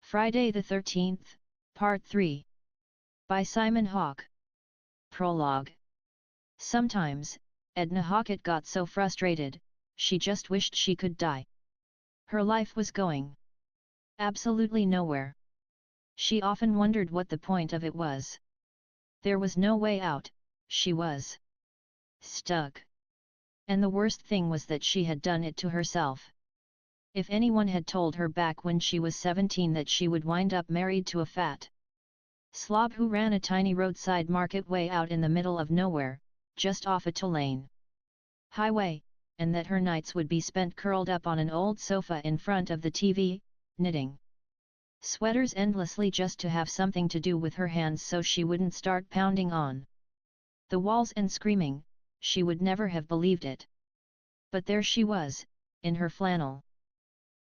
Friday the 13th, Part 3. By Simon Hawke. Prologue. Sometimes, Edna Hawke got so frustrated, she just wished she could die. Her life was going absolutely nowhere. She often wondered what the point of it was. There was no way out, she was stuck. And the worst thing was that she had done it to herself. If anyone had told her back when she was 17 that she would wind up married to a fat slob who ran a tiny roadside market way out in the middle of nowhere, just off a two-lane highway, and that her nights would be spent curled up on an old sofa in front of the TV, knitting sweaters endlessly just to have something to do with her hands so she wouldn't start pounding on the walls and screaming, she would never have believed it. But there she was, in her flannel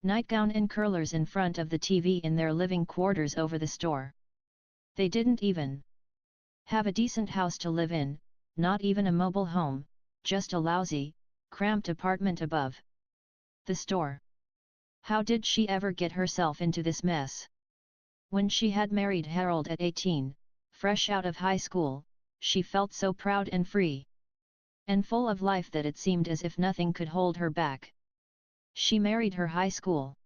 nightgown and curlers in front of the TV in their living quarters over the store. They didn't even have a decent house to live in, not even a mobile home, just a lousy, cramped apartment above the store. How did she ever get herself into this mess? When she had married Harold at 18, fresh out of high school, she felt so proud and free and full of life that it seemed as if nothing could hold her back. She married her high school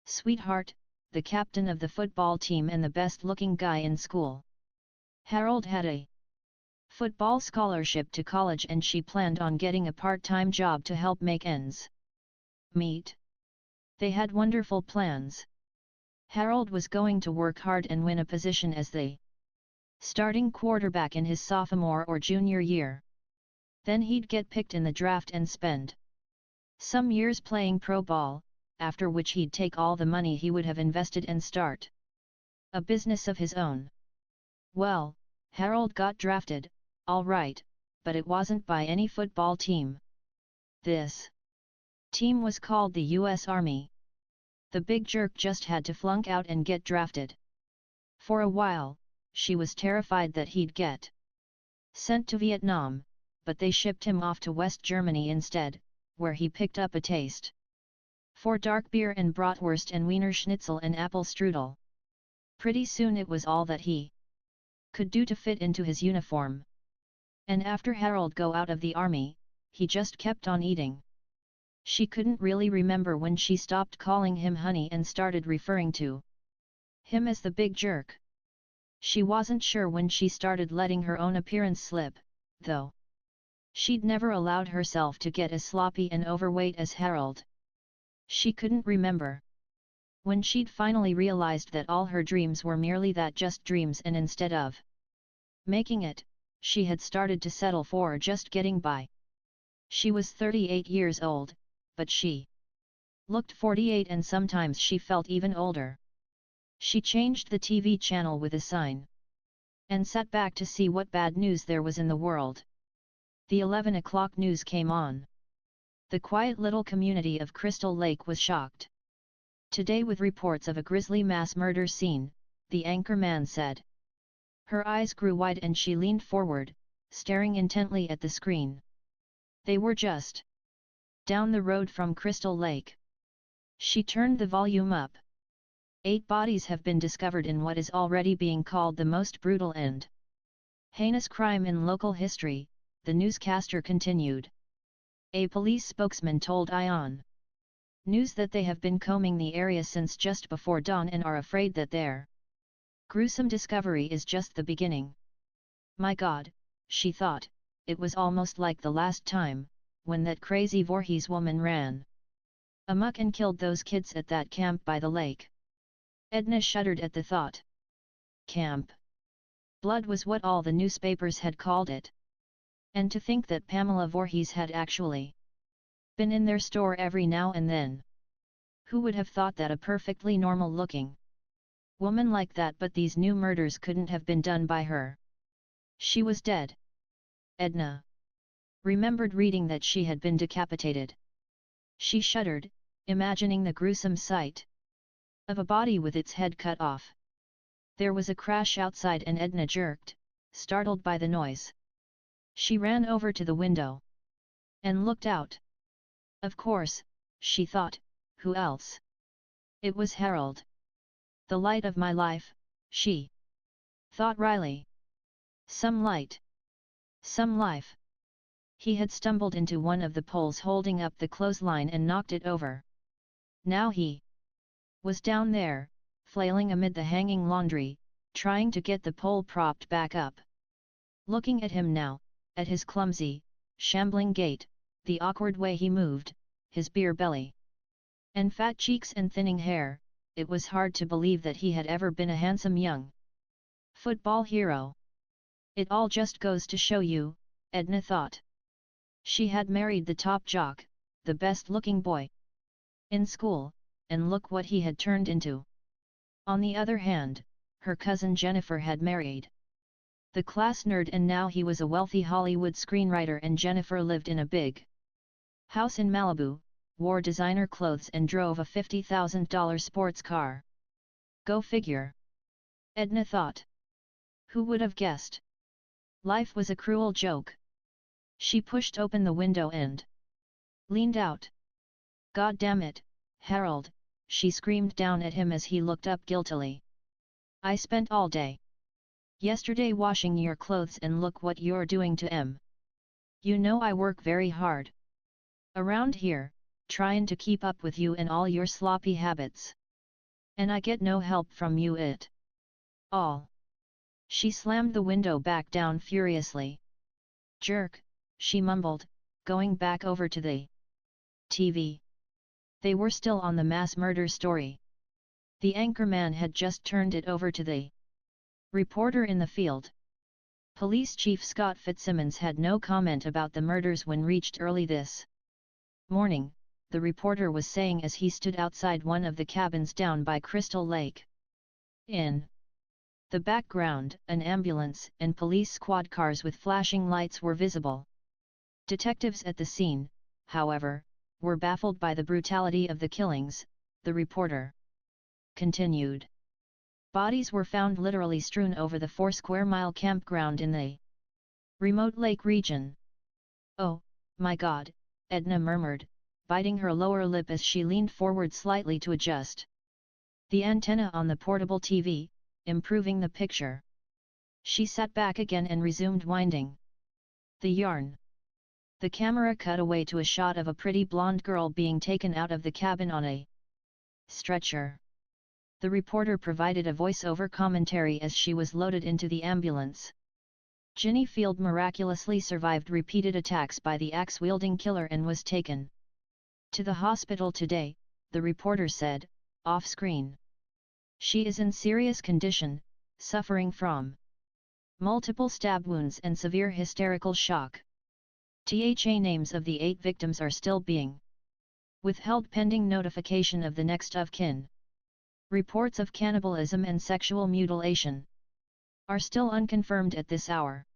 sweetheart, the captain of the football team and the best-looking guy in school. Harold had a football scholarship to college and she planned on getting a part-time job to help make ends meet. They had wonderful plans. Harold was going to work hard and win a position as the starting quarterback in his sophomore or junior year. Then he'd get picked in the draft and spend some years playing pro ball, after which he'd take all the money he would have invested and start a business of his own. Well, Harold got drafted, all right, but it wasn't by any football team. This team was called the U.S. Army. The big jerk just had to flunk out and get drafted. For a while, she was terrified that he'd get sent to Vietnam, but they shipped him off to West Germany instead, where he picked up a taste for dark beer and bratwurst and Wiener Schnitzel and apple strudel. Pretty soon it was all that he could do to fit into his uniform. And after Harold got out of the army, he just kept on eating. She couldn't really remember when she stopped calling him honey and started referring to him as the big jerk. She wasn't sure when she started letting her own appearance slip, though. She'd never allowed herself to get as sloppy and overweight as Harold. She couldn't remember when she'd finally realized that all her dreams were merely that, just dreams, and instead of making it, she had started to settle for just getting by. She was 38 years old, but she looked 48 and sometimes she felt even older. She changed the TV channel with a sign and sat back to see what bad news there was in the world. The 11 o'clock news came on. The quiet little community of Crystal Lake was shocked today with reports of a grisly mass murder scene, the anchorman said. Her eyes grew wide and she leaned forward, staring intently at the screen. They were just down the road from Crystal Lake. She turned the volume up. 8 bodies have been discovered in what is already being called the most brutal and heinous crime in local history, the newscaster continued. A police spokesman told ION News that they have been combing the area since just before dawn and are afraid that their gruesome discovery is just the beginning. My God, she thought, it was almost like the last time, when that crazy Voorhees woman ran amok and killed those kids at that camp by the lake. Edna shuddered at the thought. Camp Blood was what all the newspapers had called it. And to think that Pamela Voorhees had actually been in their store every now and then. Who would have thought that a perfectly normal-looking woman like that, but these new murders couldn't have been done by her. She was dead. Edna remembered reading that she had been decapitated. She shuddered, imagining the gruesome sight of a body with its head cut off. There was a crash outside and Edna jerked, startled by the noise. She ran over to the window and looked out. Of course, she thought, who else? It was Harold. The light of my life, she thought wryly. Some light. Some life. He had stumbled into one of the poles holding up the clothesline and knocked it over. Now he was down there, flailing amid the hanging laundry, trying to get the pole propped back up. Looking at him now, at his clumsy, shambling gait, the awkward way he moved, his beer belly and fat cheeks and thinning hair, it was hard to believe that he had ever been a handsome young football hero. It all just goes to show you, Edna thought. She had married the top jock, the best-looking boy in school, and look what he had turned into. On the other hand, her cousin Jennifer had married the class nerd, and now he was a wealthy Hollywood screenwriter, and Jennifer lived in a big house in Malibu, wore designer clothes and drove a $50,000 sports car. Go figure. Edna thought. Who would have guessed? Life was a cruel joke. She pushed open the window and leaned out. God damn it, Harold, she screamed down at him as he looked up guiltily. I spent all day yesterday washing your clothes, and look what you're doing to em. You know I work very hard around here, trying to keep up with you and all your sloppy habits. And I get no help from you at all. She slammed the window back down furiously. Jerk, she mumbled, going back over to the TV. They were still on the mass murder story. The anchorman had just turned it over to the reporter in the field. Police Chief Scott Fitzsimmons had no comment about the murders when reached early this morning, the reporter was saying as he stood outside one of the cabins down by Crystal Lake. In the background, an ambulance and police squad cars with flashing lights were visible. Detectives at the scene, however, were baffled by the brutality of the killings, the reporter continued. Bodies were found literally strewn over the 4-square-mile campground in the remote lake region. Oh, my God, Edna murmured, biting her lower lip as she leaned forward slightly to adjust the antenna on the portable TV, improving the picture. She sat back again and resumed winding the yarn. The camera cut away to a shot of a pretty blonde girl being taken out of the cabin on a stretcher. The reporter provided a voice-over commentary as she was loaded into the ambulance. Ginny Field miraculously survived repeated attacks by the axe-wielding killer and was taken to the hospital today, the reporter said, off-screen. She is in serious condition, suffering from multiple stab wounds and severe hysterical shock. THA names of the 8 victims are still being withheld pending notification of the next of kin. Reports of cannibalism and sexual mutilation are still unconfirmed at this hour.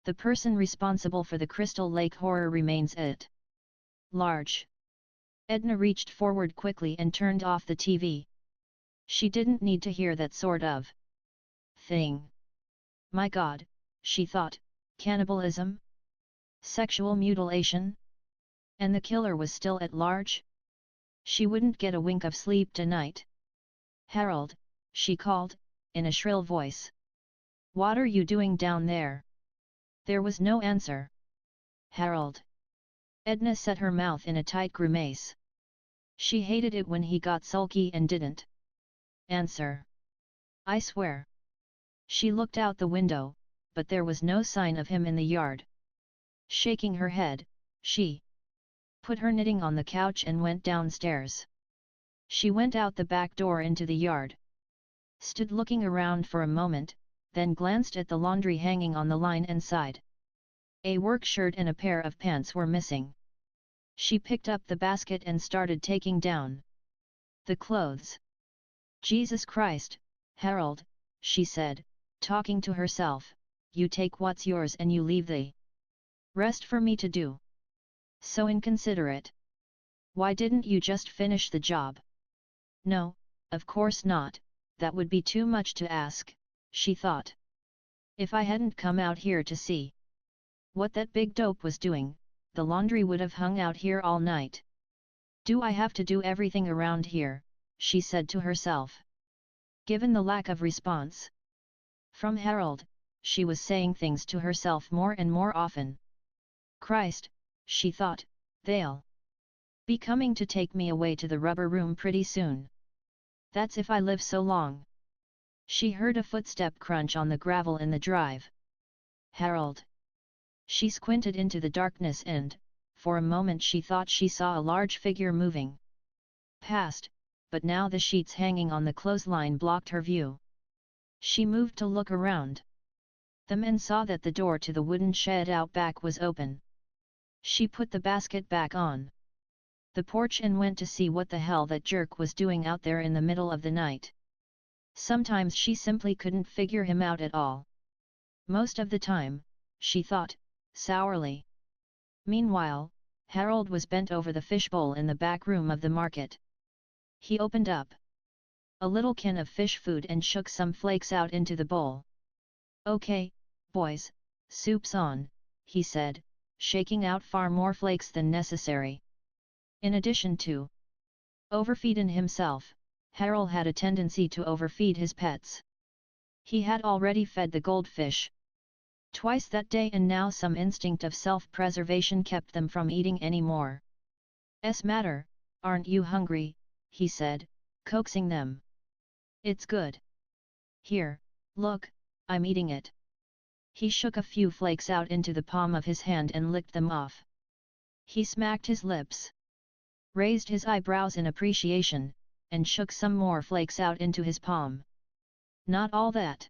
The person responsible for the Crystal Lake horror remains at large. Edna reached forward quickly and turned off the TV. She didn't need to hear that sort of thing. My God, she thought, cannibalism? Sexual mutilation? And the killer was still at large? She wouldn't get a wink of sleep tonight. Harold, she called, in a shrill voice. What are you doing down there? There was no answer. Harold. Edna set her mouth in a tight grimace. She hated it when he got sulky and didn't answer. I swear. She looked out the window, but there was no sign of him in the yard. Shaking her head, she put her knitting on the couch and went downstairs. She went out the back door into the yard. Stood looking around for a moment, then glanced at the laundry hanging on the line and sighed. A work shirt and a pair of pants were missing. She picked up the basket and started taking down the clothes. Jesus Christ, Harold, she said, talking to herself, you take what's yours and you leave the rest for me to do. So inconsiderate. Why didn't you just finish the job? No, of course not, that would be too much to ask, she thought. If I hadn't come out here to see what that big dope was doing, the laundry would have hung out here all night. Do I have to do everything around here? She said to herself. Given the lack of response from Harold, she was saying things to herself more and more often. Christ, she thought, they'll be coming to take me away to the rubber room pretty soon. That's if I live so long. She heard a footstep crunch on the gravel in the drive. Harold. She squinted into the darkness and, for a moment she thought she saw a large figure moving past, but now the sheets hanging on the clothesline blocked her view. She moved to look around. The men saw that the door to the wooden shed out back was open. She put the basket back on the porch and went to see what the hell that jerk was doing out there in the middle of the night. Sometimes she simply couldn't figure him out at all. Most of the time, she thought, sourly. Meanwhile, Harold was bent over the fishbowl in the back room of the market. He opened up a little can of fish food and shook some flakes out into the bowl. "Okay, boys, soup's on," he said, shaking out far more flakes than necessary. In addition to overfeeding himself, Harold had a tendency to overfeed his pets. He had already fed the goldfish twice that day and now some instinct of self-preservation kept them from eating any more. "Matter, aren't you hungry?" he said, coaxing them. "It's good. Here, look, I'm eating it." He shook a few flakes out into the palm of his hand and licked them off. He smacked his lips, raised his eyebrows in appreciation, and shook some more flakes out into his palm. "Not all that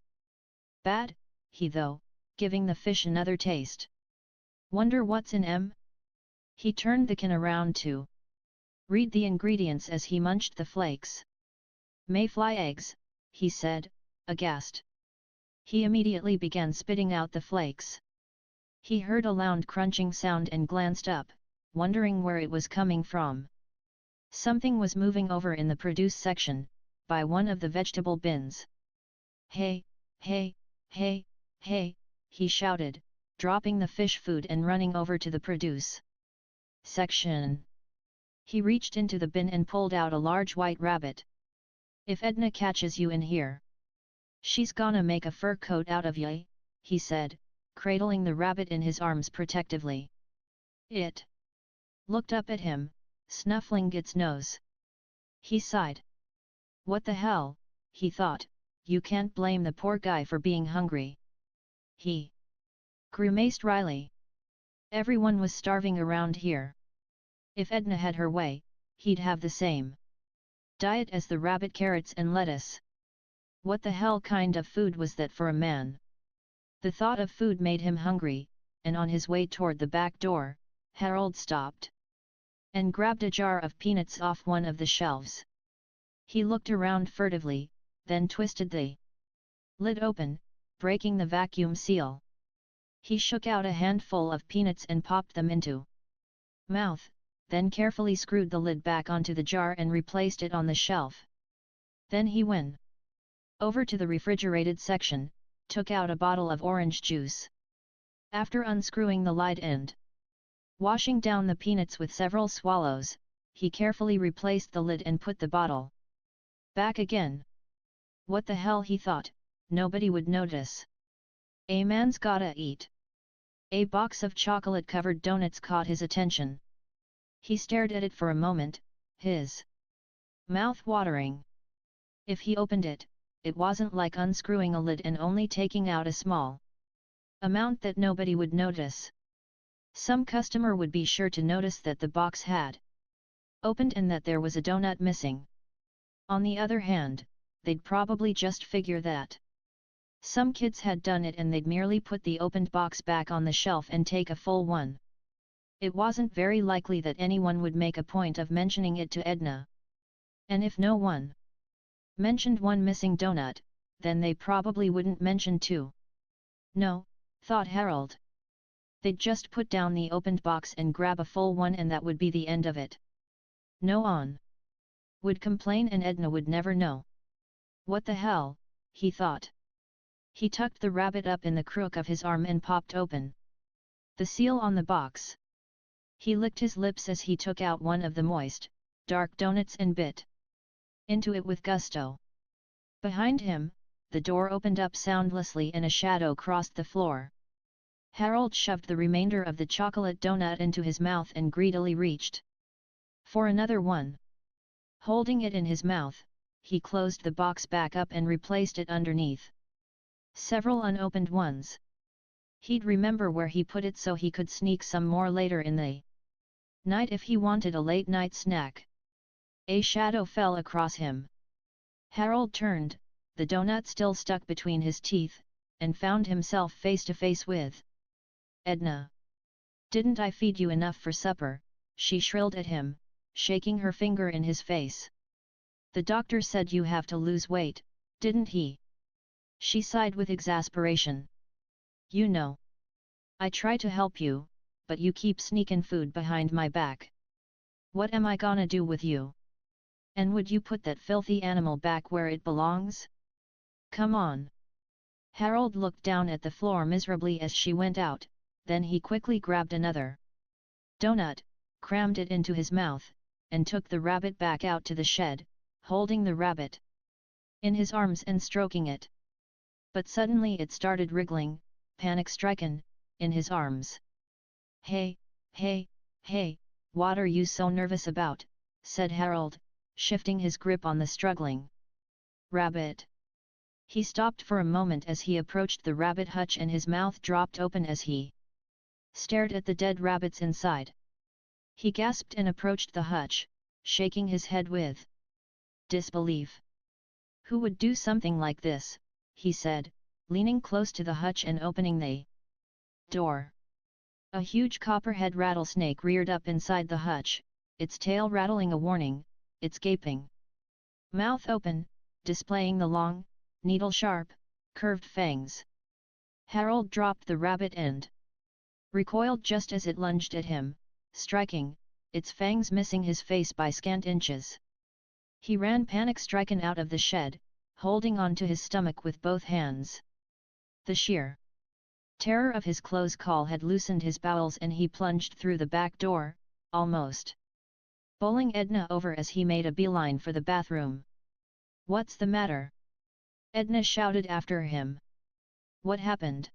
bad, though, giving the fish another taste. Wonder what's in 'em?" He turned the can around to read the ingredients as he munched the flakes. "Mayfly eggs," he said, aghast. He immediately began spitting out the flakes. He heard a loud crunching sound and glanced up, wondering where it was coming from. Something was moving over in the produce section, by one of the vegetable bins. "Hey, hey, hey, hey," he shouted, dropping the fish food and running over to the produce section. He reached into the bin and pulled out a large white rabbit. "If Edna catches you in here, she's gonna make a fur coat out of ya," he said, cradling the rabbit in his arms protectively. It looked up at him, snuffling its nose. He sighed. "What the hell," he thought, "you can't blame the poor guy for being hungry." He grimaced wryly. Everyone was starving around here. If Edna had her way, he'd have the same diet as the rabbit, carrots and lettuce. What the hell kind of food was that for a man? The thought of food made him hungry, and on his way toward the back door, Harold stopped and grabbed a jar of peanuts off one of the shelves. He looked around furtively, then twisted the lid open, breaking the vacuum seal. He shook out a handful of peanuts and popped them into mouth, then carefully screwed the lid back onto the jar and replaced it on the shelf. Then he went over to the refrigerated section, took out a bottle of orange juice. After unscrewing the lid and washing down the peanuts with several swallows, he carefully replaced the lid and put the bottle back again. What the hell, he thought, nobody would notice. A man's gotta eat. A box of chocolate-covered donuts caught his attention. He stared at it for a moment, his mouth watering. If he opened it, it wasn't like unscrewing a lid and only taking out a small amount that nobody would notice. Some customer would be sure to notice that the box had opened and that there was a donut missing. On the other hand, they'd probably just figure that some kids had done it and they'd merely put the opened box back on the shelf and take a full one. It wasn't very likely that anyone would make a point of mentioning it to Edna. And if no one mentioned one missing donut, then they probably wouldn't mention two. No, thought Harold. They'd just put down the opened box and grab a full one and that would be the end of it. No one would complain and Edna would never know. What the hell, he thought. He tucked the rabbit up in the crook of his arm and popped open the seal on the box. He licked his lips as he took out one of the moist, dark donuts and bit into it with gusto. Behind him, the door opened up soundlessly and a shadow crossed the floor. Harold shoved the remainder of the chocolate donut into his mouth and greedily reached for another one. Holding it in his mouth, he closed the box back up and replaced it underneath several unopened ones. He'd remember where he put it so he could sneak some more later in the night if he wanted a late-night snack. A shadow fell across him. Harold turned, the donut still stuck between his teeth, and found himself face to face with Edna. "Didn't I feed you enough for supper?" she shrilled at him, shaking her finger in his face. "The doctor said you have to lose weight, didn't he?" She sighed with exasperation. "You know. I try to help you, but you keep sneakin' food behind my back. What am I gonna do with you? And would you put that filthy animal back where it belongs? Come on." Harold looked down at the floor miserably as she went out, then he quickly grabbed another donut, crammed it into his mouth, and took the rabbit back out to the shed, holding the rabbit in his arms and stroking it. But suddenly it started wriggling, panic-stricken, in his arms. "Hey, hey, hey, what are you so nervous about?" said Harold, shifting his grip on the struggling rabbit. He stopped for a moment as he approached the rabbit hutch and his mouth dropped open as he stared at the dead rabbits inside. He gasped and approached the hutch, shaking his head with disbelief. "Who would do something like this?" he said, leaning close to the hutch and opening the door. A huge copperhead rattlesnake reared up inside the hutch, its tail rattling a warning, its gaping mouth open, displaying the long, needle-sharp, curved fangs. Harold dropped the rabbit and recoiled just as it lunged at him, striking, its fangs missing his face by scant inches. He ran panic-stricken out of the shed, holding on to his stomach with both hands. The sheer terror of his close call had loosened his bowels and he plunged through the back door, almost bowling Edna over as he made a beeline for the bathroom. "What's the matter?" Edna shouted after him. "What happened?"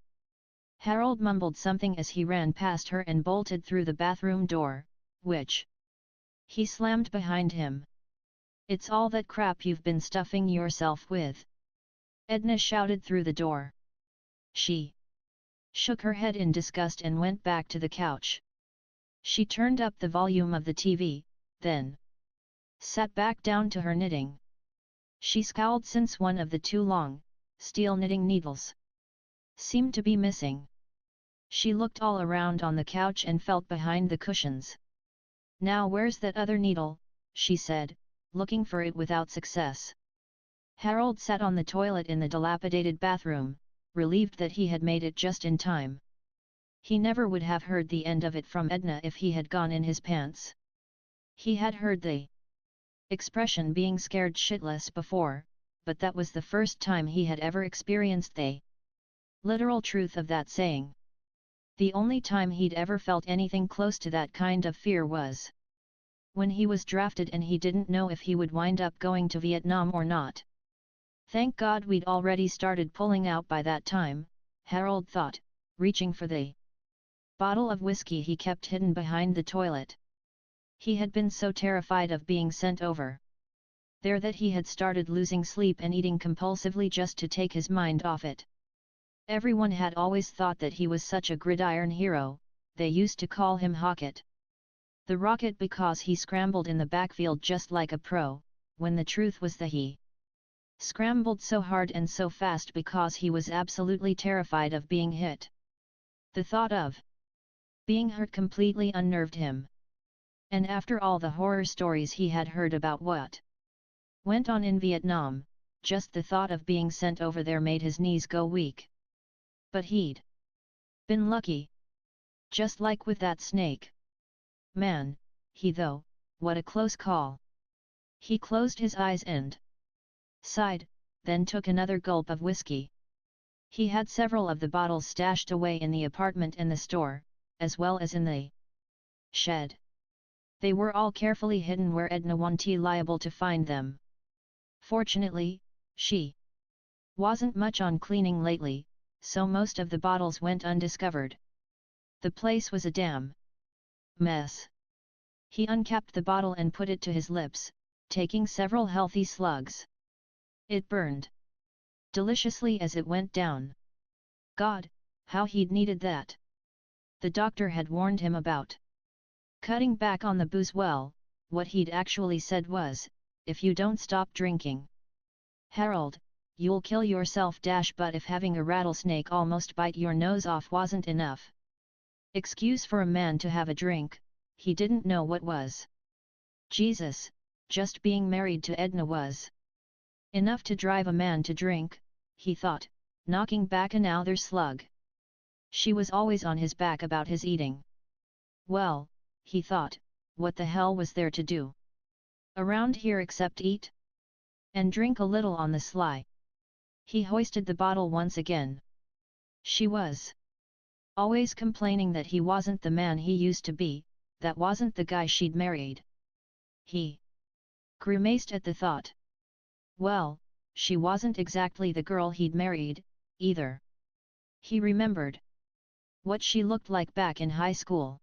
Harold mumbled something as he ran past her and bolted through the bathroom door, which he slammed behind him. "It's all that crap you've been stuffing yourself with," Edna shouted through the door. She shook her head in disgust and went back to the couch. She turned up the volume of the TV, then sat back down to her knitting. She scowled since one of the two long, steel knitting needles seemed to be missing. She looked all around on the couch and felt behind the cushions. "Now where's that other needle?" she said, looking for it without success. Harold sat on the toilet in the dilapidated bathroom, relieved that he had made it just in time. He never would have heard the end of it from Edna if he had gone in his pants. He had heard the expression being scared shitless before, but that was the first time he had ever experienced the literal truth of that saying. The only time he'd ever felt anything close to that kind of fear was when he was drafted and he didn't know if he would wind up going to Vietnam or not. Thank God we'd already started pulling out by that time, Harold thought, reaching for the bottle of whiskey he kept hidden behind the toilet. He had been so terrified of being sent over there that he had started losing sleep and eating compulsively just to take his mind off it. Everyone had always thought that he was such a gridiron hero, they used to call him Hawke. The Rocket because he scrambled in the backfield just like a pro, when the truth was that he scrambled so hard and so fast because he was absolutely terrified of being hit. The thought of being hurt completely unnerved him. And after all the horror stories he had heard about what went on in Vietnam, just the thought of being sent over there made his knees go weak. But he'd been lucky. Just like with that snake. Man, what a close call. He closed his eyes and sighed, then took another gulp of whiskey. He had several of the bottles stashed away in the apartment and the store, as well as in the shed. They were all carefully hidden where Edna wasn't liable to find them. Fortunately, she Wasn't much on cleaning lately, so most of the bottles went undiscovered. The place was a damn mess. He uncapped the bottle and put it to his lips, taking several healthy slugs. It burned deliciously as it went down. God, how he'd needed that. The doctor had warned him about cutting back on the booze. Well, what he'd actually said was, if you don't stop drinking, Harold, you'll kill yourself. But if having a rattlesnake almost bite your nose off wasn't enough excuse for a man to have a drink, he didn't know what was. Jesus, just being married to Edna was enough to drive a man to drink, he thought, knocking back another slug. She was always on his back about his eating. Well, he thought, what the hell was there to do around here except eat and drink a little on the sly? He hoisted the bottle once again. She was always complaining that he wasn't the man he used to be, that wasn't the guy she'd married. He grimaced at the thought. Well, she wasn't exactly the girl he'd married, either. He remembered what she looked like back in high school.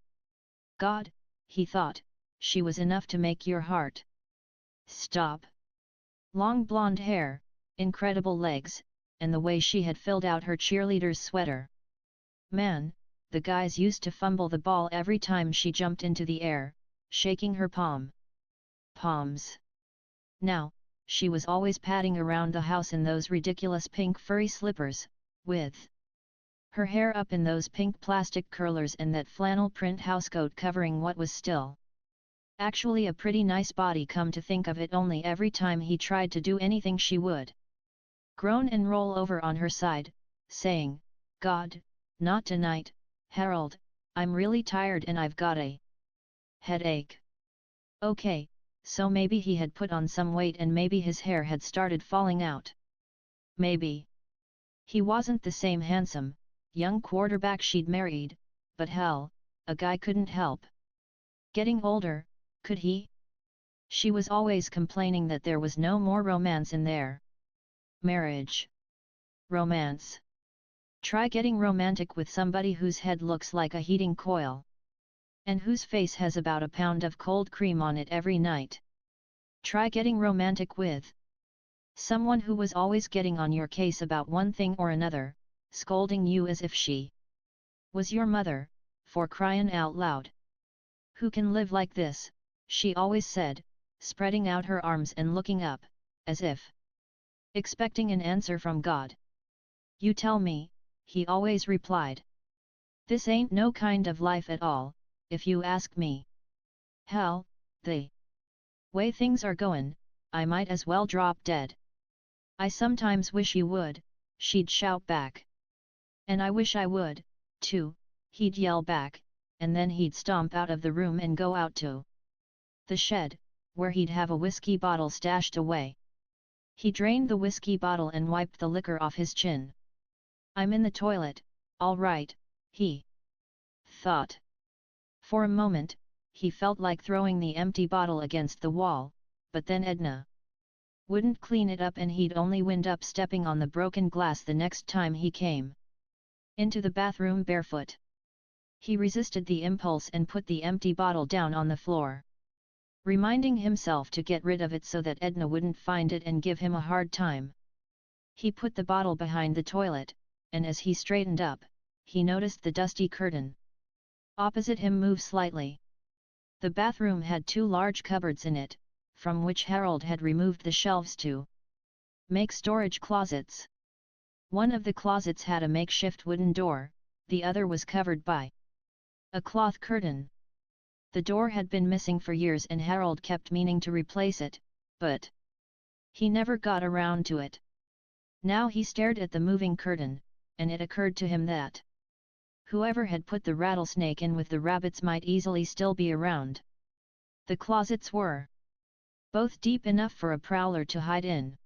God, he thought, she was enough to make your heart stop. Long blonde hair, incredible legs, and the way she had filled out her cheerleader's sweater. Man, the guys used to fumble the ball every time she jumped into the air, shaking her palms. Now, she was always padding around the house in those ridiculous pink furry slippers, with her hair up in those pink plastic curlers and that flannel print housecoat covering what was still actually a pretty nice body. Come to think of it, only every time he tried to do anything she would groan and roll over on her side, saying, God, not tonight, Harold, I'm really tired and I've got a headache. Okay, so maybe he had put on some weight and maybe his hair had started falling out. Maybe he wasn't the same handsome, young quarterback she'd married, but hell, a guy couldn't help getting older, could he? She was always complaining that there was no more romance in their marriage. Romance. Try getting romantic with somebody whose head looks like a heating coil and whose face has about a pound of cold cream on it every night. Try getting romantic with someone who was always getting on your case about one thing or another, scolding you as if she was your mother, for crying out loud. Who can live like this? She always said, spreading out her arms and looking up, as if expecting an answer from God. You tell me, he always replied. This ain't no kind of life at all, if you ask me. Hell, the way things are goin', I might as well drop dead. I sometimes wish you would, she'd shout back. And I wish I would, too, he'd yell back, and then he'd stomp out of the room and go out to the shed, where he'd have a whiskey bottle stashed away. He drained the whiskey bottle and wiped the liquor off his chin. I'm in the toilet, all right, he thought. For a moment, he felt like throwing the empty bottle against the wall, but then Edna wouldn't clean it up and he'd only wind up stepping on the broken glass the next time he came into the bathroom barefoot. He resisted the impulse and put the empty bottle down on the floor, reminding himself to get rid of it so that Edna wouldn't find it and give him a hard time. He put the bottle behind the toilet, and as he straightened up, he noticed the dusty curtain opposite him move slightly. The bathroom had two large cupboards in it, from which Harold had removed the shelves to make storage closets. One of the closets had a makeshift wooden door, the other was covered by a cloth curtain. The door had been missing for years and Harold kept meaning to replace it, but he never got around to it. Now he stared at the moving curtain, and it occurred to him that whoever had put the rattlesnake in with the rabbits might easily still be around. The closets were both deep enough for a prowler to hide in.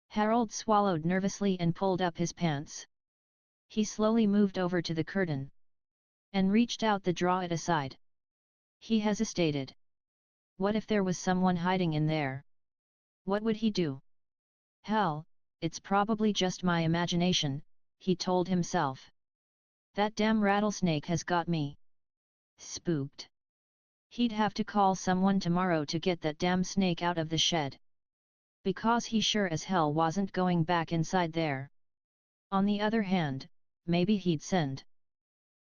Harold swallowed nervously and pulled up his pants. He slowly moved over to the curtain and reached out to draw it aside. He hesitated. What if there was someone hiding in there? What would he do? Hell, it's probably just my imagination, he told himself. That damn rattlesnake has got me spooked. He'd have to call someone tomorrow to get that damn snake out of the shed. Because he sure as hell wasn't going back inside there. On the other hand, maybe he'd send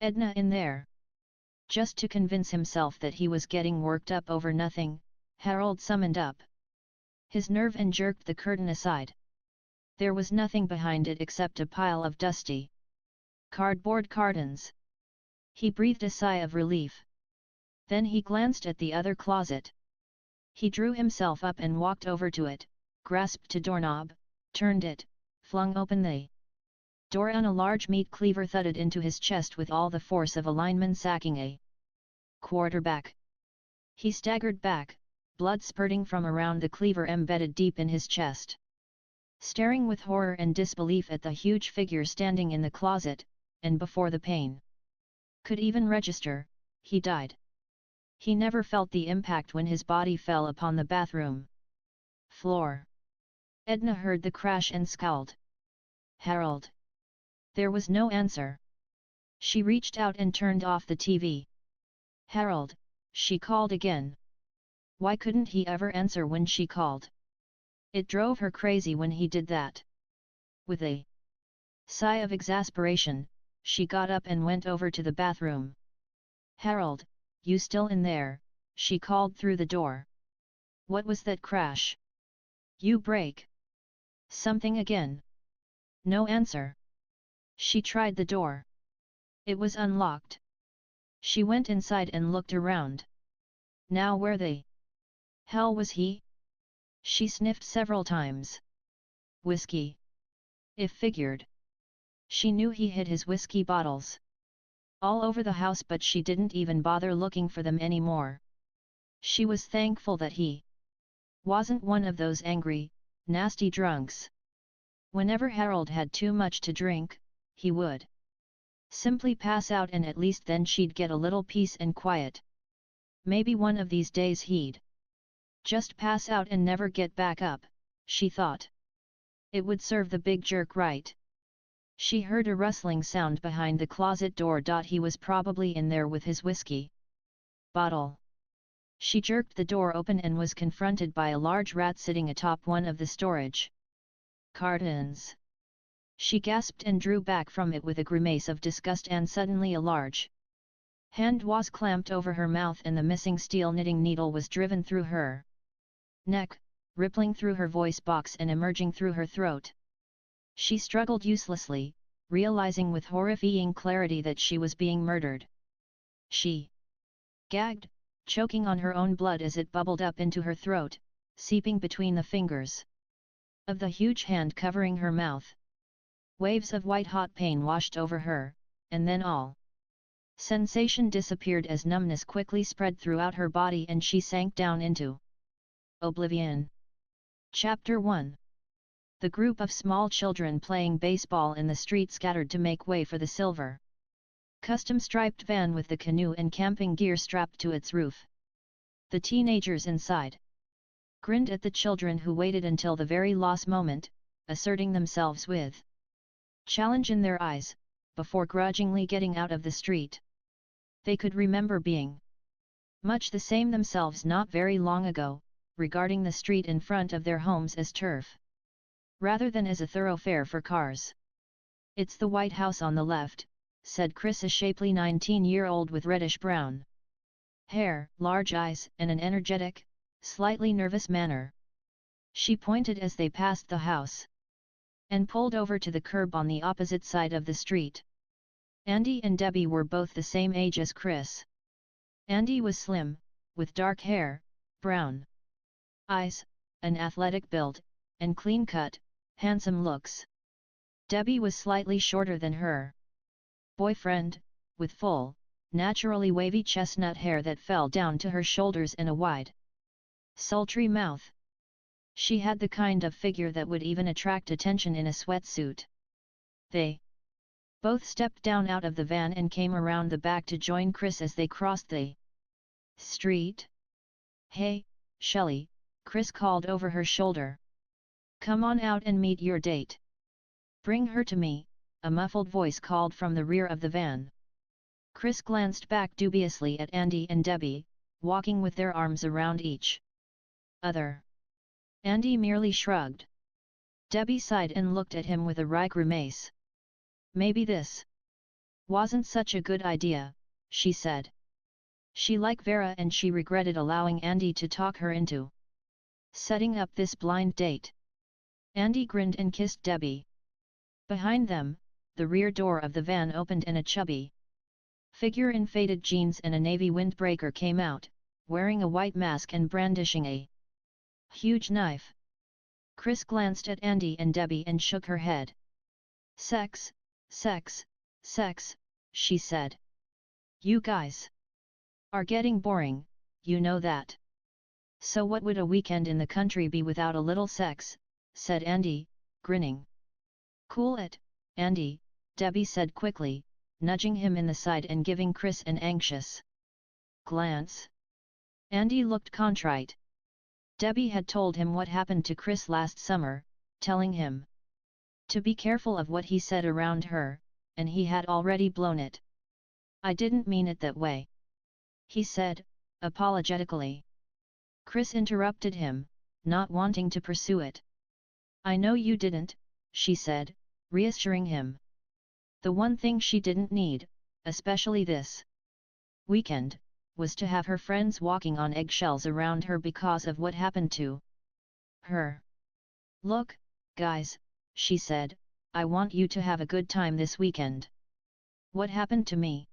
Edna in there. Just to convince himself that he was getting worked up over nothing, Harold summoned up his nerve and jerked the curtain aside. There was nothing behind it except a pile of dusty cardboard cartons. He breathed a sigh of relief. Then he glanced at the other closet. He drew himself up and walked over to it, grasped a doorknob, turned it, flung open the door and a large meat cleaver thudded into his chest with all the force of a lineman sacking a quarterback. He staggered back, blood spurting from around the cleaver embedded deep in his chest. Staring with horror and disbelief at the huge figure standing in the closet, and before the pain could even register, he died. He never felt the impact when his body fell upon the bathroom floor. Edna heard the crash and scowled. Harold. There was no answer. She reached out and turned off the TV. Harold, she called again. Why couldn't he ever answer when she called? It drove her crazy when he did that. With a sigh of exasperation, she got up and went over to the bathroom. Harold, you still in there? She called through the door. What was that crash? You break something again? No answer. She tried the door. It was unlocked. She went inside and looked around. Now where the hell was he? She sniffed several times. Whiskey. If figured. She knew he hid his whiskey bottles all over the house, but she didn't even bother looking for them anymore. She was thankful that he wasn't one of those angry, nasty drunks. Whenever Harold had too much to drink, he would simply pass out, and at least then she'd get a little peace and quiet. Maybe one of these days he'd just pass out and never get back up, she thought. It would serve the big jerk right. She heard a rustling sound behind the closet door. He was probably in there with his whiskey bottle. She jerked the door open and was confronted by a large rat sitting atop one of the storage cartons. She gasped and drew back from it with a grimace of disgust, and suddenly a large hand was clamped over her mouth and the missing steel knitting needle was driven through her neck, rippling through her voice box and emerging through her throat. She struggled uselessly, realizing with horrifying clarity that she was being murdered. She gagged, choking on her own blood as it bubbled up into her throat, seeping between the fingers of the huge hand covering her mouth. Waves of white-hot pain washed over her, and then all sensation disappeared as numbness quickly spread throughout her body and she sank down into oblivion. Chapter 1. The group of small children playing baseball in the street scattered to make way for the silver custom-striped van with the canoe and camping gear strapped to its roof. The teenagers inside grinned at the children who waited until the very last moment, asserting themselves with challenge in their eyes, before grudgingly getting out of the street. They could remember being much the same themselves not very long ago, regarding the street in front of their homes as turf rather than as a thoroughfare for cars. It's the White House on the left, said Chris, a shapely 19-year-old with reddish-brown hair, large eyes and an energetic, slightly nervous manner. She pointed as they passed the house and pulled over to the curb on the opposite side of the street. Andy and Debbie were both the same age as Chris. Andy was slim, with dark hair, brown eyes, an athletic build, and clean-cut, handsome looks. Debbie was slightly shorter than her boyfriend, with full, naturally wavy chestnut hair that fell down to her shoulders and a wide, sultry mouth. She had the kind of figure that would even attract attention in a sweatsuit. They both stepped down out of the van and came around the back to join Chris as they crossed the street. Hey, Shelley, Chris called over her shoulder. Come on out and meet your date. Bring her to me, a muffled voice called from the rear of the van. Chris glanced back dubiously at Andy and Debbie, walking with their arms around each other. Andy merely shrugged. Debbie sighed and looked at him with a wry grimace. Maybe this wasn't such a good idea, she said. She liked Vera and she regretted allowing Andy to talk her into setting up this blind date. Andy grinned and kissed Debbie. Behind them, the rear door of the van opened and a chubby figure in faded jeans and a navy windbreaker came out, wearing a white mask and brandishing a huge knife. Chris glanced at Andy and Debbie and shook her head. Sex, sex, sex, she said. You guys are getting boring, you know that. So what would a weekend in the country be without a little sex, said Andy, grinning. Cool it, Andy, Debbie said quickly, nudging him in the side and giving Chris an anxious glance. Andy looked contrite. Debbie had told him what happened to Chris last summer, telling him to be careful of what he said around her, and he had already blown it. I didn't mean it that way, he said, apologetically. Chris interrupted him, not wanting to pursue it. I know you didn't, she said, reassuring him. The one thing she didn't need, especially this weekend, was to have her friends walking on eggshells around her because of what happened to her. Look, guys, she said, I want you to have a good time this weekend. What happened to me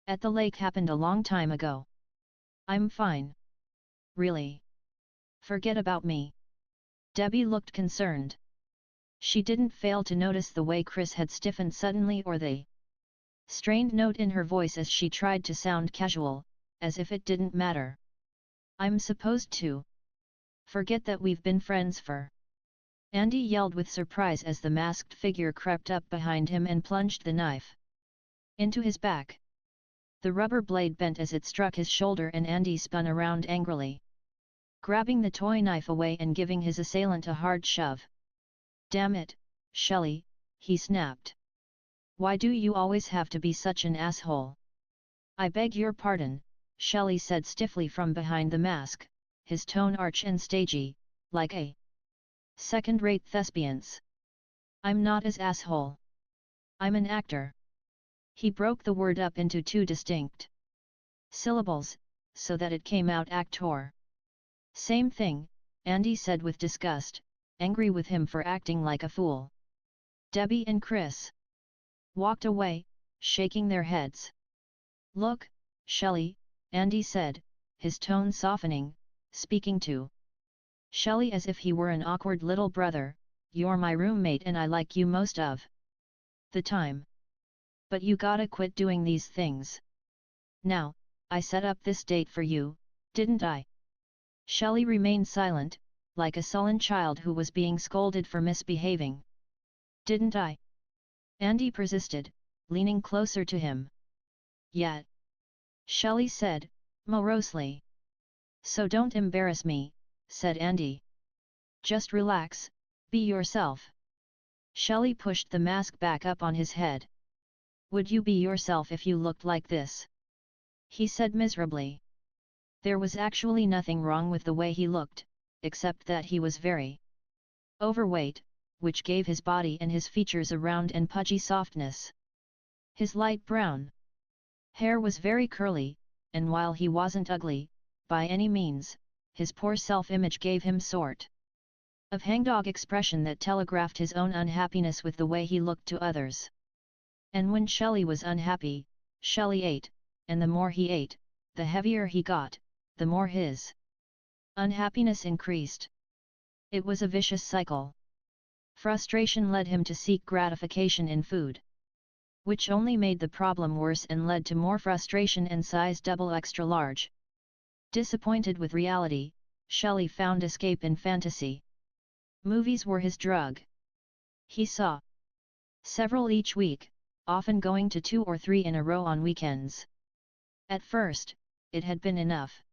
at the lake happened a long time ago. I'm fine. Really? Forget about me. Debbie looked concerned. She didn't fail to notice the way Chris had stiffened suddenly or the strained note in her voice as she tried to sound casual, as if it didn't matter. I'm supposed to forget that we've been friends for. Andy yelled with surprise as the masked figure crept up behind him and plunged the knife into his back. The rubber blade bent as it struck his shoulder and Andy spun around angrily, grabbing the toy knife away and giving his assailant a hard shove. Damn it, Shelley, he snapped. Why do you always have to be such an asshole? I beg your pardon, Shelley said stiffly from behind the mask, his tone arch and stagey, like a second-rate thespian's. I'm not as asshole. I'm an actor. He broke the word up into two distinct syllables, so that it came out actor. Same thing, Andy said with disgust, angry with him for acting like a fool. Debbie and Chris walked away, shaking their heads. Look, Shelley, Andy said, his tone softening, speaking to Shelley as if he were an awkward little brother, you're my roommate and I like you most of the time. But you gotta quit doing these things. Now, I set up this date for you, didn't I? Shelley remained silent, like a sullen child who was being scolded for misbehaving. Didn't I? Andy persisted, leaning closer to him. Yet, Shelley said, morosely. So don't embarrass me, said Andy. Just relax, be yourself. Shelley pushed the mask back up on his head. Would you be yourself if you looked like this? He said miserably. There was actually nothing wrong with the way he looked, except that he was very overweight, which gave his body and his features a round and pudgy softness. His light brown hair was very curly, and while he wasn't ugly, by any means, his poor self-image gave him sort of hangdog expression that telegraphed his own unhappiness with the way he looked to others. And when Shelley was unhappy, Shelley ate, and the more he ate, the heavier he got, the more his unhappiness increased. It was a vicious cycle. Frustration led him to seek gratification in food, which only made the problem worse and led to more frustration and size double extra large. Disappointed with reality, Shelley found escape in fantasy. Movies were his drug. He saw several each week, often going to 2 or 3 in a row on weekends. At first, it had been enough.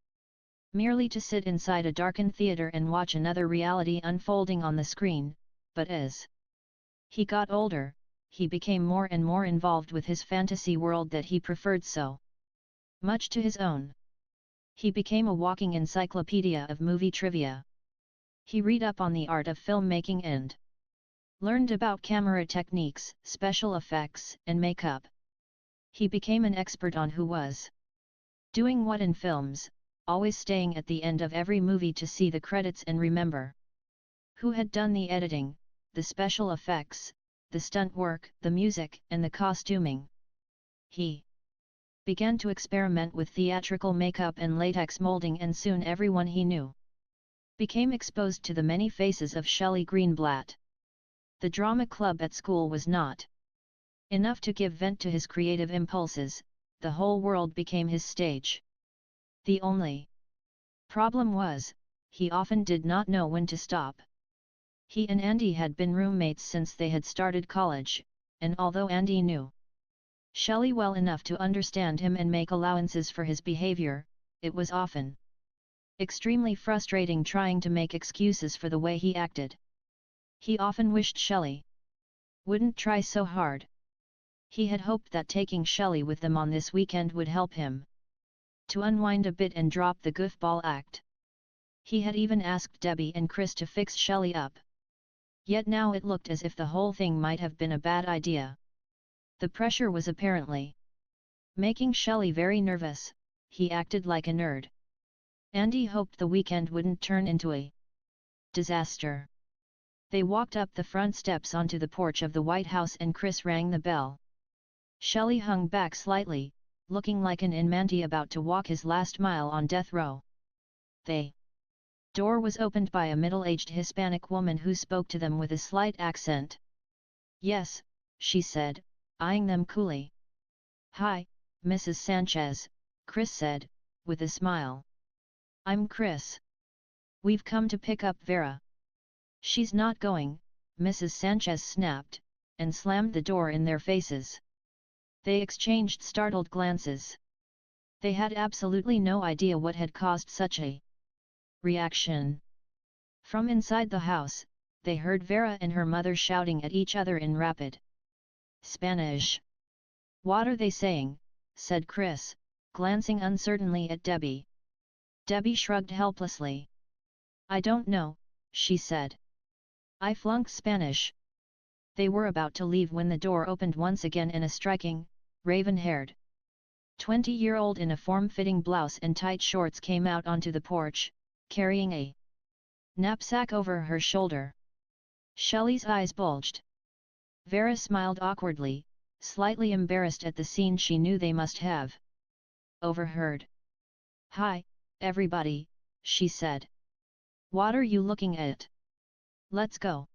merely to sit inside a darkened theater and watch another reality unfolding on the screen, but as he got older, he became more and more involved with his fantasy world that he preferred so much to his own. He became a walking encyclopedia of movie trivia. He read up on the art of filmmaking and learned about camera techniques, special effects, and makeup. He became an expert on who was doing what in films, always staying at the end of every movie to see the credits and remember who had done the editing, the special effects, the stunt work, the music, and the costuming. He began to experiment with theatrical makeup and latex molding, and soon everyone he knew became exposed to the many faces of Shelley Greenblatt. The drama club at school was not enough to give vent to his creative impulses, the whole world became his stage. The only problem was, he often did not know when to stop. He and Andy had been roommates since they had started college, and although Andy knew Shelley well enough to understand him and make allowances for his behavior, it was often extremely frustrating trying to make excuses for the way he acted. He often wished Shelley wouldn't try so hard. He had hoped that taking Shelley with them on this weekend would help him to unwind a bit and drop the goofball act. He had even asked Debbie and Chris to fix Shelley up. Yet now it looked as if the whole thing might have been a bad idea. The pressure was apparently making Shelley very nervous. He acted like a nerd. Andy hoped the weekend wouldn't turn into a disaster. They walked up the front steps onto the porch of the White House and Chris rang the bell. Shelley hung back slightly, looking like an Inmanti about to walk his last mile on death row. The door was opened by a middle-aged Hispanic woman who spoke to them with a slight accent. "Yes," she said, eyeing them coolly. "Hi, Mrs. Sanchez," Chris said, with a smile. "I'm Chris. We've come to pick up Vera." "She's not going," Mrs. Sanchez snapped, and slammed the door in their faces. They exchanged startled glances. They had absolutely no idea what had caused such a reaction. From inside the house, they heard Vera and her mother shouting at each other in rapid Spanish. "What are they saying?" said Chris, glancing uncertainly at Debbie. Debbie shrugged helplessly. "I don't know," she said. "I flunked Spanish." They were about to leave when the door opened once again and a striking, raven-haired 20-year-old in a form-fitting blouse and tight shorts came out onto the porch, carrying a knapsack over her shoulder. Shelley's eyes bulged. Vera smiled awkwardly, slightly embarrassed at the scene she knew they must have overheard. "Hi, everybody," she said. "What are you looking at? Let's go."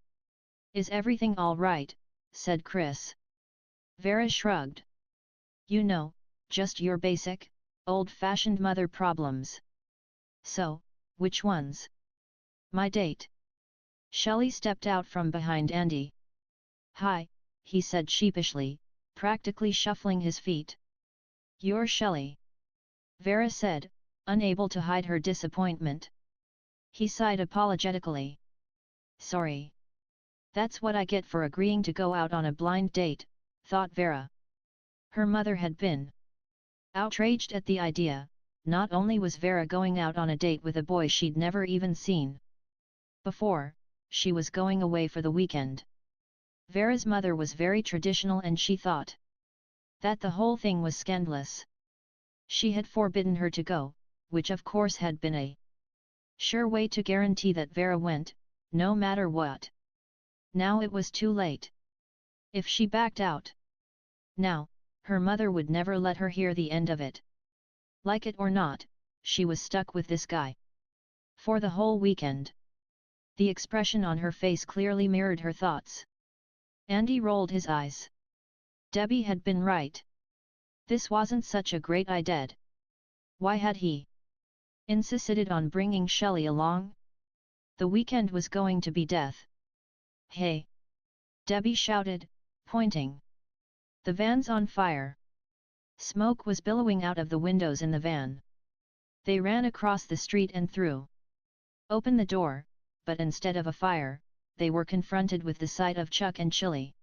"Is everything all right?" said Chris. Vera shrugged. "You know, just your basic, old-fashioned mother problems." "So, which ones?" "My date." Shelley stepped out from behind Andy. "Hi," he said sheepishly, practically shuffling his feet. "You're Shelley," Vera said, unable to hide her disappointment. He sighed apologetically. "Sorry. That's what I get for agreeing to go out on a blind date," thought Vera. Her mother had been outraged at the idea. Not only was Vera going out on a date with a boy she'd never even seen before, she was going away for the weekend. Vera's mother was very traditional and she thought that the whole thing was scandalous. She had forbidden her to go, which of course had been a sure way to guarantee that Vera went, no matter what. Now it was too late. If she backed out now, her mother would never let her hear the end of it. Like it or not, she was stuck with this guy for the whole weekend. The expression on her face clearly mirrored her thoughts. Andy rolled his eyes. Debbie had been right. This wasn't such a great idea. Why had he insisted on bringing Shelley along? The weekend was going to be death. "Hey!" Debbie shouted, pointing. "The van's on fire." Smoke was billowing out of the windows in the van. They ran across the street and threw open the door, but instead of a fire, they were confronted with the sight of Chuck and Chili,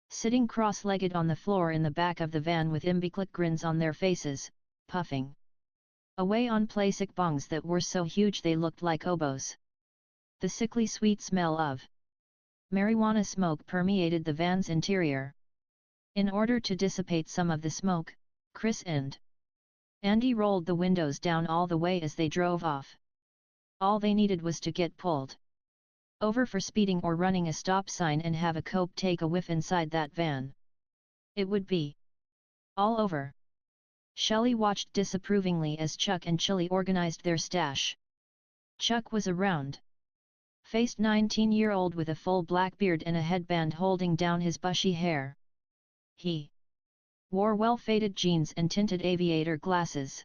sitting cross-legged on the floor in the back of the van with imbecile grins on their faces, puffing away on plastic bongs that were so huge they looked like oboes. The sickly sweet smell of marijuana smoke permeated the van's interior. In order to dissipate some of the smoke, Chris and Andy rolled the windows down all the way as they drove off. All they needed was to get pulled over for speeding or running a stop sign and have a cope take a whiff inside that van. It would be all over. Shelley watched disapprovingly as Chuck and Chili organized their stash. Chuck was a round-faced 19-year-old with a full black beard and a headband holding down his bushy hair. He wore well-faded jeans and tinted aviator glasses.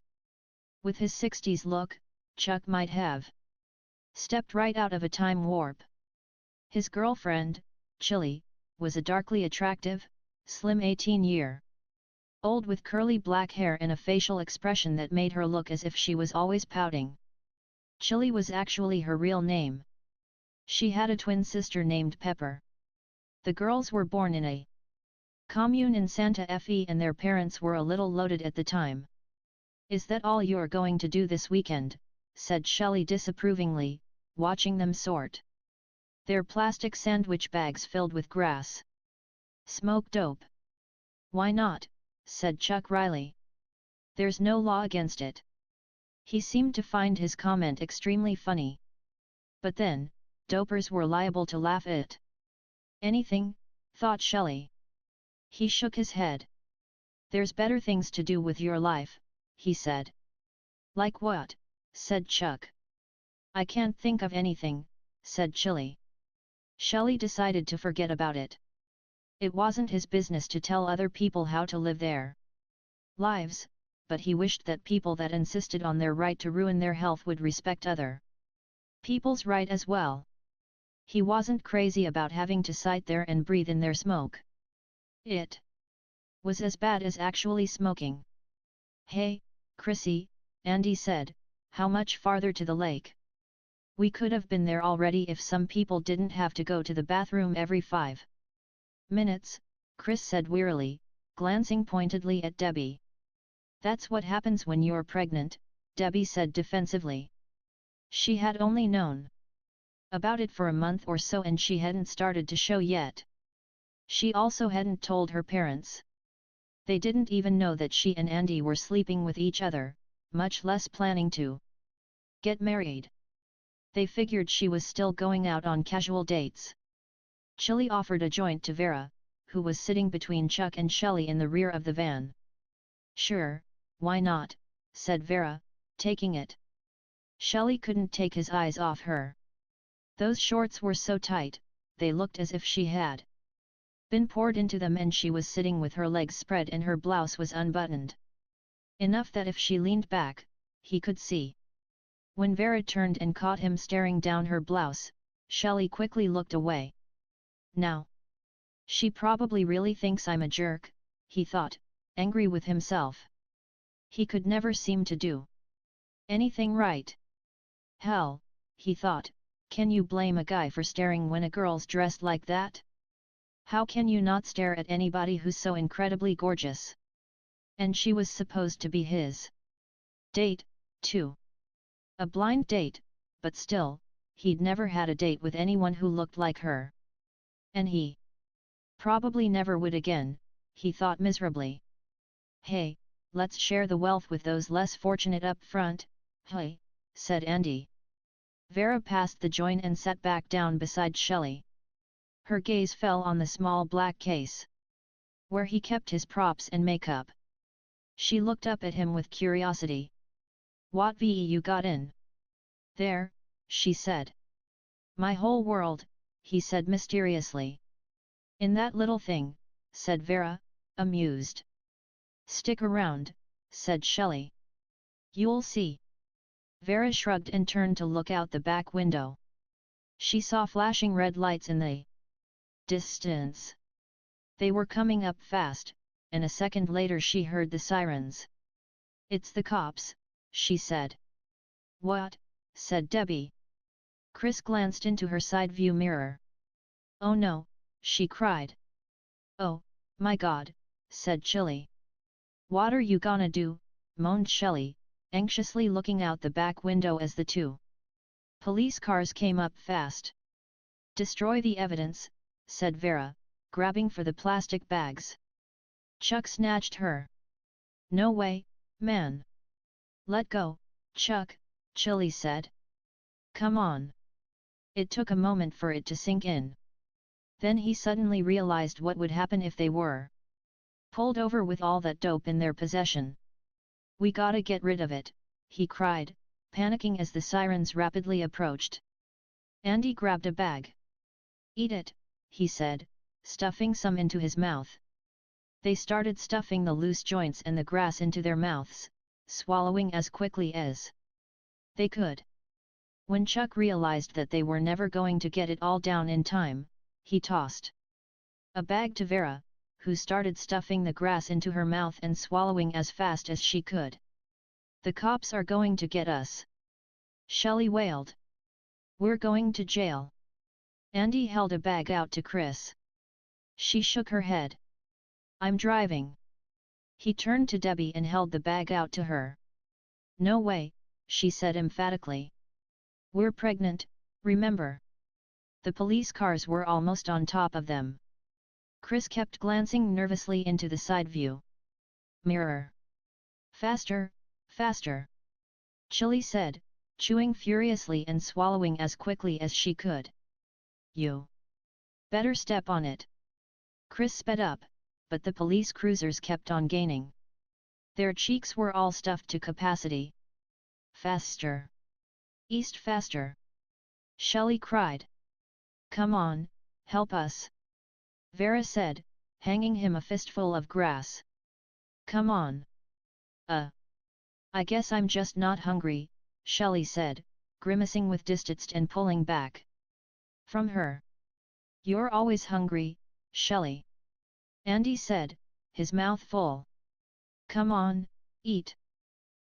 With his 60s look, Chuck might have stepped right out of a time warp. His girlfriend, Chili, was a darkly attractive, slim 18-year-old with curly black hair and a facial expression that made her look as if she was always pouting. Chili was actually her real name. She had a twin sister named Pepper. The girls were born in a commune in Santa Fe and their parents were a little loaded at the time. "Is that all you're going to do this weekend?" said Shelley disapprovingly, watching them sort their plastic sandwich bags filled with grass. "Smoke dope." "Why not?" said Chuck wryly. "There's no law against it." He seemed to find his comment extremely funny. But then, dopers were liable to laugh at anything, thought Shelley. He shook his head. "There's better things to do with your life," he said. "Like what?" said Chuck. "I can't think of anything," said Chili. Shelley decided to forget about it. It wasn't his business to tell other people how to live their lives, but he wished that people that insisted on their right to ruin their health would respect other people's right as well. He wasn't crazy about having to sit there and breathe in their smoke. It was as bad as actually smoking. "Hey, Chrissy," Andy said, "how much farther to the lake?" "We could have been there already if some people didn't have to go to the bathroom every 5 minutes, Chris said wearily, glancing pointedly at Debbie. "That's what happens when you're pregnant," Debbie said defensively. She had only known about it for a month or so and she hadn't started to show yet. She also hadn't told her parents. They didn't even know that she and Andy were sleeping with each other, much less planning to get married. They figured she was still going out on casual dates. Chili offered a joint to Vera, who was sitting between Chuck and Shelley in the rear of the van. "Sure, why not?" said Vera, taking it. Shelley couldn't take his eyes off her. Those shorts were so tight, they looked as if she had been poured into them and she was sitting with her legs spread and her blouse was unbuttoned. Enough that if she leaned back, he could see. When Vera turned and caught him staring down her blouse, Shelley quickly looked away. "Now, she probably really thinks I'm a jerk," he thought, angry with himself. He could never seem to do anything right. Hell, he thought, can you blame a guy for staring when a girl's dressed like that? How can you not stare at anybody who's so incredibly gorgeous? And she was supposed to be his date, too. A blind date, but still, he'd never had a date with anyone who looked like her. And he probably never would again, he thought miserably. "Hey, let's share the wealth with those less fortunate up front," "Hey," said Andy. Vera passed the joint and sat back down beside Shelley. Her gaze fell on the small black case where he kept his props and makeup. She looked up at him with curiosity. "What ve you got in there?" she said. "My whole world," he said mysteriously. "In that little thing," said Vera, amused. "Stick around," said Shelley. "You'll see." Vera shrugged and turned to look out the back window. She saw flashing red lights in the distance. They were coming up fast, and a second later she heard the sirens. "It's the cops," she said. What? Said Debbie. Chris glanced into her side view mirror. Oh no, she cried. Oh, my God, said Chili. What are you gonna do? Moaned Shelley, anxiously looking out the back window as the two police cars came up fast. Destroy the evidence, said Vera, grabbing for the plastic bags. Chuck snatched her. No way, man. Let go, Chuck, Chili said. Come on. It took a moment for it to sink in. Then he suddenly realized what would happen if they were pulled over with all that dope in their possession. We gotta get rid of it, he cried, panicking as the sirens rapidly approached. Andy grabbed a bag. Eat it, he said, stuffing some into his mouth. They started stuffing the loose joints and the grass into their mouths, swallowing as quickly as they could. When Chuck realized that they were never going to get it all down in time, he tossed a bag to Vera, who started stuffing the grass into her mouth and swallowing as fast as she could. The cops are going to get us, Shelley wailed. We're going to jail. Andy held a bag out to Chris. She shook her head. I'm driving. He turned to Debbie and held the bag out to her. No way, she said emphatically. We're pregnant, remember? The police cars were almost on top of them. Chris kept glancing nervously into the side view mirror. Faster, faster. Chili said, chewing furiously and swallowing as quickly as she could. You better step on it. Chris sped up, but the police cruisers kept on gaining. Their cheeks were all stuffed to capacity. Faster. East faster. Shelley cried. Come on, help us. Vera said, hanging him a fistful of grass. Come on. I guess I'm just not hungry, Shelley said, grimacing with disgust and pulling back from her. You're always hungry, Shelley. Andy said, his mouth full. Come on, eat.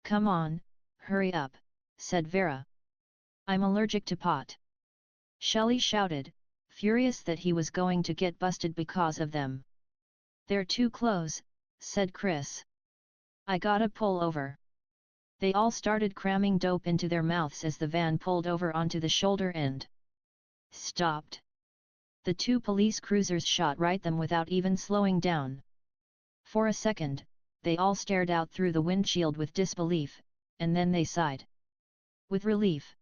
Come on, hurry up, said Vera. I'm allergic to pot. Shelley shouted, furious that he was going to get busted because of them. They're too close, said Chris. I gotta pull over. They all started cramming dope into their mouths as the van pulled over onto the shoulder and stopped. The two police cruisers shot right them without even slowing down. For a second, they all stared out through the windshield with disbelief, and then they sighed with relief.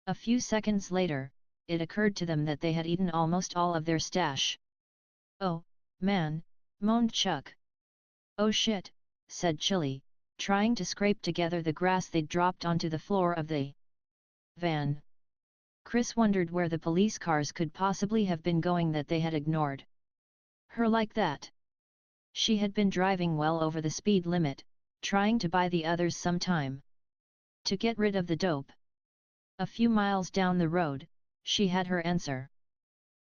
A few seconds later, it occurred to them that they had eaten almost all of their stash. Oh, man, moaned Chuck. Oh shit, said Chili, trying to scrape together the grass they'd dropped onto the floor of the van. Chris wondered where the police cars could possibly have been going that they had ignored her like that. She had been driving well over the speed limit, trying to buy the others some time to get rid of the dope. A few miles down the road, she had her answer.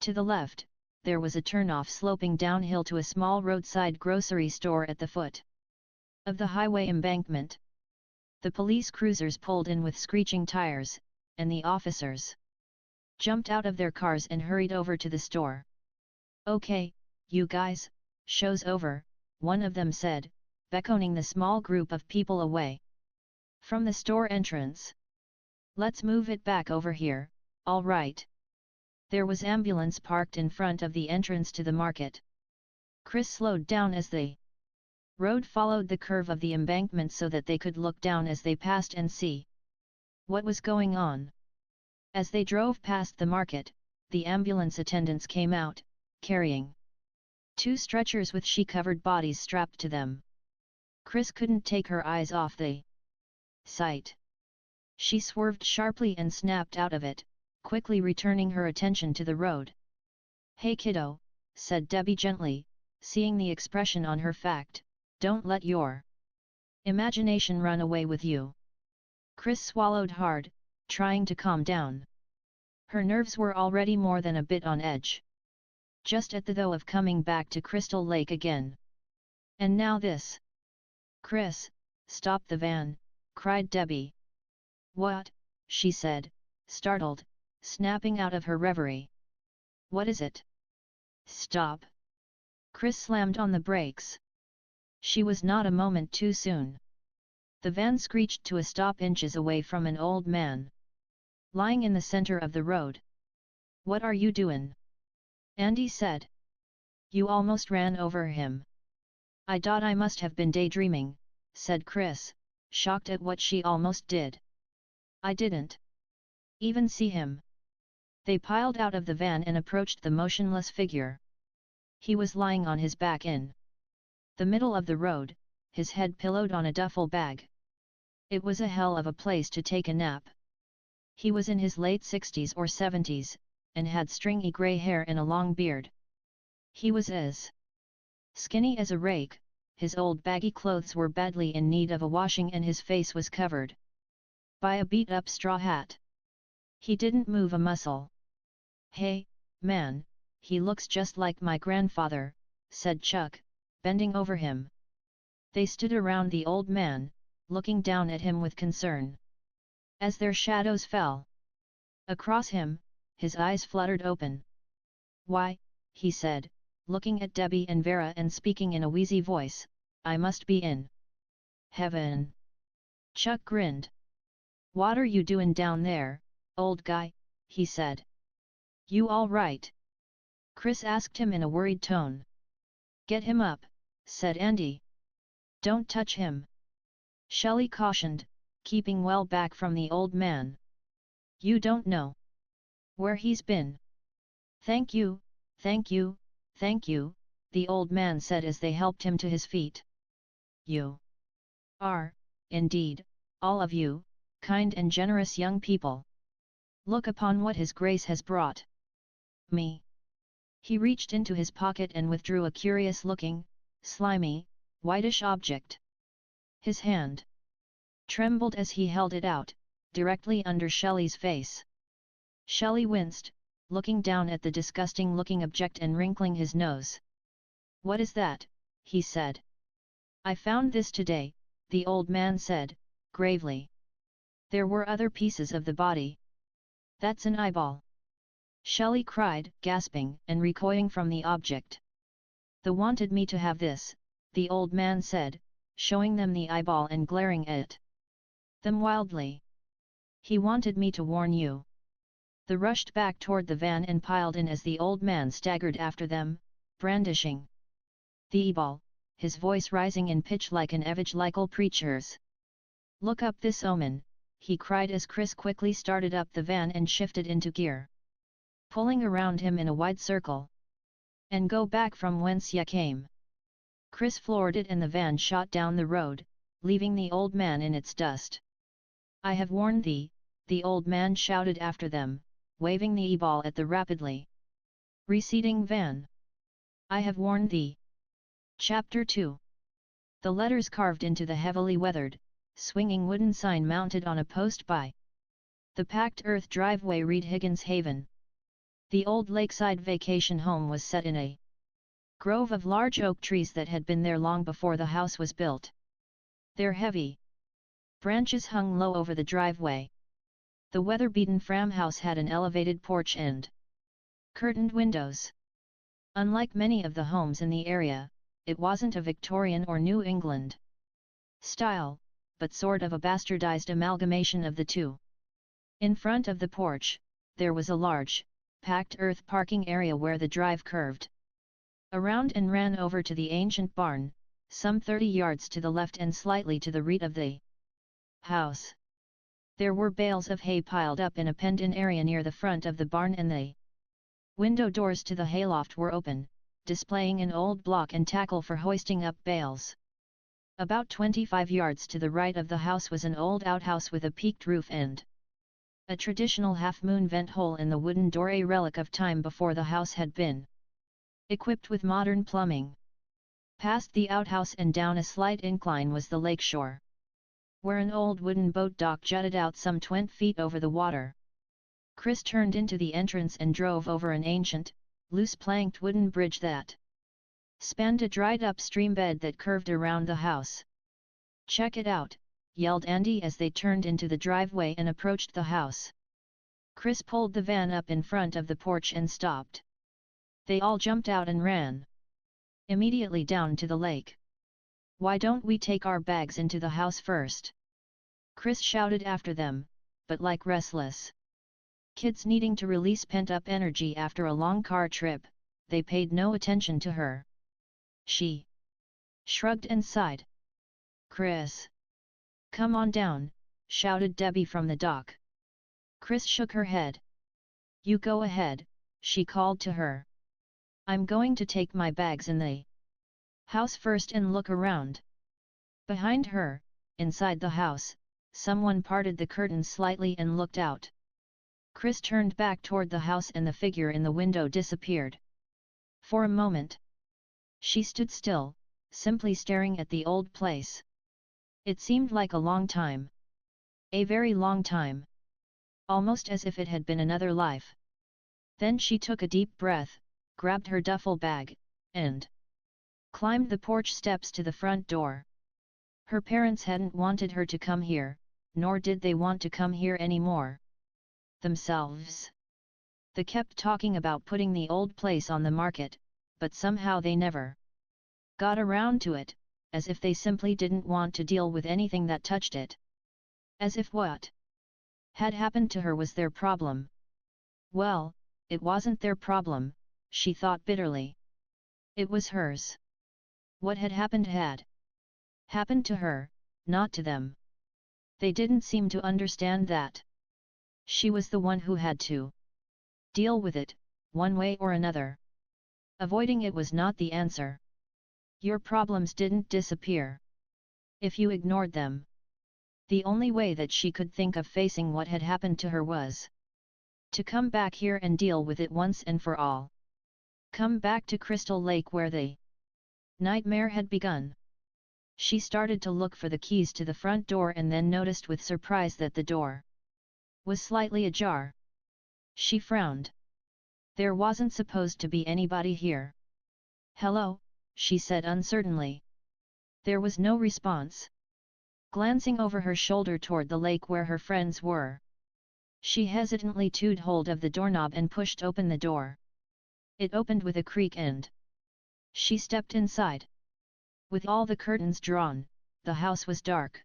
To the left, there was a turnoff sloping downhill to a small roadside grocery store at the foot of the highway embankment. The police cruisers pulled in with screeching tires, and the officers jumped out of their cars and hurried over to the store. Okay, you guys, show's over, one of them said, beckoning the small group of people away from the store entrance. Let's move it back over here, all right. There was ambulance parked in front of the entrance to the market. Chris slowed down as the road followed the curve of the embankment so that they could look down as they passed and see what was going on. As they drove past the market, the ambulance attendants came out, carrying two stretchers with she-covered bodies strapped to them. Chris couldn't take her eyes off the sight. She swerved sharply and snapped out of it, quickly returning her attention to the road. Hey kiddo, said Debbie gently, seeing the expression on her face, don't let your imagination run away with you. Chris swallowed hard, trying to calm down. Her nerves were already more than a bit on edge. Just at the thought of coming back to Crystal Lake again. And now this. Chris, stop the van, cried Debbie. "What?" she said, startled, snapping out of her reverie. "What is it?" "Stop!" Chris slammed on the brakes. She was not a moment too soon. The van screeched to a stop inches away from an old man, lying in the center of the road. "What are you doin'?" Andy said. "You almost ran over him." "I thought I must have been daydreaming," said Chris, shocked at what she almost did. "I didn't even see him." They piled out of the van and approached the motionless figure. He was lying on his back in the middle of the road, his head pillowed on a duffel bag. It was a hell of a place to take a nap. He was in his late 60s or 70s, and had stringy grey hair and a long beard. He was as skinny as a rake, his old baggy clothes were badly in need of a washing and his face was covered by a beat-up straw hat. He didn't move a muscle. "Hey, man, he looks just like my grandfather," said Chuck, bending over him. They stood around the old man, looking down at him with concern. As their shadows fell across him, his eyes fluttered open. "Why," he said, looking at Debbie and Vera and speaking in a wheezy voice, "I must be in heaven." Chuck grinned. "What are you doing down there, old guy?" he said. "You all right?" Chris asked him in a worried tone. "Get him up," said Andy. "Don't touch him," Shelley cautioned, keeping well back from the old man. "You don't know where he's been." "Thank you, thank you, thank you," the old man said as they helped him to his feet. "You are, indeed, all of you, kind and generous young people. Look upon what His Grace has brought me." He reached into his pocket and withdrew a curious-looking, slimy, whitish object. His hand trembled as he held it out, directly under Shelley's face. Shelley winced, looking down at the disgusting-looking object and wrinkling his nose. "What is that?" he said. "I found this today," the old man said, gravely. "There were other pieces of the body." "That's an eyeball!" Shelley cried, gasping and recoiling from the object. "They wanted me to have this," the old man said, showing them the eyeball and glaring at them wildly. "He wanted me to warn you." They rushed back toward the van and piled in as the old man staggered after them, brandishing the eyeball, his voice rising in pitch like an evangelical preacher's. "Look up this omen," he cried as Chris quickly started up the van and shifted into gear, pulling around him in a wide circle. "And go back from whence ya came." Chris floored it and the van shot down the road, leaving the old man in its dust. "I have warned thee," the old man shouted after them, waving the e-ball at the rapidly receding van. "I have warned thee." Chapter 2. The letters carved into the heavily weathered, swinging wooden sign mounted on a post by the packed earth driveway read Higgins Haven. The old lakeside vacation home was set in a grove of large oak trees that had been there long before the house was built. Their heavy branches hung low over the driveway. The weather-beaten farmhouse had an elevated porch and curtained windows. Unlike many of the homes in the area, it wasn't a Victorian or New England style, but sort of a bastardized amalgamation of the two. In front of the porch, there was a large, packed earth parking area where the drive curved around and ran over to the ancient barn, some 30 yards to the left and slightly to the right of the house. There were bales of hay piled up in a penned-in area near the front of the barn and the window doors to the hayloft were open, displaying an old block and tackle for hoisting up bales. About 25 yards to the right of the house was an old outhouse with a peaked roof and a traditional half-moon vent hole in the wooden door, a relic of time before the house had been equipped with modern plumbing. Past the outhouse and down a slight incline was the lakeshore, where an old wooden boat dock jutted out some 20 feet over the water. Chris turned into the entrance and drove over an ancient, loose-planked wooden bridge that spanned a dried-up stream bed that curved around the house. "Check it out, yelled Andy as they turned into the driveway and approached the house. Chris pulled the van up in front of the porch and stopped. They all jumped out and ran immediately down to the lake. "Why don't we take our bags into the house first?" Chris shouted after them, but like restless kids needing to release pent-up energy after a long car trip, they paid no attention to her. She shrugged and sighed. "Chris, come on down," shouted Debbie from the dock. Chris shook her head. "You go ahead," she called to her. "I'm going to take my bags in the house first and look around." Behind her, inside the house, someone parted the curtains slightly and looked out. Chris turned back toward the house and the figure in the window disappeared. For a moment, she stood still, simply staring at the old place. It seemed like a long time. A very long time. Almost as if it had been another life. Then she took a deep breath, grabbed her duffel bag, and climbed the porch steps to the front door. Her parents hadn't wanted her to come here, nor did they want to come here anymore. Themselves. They kept talking about putting the old place on the market, but somehow they never got around to it, as if they simply didn't want to deal with anything that touched it. As if what had happened to her was their problem. Well, it wasn't their problem, she thought bitterly. It was hers. What had happened to her, not to them. They didn't seem to understand that. She was the one who had to deal with it, one way or another. Avoiding it was not the answer. Your problems didn't disappear if you ignored them. The only way that she could think of facing what had happened to her was to come back here and deal with it once and for all. Come back to Crystal Lake where the nightmare had begun. She started to look for the keys to the front door and then noticed with surprise that the door was slightly ajar. She frowned. There wasn't supposed to be anybody here. "Hello," she said uncertainly. There was no response. Glancing over her shoulder toward the lake where her friends were, she hesitantly took hold of the doorknob and pushed open the door. It opened with a creak and she stepped inside. With all the curtains drawn, the house was dark.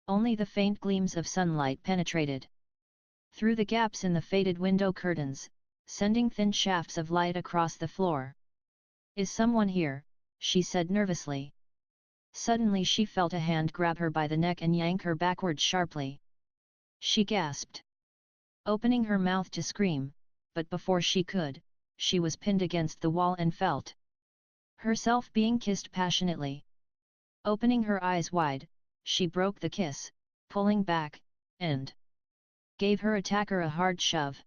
Only the faint gleams of sunlight penetrated through the gaps in the faded window curtains, sending thin shafts of light across the floor. "Is someone here?" she said nervously. Suddenly she felt a hand grab her by the neck and yank her backward sharply. She gasped, opening her mouth to scream, but before she could, she was pinned against the wall and felt herself being kissed passionately. Opening her eyes wide, she broke the kiss, pulling back, and gave her attacker a hard shove.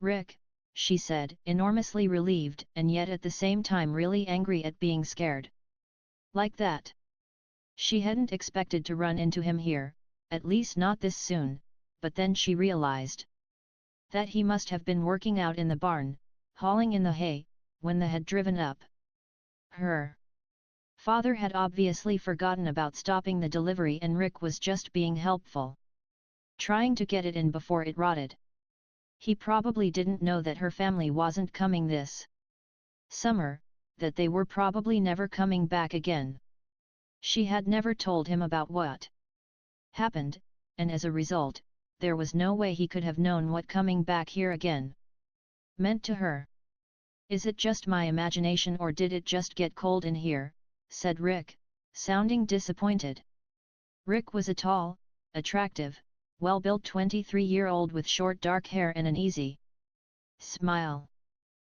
"Rick," she said, enormously relieved and yet at the same time really angry at being scared. Like that. She hadn't expected to run into him here, at least not this soon, but then she realized that he must have been working out in the barn, hauling in the hay, when they had driven up. Her father had obviously forgotten about stopping the delivery and Rick was just being helpful, trying to get it in before it rotted. He probably didn't know that her family wasn't coming this summer, that they were probably never coming back again. She had never told him about what happened, and as a result, there was no way he could have known what coming back here again meant to her. "Is it just my imagination or did it just get cold in here?" said Rick, sounding disappointed. Rick was a tall, attractive, well-built 23-year-old with short dark hair and an easy smile.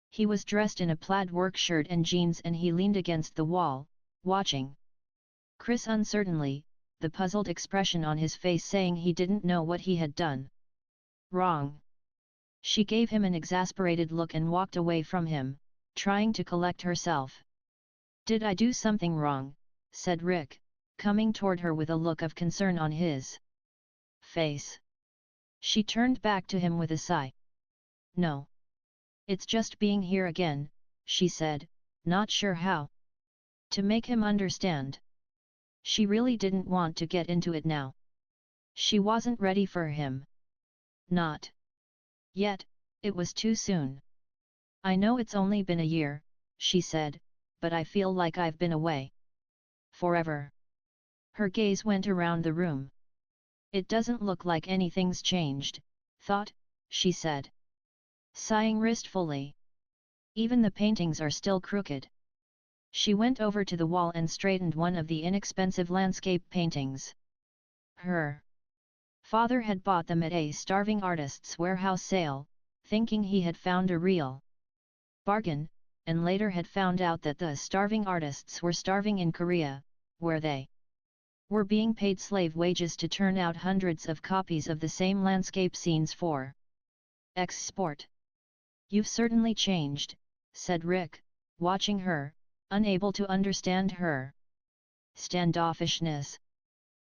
He was dressed in a plaid work shirt and jeans and he leaned against the wall, watching Chris uncertainly, the puzzled expression on his face saying he didn't know what he had done wrong. She gave him an exasperated look and walked away from him, trying to collect herself. "Did I do something wrong?" said Rick, coming toward her with a look of concern on his face. She turned back to him with a sigh. "No. It's just being here again," she said, not sure how to make him understand. She really didn't want to get into it now. She wasn't ready for him. Not yet, it was too soon. I know it's only been a year, she said, but I feel like I've been away forever. Her gaze went around the room. It doesn't look like anything's changed, thought, she said, sighing wistfully. Even the paintings are still crooked. She went over to the wall and straightened one of the inexpensive landscape paintings. Her father had bought them at a starving artist's warehouse sale, thinking he had found a real bargain, and later had found out that the starving artists were starving in Korea, where they were being paid slave wages to turn out hundreds of copies of the same landscape scenes for export. You've certainly changed, said Rick, watching her, unable to understand her standoffishness.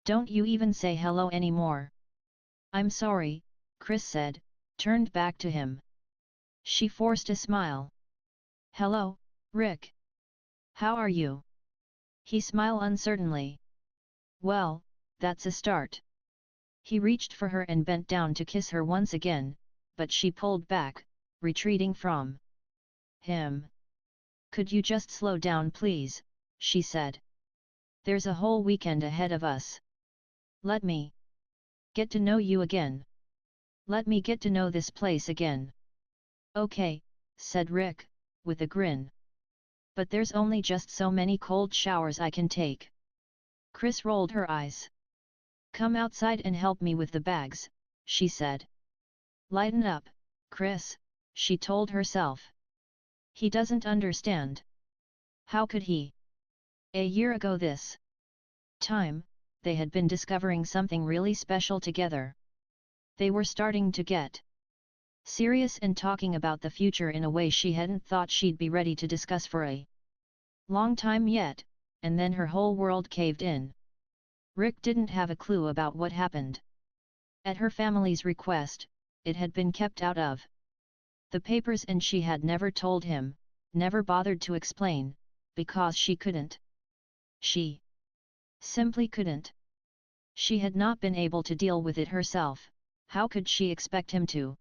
Don't you even say hello anymore? I'm sorry, Chris said, turned back to him. She forced a smile. Hello, Rick. How are you? He smiled uncertainly. Well, that's a start. He reached for her and bent down to kiss her once again, but she pulled back, retreating from him. Could you just slow down please, she said. There's a whole weekend ahead of us. Let me get to know you again. Let me get to know this place again. Okay, said Rick, with a grin. But there's only just so many cold showers I can take. Chris rolled her eyes. Come outside and help me with the bags, she said. Lighten up, Chris, she told herself. He doesn't understand. How could he? A year ago this time, they had been discovering something really special together. They were starting to get serious and talking about the future in a way she hadn't thought she'd be ready to discuss for a long time yet, and then her whole world caved in. Rick didn't have a clue about what happened. At her family's request, it had been kept out of the papers and she had never told him, never bothered to explain, because she couldn't. She simply couldn't. She had not been able to deal with it herself, how could she expect him to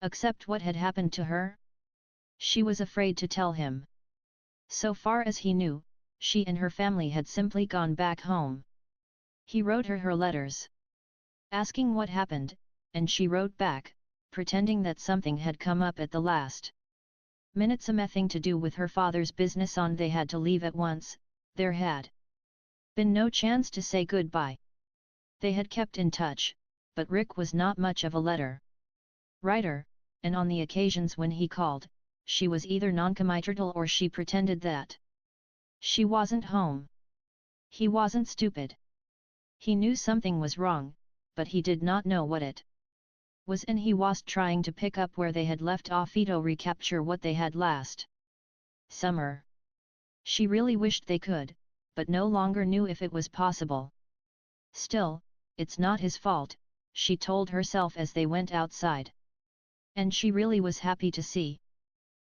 accept what had happened to her? She was afraid to tell him. So far as he knew, she and her family had simply gone back home. He wrote her letters, asking what happened, and she wrote back, pretending that something had come up at the last minute, something to do with her father's business on they had to leave at once. There had been no chance to say goodbye. They had kept in touch, but Rick was not much of a letter writer, and on the occasions when he called, she was either noncommittal or she pretended that she wasn't home. He wasn't stupid. He knew something was wrong, but he did not know what it was, and he was trying to pick up where they had left off to recapture what they had last summer. She really wished they could, but no longer knew if it was possible. Still, it's not his fault, she told herself as they went outside. And she really was happy to see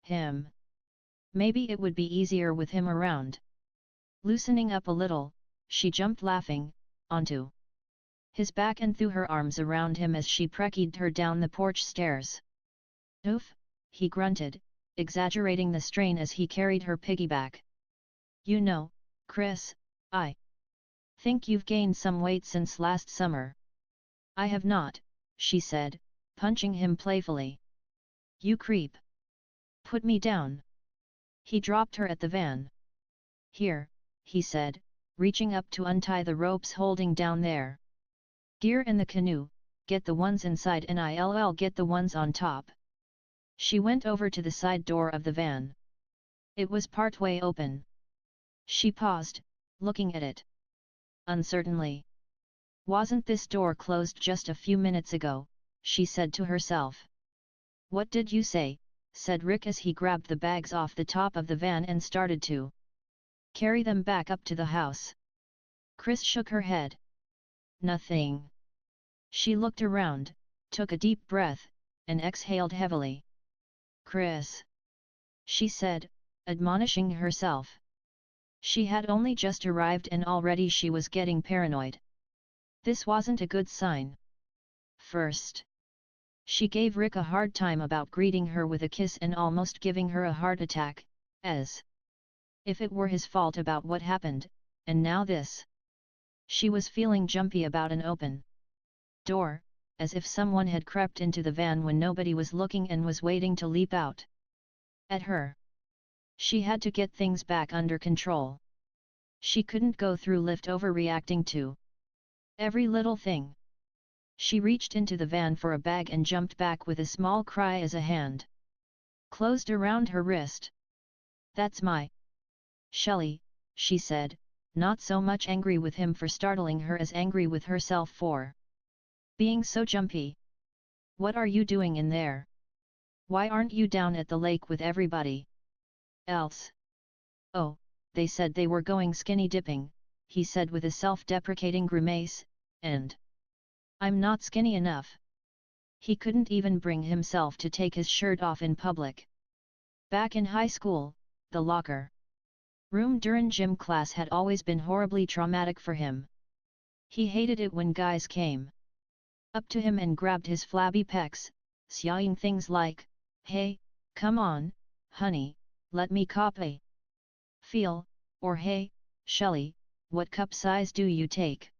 him. Maybe it would be easier with him around. Loosening up a little, she jumped laughing onto his back and threw her arms around him as she preckied her down the porch stairs. Oof, he grunted, exaggerating the strain as he carried her piggyback. You know, Chris, I think you've gained some weight since last summer. I have not, she said, punching him playfully. You creep. Put me down. He dropped her at the van. Here, he said, reaching up to untie the ropes holding down their gear in the canoe, get the ones inside and I'll get the ones on top. She went over to the side door of the van. It was partway open. She paused, looking at it uncertainly. Wasn't this door closed just a few minutes ago, she said to herself. What did you say, said Rick as he grabbed the bags off the top of the van and started to carry them back up to the house. Chris shook her head. Nothing. She looked around, took a deep breath, and exhaled heavily. Chris, she said, admonishing herself. She had only just arrived and already she was getting paranoid. This wasn't a good sign. First, she gave Rick a hard time about greeting her with a kiss and almost giving her a heart attack, as if it were his fault about what happened, and now this. She was feeling jumpy about an open door, as if someone had crept into the van when nobody was looking and was waiting to leap out at her. She had to get things back under control. She couldn't go through lift overreacting to every little thing. She reached into the van for a bag and jumped back with a small cry as a hand closed around her wrist. "That's my Shelley," she said, not so much angry with him for startling her as angry with herself for being so jumpy. "What are you doing in there? Why aren't you down at the lake with everybody else?" "Oh, they said they were going skinny dipping," he said with a self-deprecating grimace, "and I'm not skinny enough." He couldn't even bring himself to take his shirt off in public. Back in high school, the locker room during gym class had always been horribly traumatic for him. He hated it when guys came up to him and grabbed his flabby pecs, saying things like, "Hey, come on, honey, let me copy feel," or "Hey, Shelley, what cup size do you take?"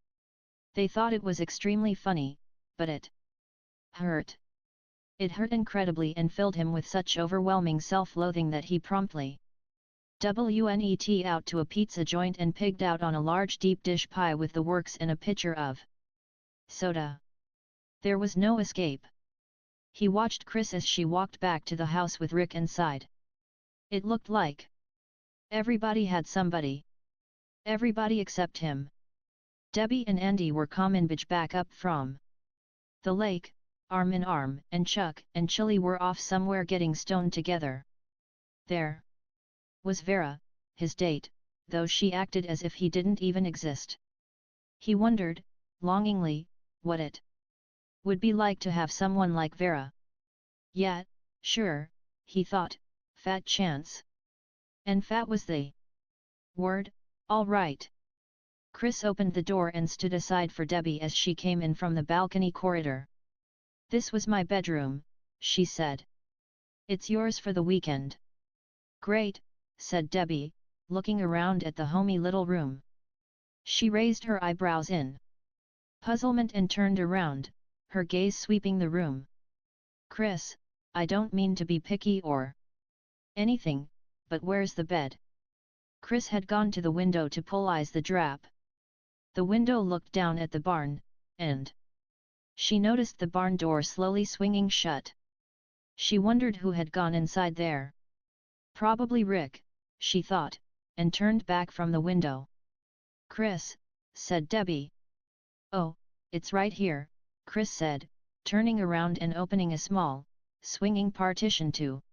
They thought it was extremely funny, but it hurt. It hurt incredibly and filled him with such overwhelming self-loathing that he promptly went out to a pizza joint and pigged out on a large deep dish pie with the works and a pitcher of soda. There was no escape. He watched Chris as she walked back to the house with Rick and sighed. It looked like everybody had somebody. Everybody except him. Debbie and Andy were coming back up from the lake, arm in arm, and Chuck and Chili were off somewhere getting stoned together. There was Vera, his date, though she acted as if he didn't even exist. He wondered, longingly, what it would be like to have someone like Vera. Yeah, sure, he thought, fat chance. And fat was the word, all right. Chris opened the door and stood aside for Debbie as she came in from the balcony corridor. "This was my bedroom," she said. "It's yours for the weekend." "Great," said Debbie, looking around at the homey little room. She raised her eyebrows in puzzlement and turned around, her gaze sweeping the room. "Chris, I don't mean to be picky or anything, but where's the bed?" Chris had gone to the window to pull the drap. The window looked down at the barn, and she noticed the barn door slowly swinging shut. She wondered who had gone inside there. Probably Rick, she thought, and turned back from the window. "Chris," said Debbie. "Oh, it's right here," Chris said, turning around and opening a small, swinging partition to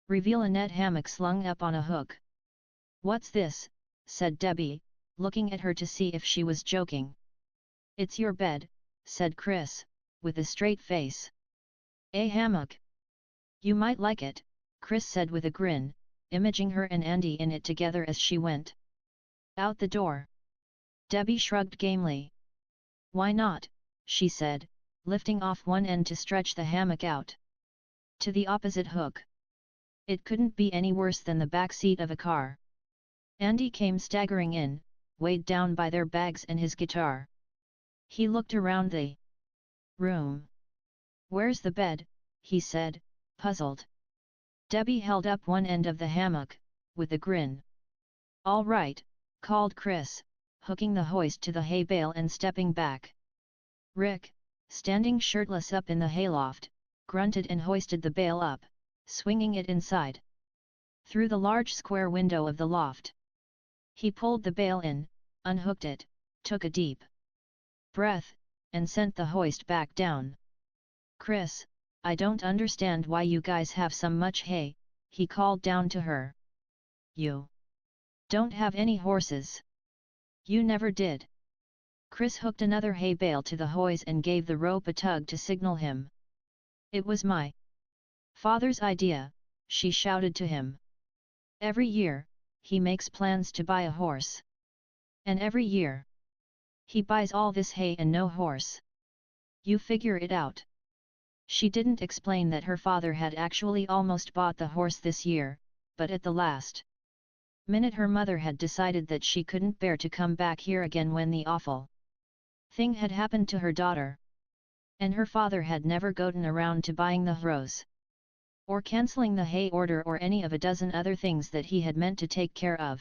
reveal a net hammock slung up on a hook. "What's this?" said Debbie, looking at her to see if she was joking. "It's your bed," said Chris, with a straight face. "A hammock? You might like it," Chris said with a grin, imaging her and Andy in it together as she went out the door. Debbie shrugged gamely. "Why not?" she said, lifting off one end to stretch the hammock out to the opposite hook. It couldn't be any worse than the back seat of a car. Andy came staggering in, weighed down by their bags and his guitar. He looked around the room. "Where's the bed?" he said, puzzled. Debbie held up one end of the hammock, with a grin. "All right," called Chris, hooking the hoist to the hay bale and stepping back. Rick, standing shirtless up in the hayloft, grunted and hoisted the bale up, swinging it inside through the large square window of the loft. He pulled the bale in, unhooked it, took a deep breath, and sent the hoist back down. "Chris, I don't understand why you guys have so much hay," he called down to her. "You don't have any horses. You never did." Chris hooked another hay bale to the hoist and gave the rope a tug to signal him. "It was my father's idea," she shouted to him. "Every year, he makes plans to buy a horse. And every year, he buys all this hay and no horse. You figure it out. She didn't explain that her father had actually almost bought the horse this year, but at the last minute her mother had decided that she couldn't bear to come back here again when the awful thing had happened to her daughter. And her father had never gotten around to buying the horse, or cancelling the hay order or any of a dozen other things that he had meant to take care of.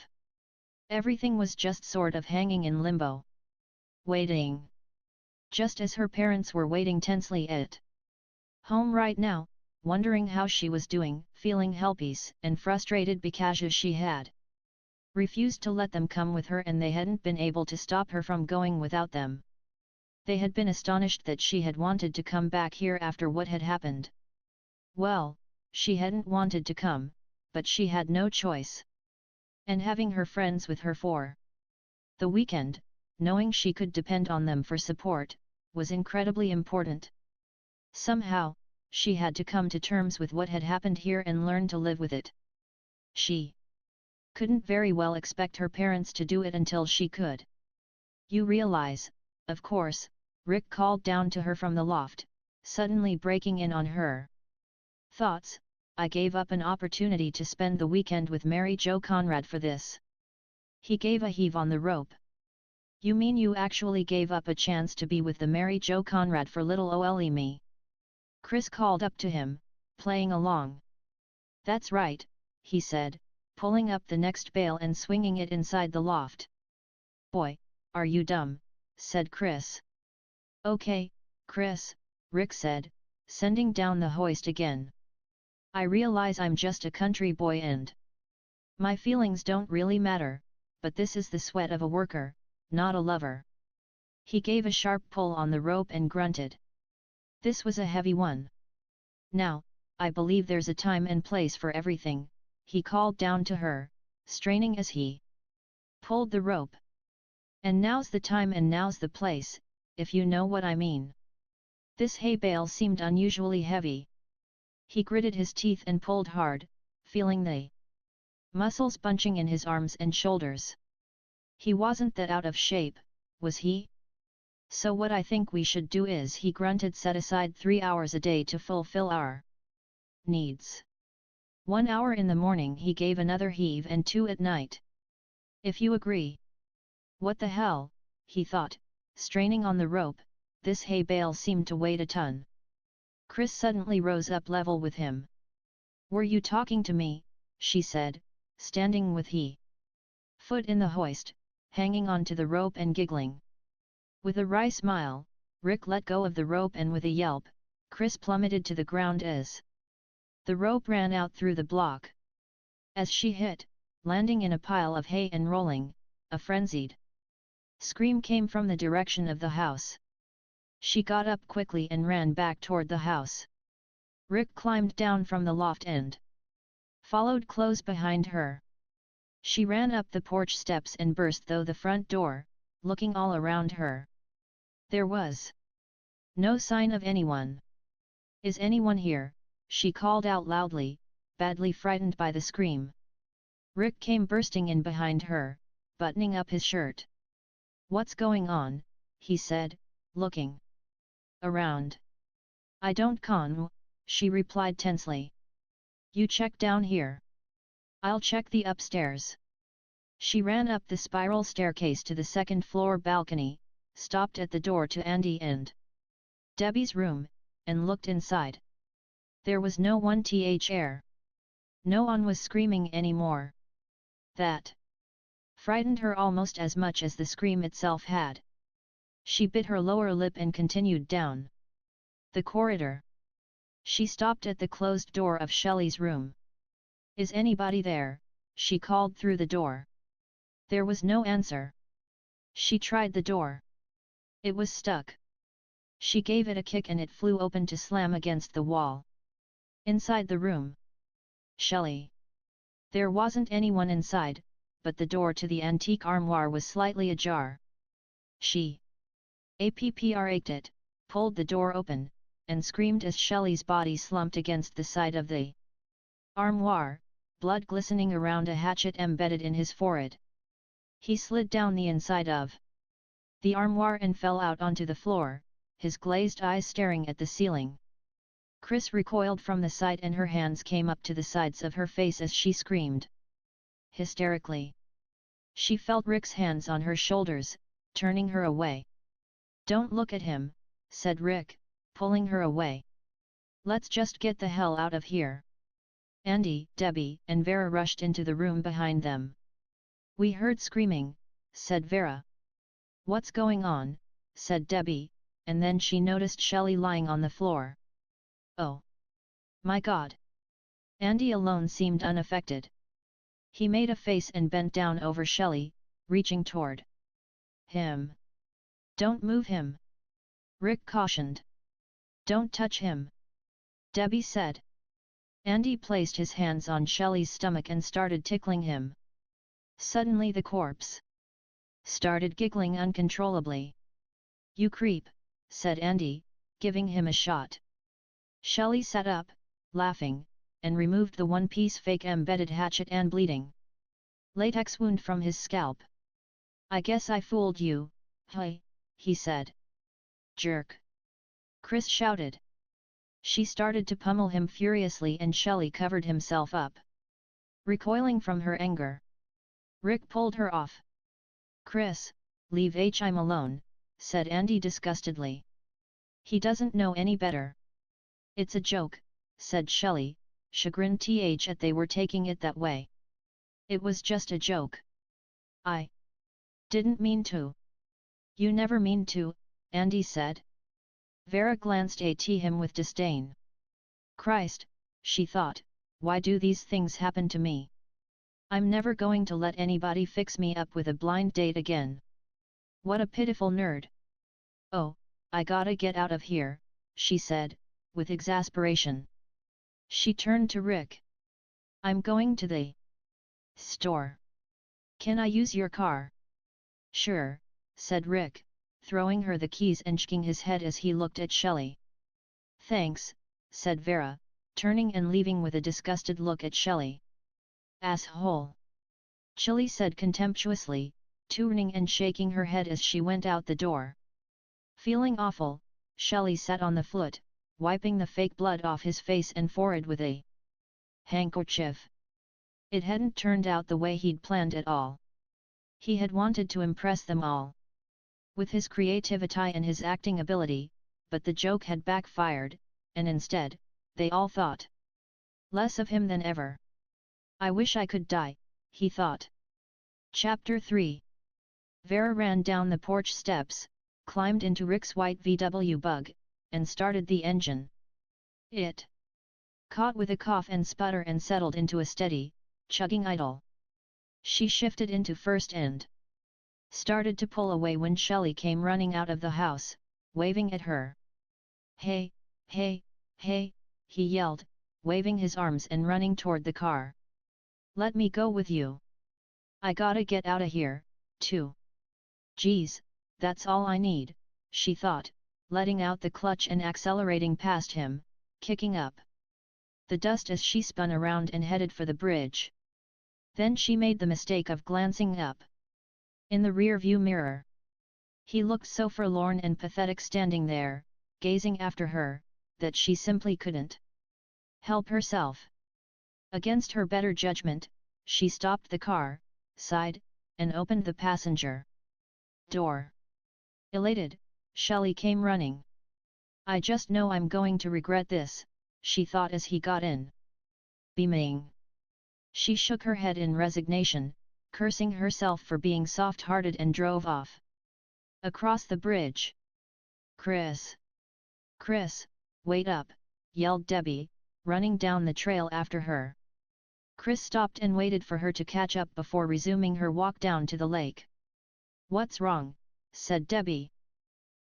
Everything was just sort of hanging in limbo. Waiting. Just as her parents were waiting tensely at home right now, wondering how she was doing, feeling helpless and frustrated because she had refused to let them come with her and they hadn't been able to stop her from going without them. They had been astonished that she had wanted to come back here after what had happened. Well, she hadn't wanted to come, but she had no choice. And having her friends with her for the weekend, knowing she could depend on them for support, was incredibly important. Somehow, she had to come to terms with what had happened here and learn to live with it. She couldn't very well expect her parents to do it until she could. You realize, of course, Rick called down to her from the loft, suddenly breaking in on her thoughts. I gave up an opportunity to spend the weekend with Mary Jo Conrad for this. He gave a heave on the rope. You mean you actually gave up a chance to be with the Mary Jo Conrad for little ole me? Chris called up to him, playing along. That's right, he said, pulling up the next bale and swinging it inside the loft. Boy, are you dumb, said Chris. Okay, Chris, Rick said, sending down the hoist again. I realize I'm just a country boy and my feelings don't really matter, but this is the sweat of a worker, not a lover. He gave a sharp pull on the rope and grunted. This was a heavy one. Now, I believe there's a time and place for everything, he called down to her, straining as he pulled the rope. And now's the time and now's the place, if you know what I mean. This hay bale seemed unusually heavy. He gritted his teeth and pulled hard, feeling the muscles bunching in his arms and shoulders. He wasn't that out of shape, was he? So what I think we should do is, he grunted, set aside 3 hours a day to fulfill our needs. 1 hour in the morning, he gave another heave, and 2 at night. If you agree. What the hell, he thought, straining on the rope, this hay bale seemed to weigh a ton. Chris suddenly rose up level with him. Were you talking to me? She said, standing with he foot in the hoist, hanging on to the rope and giggling. With a wry smile, Rick let go of the rope and with a yelp, Chris plummeted to the ground as the rope ran out through the block. As she hit, landing in a pile of hay and rolling, a frenzied scream came from the direction of the house. She got up quickly and ran back toward the house. Rick climbed down from the loft and followed close behind her. She ran up the porch steps and burst through the front door, looking all around her. There was no sign of anyone. Is anyone here? She called out loudly, badly frightened by the scream. Rick came bursting in behind her, buttoning up his shirt. What's going on? He said, looking around. I don't know, she replied tensely. You check down here. I'll check the upstairs. She ran up the spiral staircase to the second-floor balcony, stopped at the door to Andy and Debbie's room, and looked inside. There was no one there. No one was screaming anymore. That frightened her almost as much as the scream itself had. She bit her lower lip and continued down the corridor. She stopped at the closed door of Shelley's room. Is anybody there? She called through the door. There was no answer. She tried the door. It was stuck. She gave it a kick and it flew open to slam against the wall. Inside the room. Shelley. There wasn't anyone inside, but the door to the antique armoire was slightly ajar. She apprated it, pulled the door open, and screamed as Shelley's body slumped against the side of the armoire, blood glistening around a hatchet embedded in his forehead. He slid down the inside of the armoire and fell out onto the floor, his glazed eyes staring at the ceiling. Chris recoiled from the sight and her hands came up to the sides of her face as she screamed hysterically. She felt Rick's hands on her shoulders, turning her away. "Don't look at him," said Rick, pulling her away. "Let's just get the hell out of here." Andy, Debbie, and Vera rushed into the room behind them. "We heard screaming," said Vera. "What's going on?" said Debbie, and then she noticed Shelley lying on the floor. "Oh! My God!" Andy alone seemed unaffected. He made a face and bent down over Shelley, reaching toward him. "Don't move him," Rick cautioned. "Don't touch him," Debbie said. Andy placed his hands on Shelley's stomach and started tickling him. Suddenly the corpse started giggling uncontrollably. "You creep," said Andy, giving him a shot. Shelley sat up, laughing, and removed the one-piece fake embedded hatchet and bleeding latex wound from his scalp. "I guess I fooled you, hey," he said. "Jerk!" Chris shouted. She started to pummel him furiously and Shelley covered himself up, recoiling from her anger. Rick pulled her off. "Chris, leave him alone," said Andy disgustedly. "He doesn't know any better." "It's a joke," said Shelley, chagrined at they were taking it that way. "It was just a joke. I didn't mean to." "You never mean to," Andy said. Vera glanced at him with disdain. "Christ," she thought, "why do these things happen to me? I'm never going to let anybody fix me up with a blind date again. What a pitiful nerd." "Oh, I gotta get out of here," she said, with exasperation. She turned to Rick. "I'm going to the store. Can I use your car?" "Sure," said Rick, throwing her the keys and shaking his head as he looked at Shelley. "Thanks," said Vera, turning and leaving with a disgusted look at Shelley. "Asshole!" Shelley said contemptuously, turning and shaking her head as she went out the door. Feeling awful, Shelley sat on the foot, wiping the fake blood off his face and forehead with a handkerchief. It hadn't turned out the way he'd planned at all. He had wanted to impress them all with his creativity and his acting ability, but the joke had backfired, and instead, they all thought less of him than ever. "I wish I could die," he thought. Chapter 3. Vera ran down the porch steps, climbed into Rick's white VW Bug, and started the engine. It caught with a cough and sputter and settled into a steady, chugging idle. She shifted into first and started to pull away when Shelley came running out of the house, waving at her. "Hey, hey, hey," he yelled, waving his arms and running toward the car. "Let me go with you. I gotta get outta here, too." "Geez, that's all I need," she thought, letting out the clutch and accelerating past him, kicking up the dust as she spun around and headed for the bridge. Then she made the mistake of glancing up in the rear-view mirror. He looked so forlorn and pathetic standing there, gazing after her, that she simply couldn't help herself. Against her better judgment, she stopped the car, sighed, and opened the passenger door. Elated, Shelley came running. "I just know I'm going to regret this," she thought as he got in. Beaming, she shook her head in resignation, cursing herself for being soft-hearted and drove off across the bridge. "Chris! Chris, wait up!" yelled Debbie, running down the trail after her. Chris stopped and waited for her to catch up before resuming her walk down to the lake. "What's wrong?" said Debbie.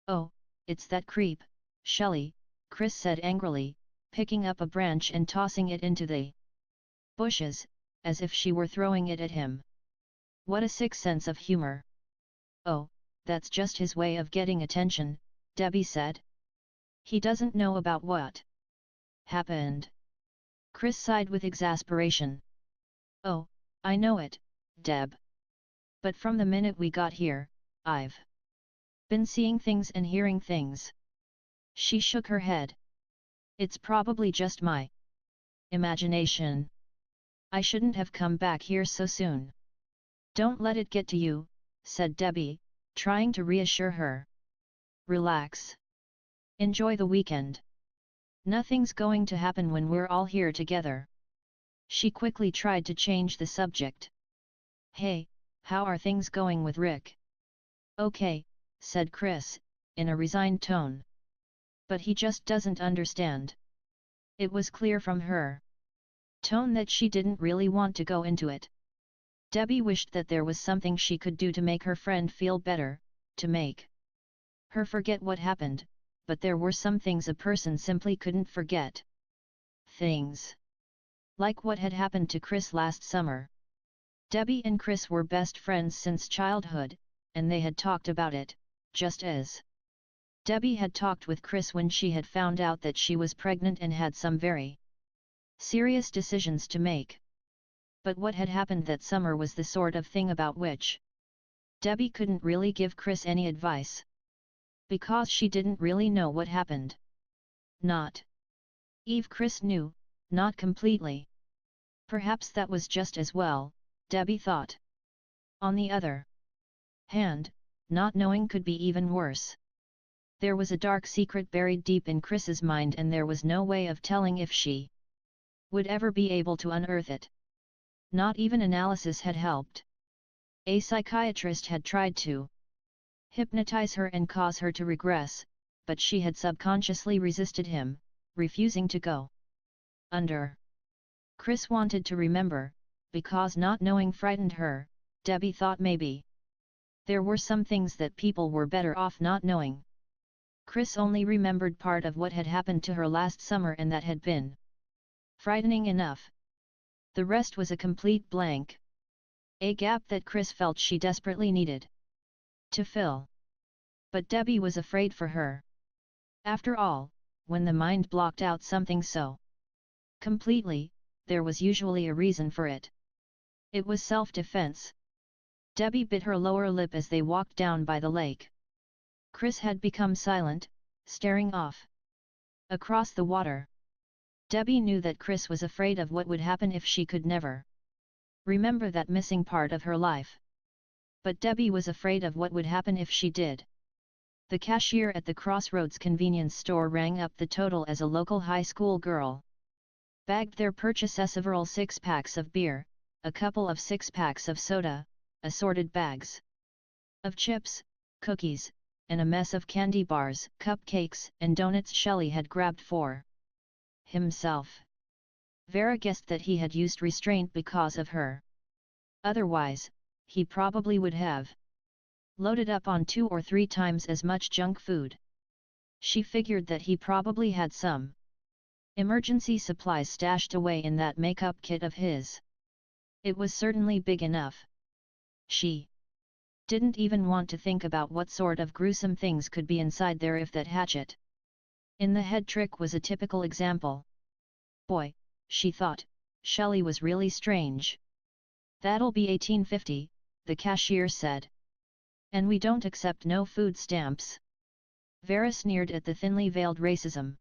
"Oh, it's that creep, Shelley," Chris said angrily, picking up a branch and tossing it into the bushes, as if she were throwing it at him. "What a sick sense of humor." "Oh, that's just his way of getting attention," Debbie said. "He doesn't know about what happened." Chris sighed with exasperation. Oh, I know it, Deb. But from the minute we got here, I've been seeing things and hearing things. She shook her head. It's probably just my imagination. I shouldn't have come back here so soon. Don't let it get to you, said Debbie, trying to reassure her. Relax. Enjoy the weekend. Nothing's going to happen when we're all here together. She quickly tried to change the subject. Hey, how are things going with Rick? Okay, said Chris, in a resigned tone. But he just doesn't understand. It was clear from her tone that she didn't really want to go into it. Debbie wished that there was something she could do to make her friend feel better, to make her forget what happened, but there were some things a person simply couldn't forget. Things like what had happened to Chris last summer. Debbie and Chris were best friends since childhood, and they had talked about it, just as Debbie had talked with Chris when she had found out that she was pregnant and had some very serious decisions to make. But what had happened that summer was the sort of thing about which Debbie couldn't really give Chris any advice. Because she didn't really know what happened. Not Eve Chris knew, not completely. Perhaps that was just as well, Debbie thought. On the other hand, not knowing could be even worse. There was a dark secret buried deep in Chris's mind and there was no way of telling if she would ever be able to unearth it. Not even analysis had helped. A psychiatrist had tried to hypnotize her and cause her to regress, but she had subconsciously resisted him, refusing to go under. Chris wanted to remember, because not knowing frightened her. Debbie thought maybe there were some things that people were better off not knowing. Chris only remembered part of what had happened to her last summer and that had been frightening enough. The rest was a complete blank. A gap that Chris felt she desperately needed to fill. But Debbie was afraid for her. After all, when the mind blocked out something so completely, there was usually a reason for it. It was self-defense. Debbie bit her lower lip as they walked down by the lake. Chris had become silent, staring off across the water. Debbie knew that Chris was afraid of what would happen if she could never remember that missing part of her life. But Debbie was afraid of what would happen if she did. The cashier at the Crossroads convenience store rang up the total as a local high school girl bagged their purchase as several six-packs of beer, a couple of six-packs of soda, assorted bags of chips, cookies, and a mess of candy bars, cupcakes, and donuts Shelley had grabbed for himself. Vera guessed that he had used restraint because of her. Otherwise, he probably would have loaded up on 2 or 3 times as much junk food. She figured that he probably had some emergency supplies stashed away in that makeup kit of his. It was certainly big enough. She didn't even want to think about what sort of gruesome things could be inside there if that hatchet in the head trick was a typical example. Boy, she thought, Shelley was really strange. That'll be $18.50, the cashier said. And we don't accept no food stamps. Vera sneered at the thinly veiled racism.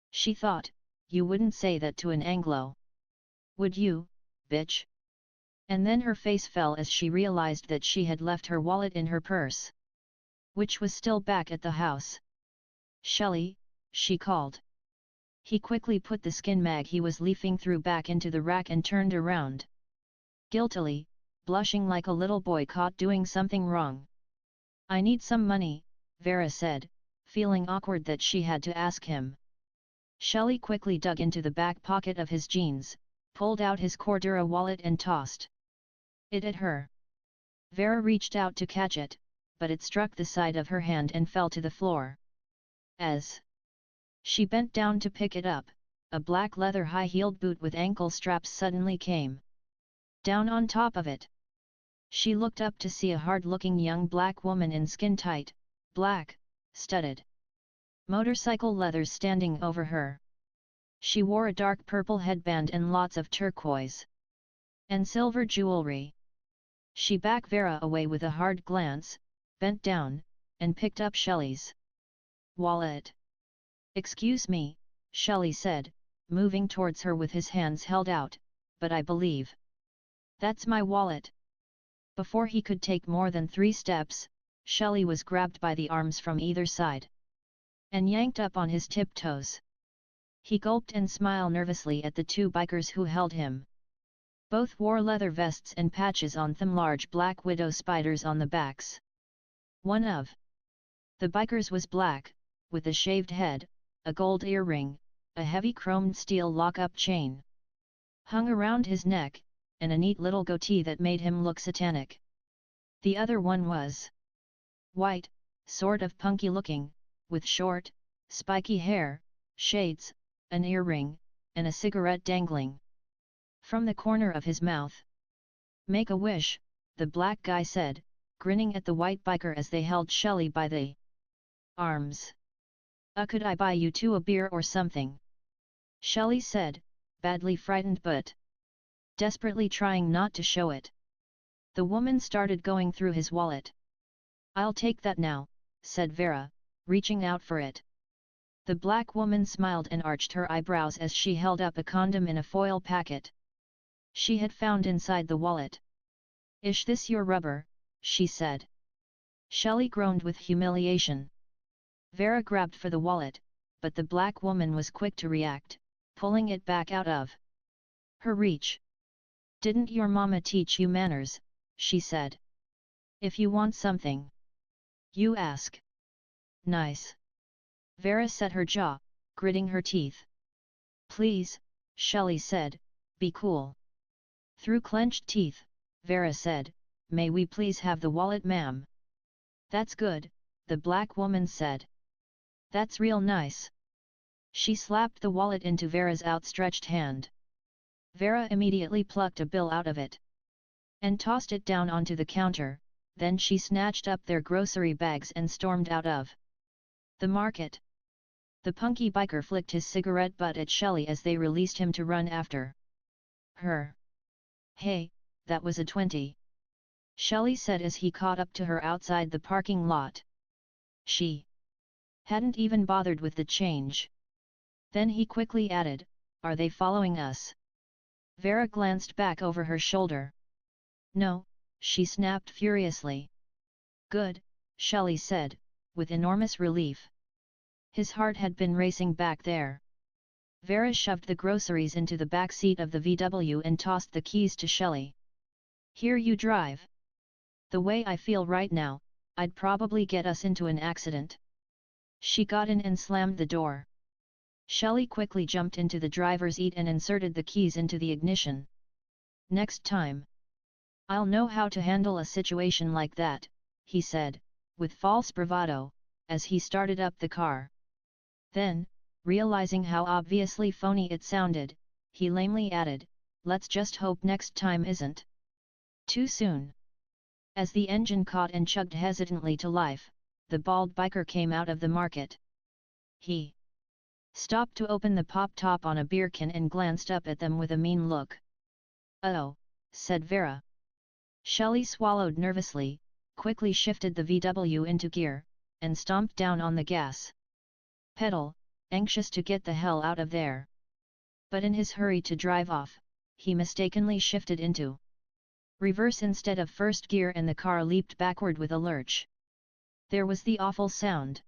She thought, you wouldn't say that to an Anglo. Would you, bitch? And then her face fell as she realized that she had left her wallet in her purse, which was still back at the house. Shelley, she called. He quickly put the skin mag he was leafing through back into the rack and turned around. Guiltily, blushing like a little boy caught doing something wrong. I need some money, Vera said, feeling awkward that she had to ask him. Shelley quickly dug into the back pocket of his jeans, pulled out his Cordura wallet and tossed it at her. Vera reached out to catch it, but it struck the side of her hand and fell to the floor. As she bent down to pick it up, a black leather high-heeled boot with ankle straps suddenly came down on top of it. She looked up to see a hard-looking young black woman in skin-tight, black, studded motorcycle leathers standing over her. She wore a dark purple headband and lots of turquoise And silver jewelry. She backed Vera away with a hard glance, bent down, and picked up Shelley's wallet. "Excuse me," Shelley said, moving towards her with his hands held out, "but I believe that's my wallet." Before he could take more than 3 steps, Shelley was grabbed by the arms from either side and yanked up on his tiptoes. He gulped and smiled nervously at the 2 bikers who held him. Both wore leather vests and patches on them, large black widow spiders on the backs. One of the bikers was black, with a shaved head, a gold earring, a heavy chromed steel lock-up chain hung around his neck, and a neat little goatee that made him look satanic. The other one was white, sort of punky looking, with short, spiky hair, shades, an earring, and a cigarette dangling from the corner of his mouth. "Make a wish," the black guy said, grinning at the white biker as they held Shelley by the arms. Could I buy you 2 a beer or something?" Shelley said, badly frightened but desperately trying not to show it. The woman started going through his wallet. "I'll take that now," said Vera, reaching out for it. The black woman smiled and arched her eyebrows as she held up a condom in a foil packet she had found inside the wallet. "Is this your rubber?" she said. Shelley groaned with humiliation. Vera grabbed for the wallet, but the black woman was quick to react, pulling it back out of her reach. "Didn't your mama teach you manners?" she said. "If you want something, you ask." "Nice." Vera set her jaw, gritting her teeth. "Please," Shelley said, "be cool." Through clenched teeth, Vera said, "May we please have the wallet, ma'am?" "That's good," the black woman said. "That's real nice." She slapped the wallet into Vera's outstretched hand. Vera immediately plucked a bill out of it and tossed it down onto the counter, then she snatched up their grocery bags and stormed out of the market. The punky biker flicked his cigarette butt at Shelley as they released him to run after her. "Hey, that was a 20. Shelley said as he caught up to her outside the parking lot. She hadn't even bothered with the change. Then he quickly added, "Are they following us?" Vera glanced back over her shoulder. "No," she snapped furiously. "Good," Shelley said, with enormous relief. His heart had been racing back there. Vera shoved the groceries into the back seat of the VW and tossed the keys to Shelley. "Here, you drive. The way I feel right now, I'd probably get us into an accident." She got in and slammed the door. Shelley quickly jumped into the driver's seat and inserted the keys into the ignition. "Next time, I'll know how to handle a situation like that," he said, with false bravado, as he started up the car. Then, realizing how obviously phony it sounded, he lamely added, "Let's just hope next time isn't too soon." As the engine caught and chugged hesitantly to life, the bald biker came out of the market. He stopped to open the pop top on a beer can and glanced up at them with a mean look. "Oh," said Vera. Shelley swallowed nervously, quickly shifted the VW into gear, and stomped down on the gas pedal, anxious to get the hell out of there. But in his hurry to drive off, he mistakenly shifted into reverse instead of first gear and the car leaped backward with a lurch. There was the awful sound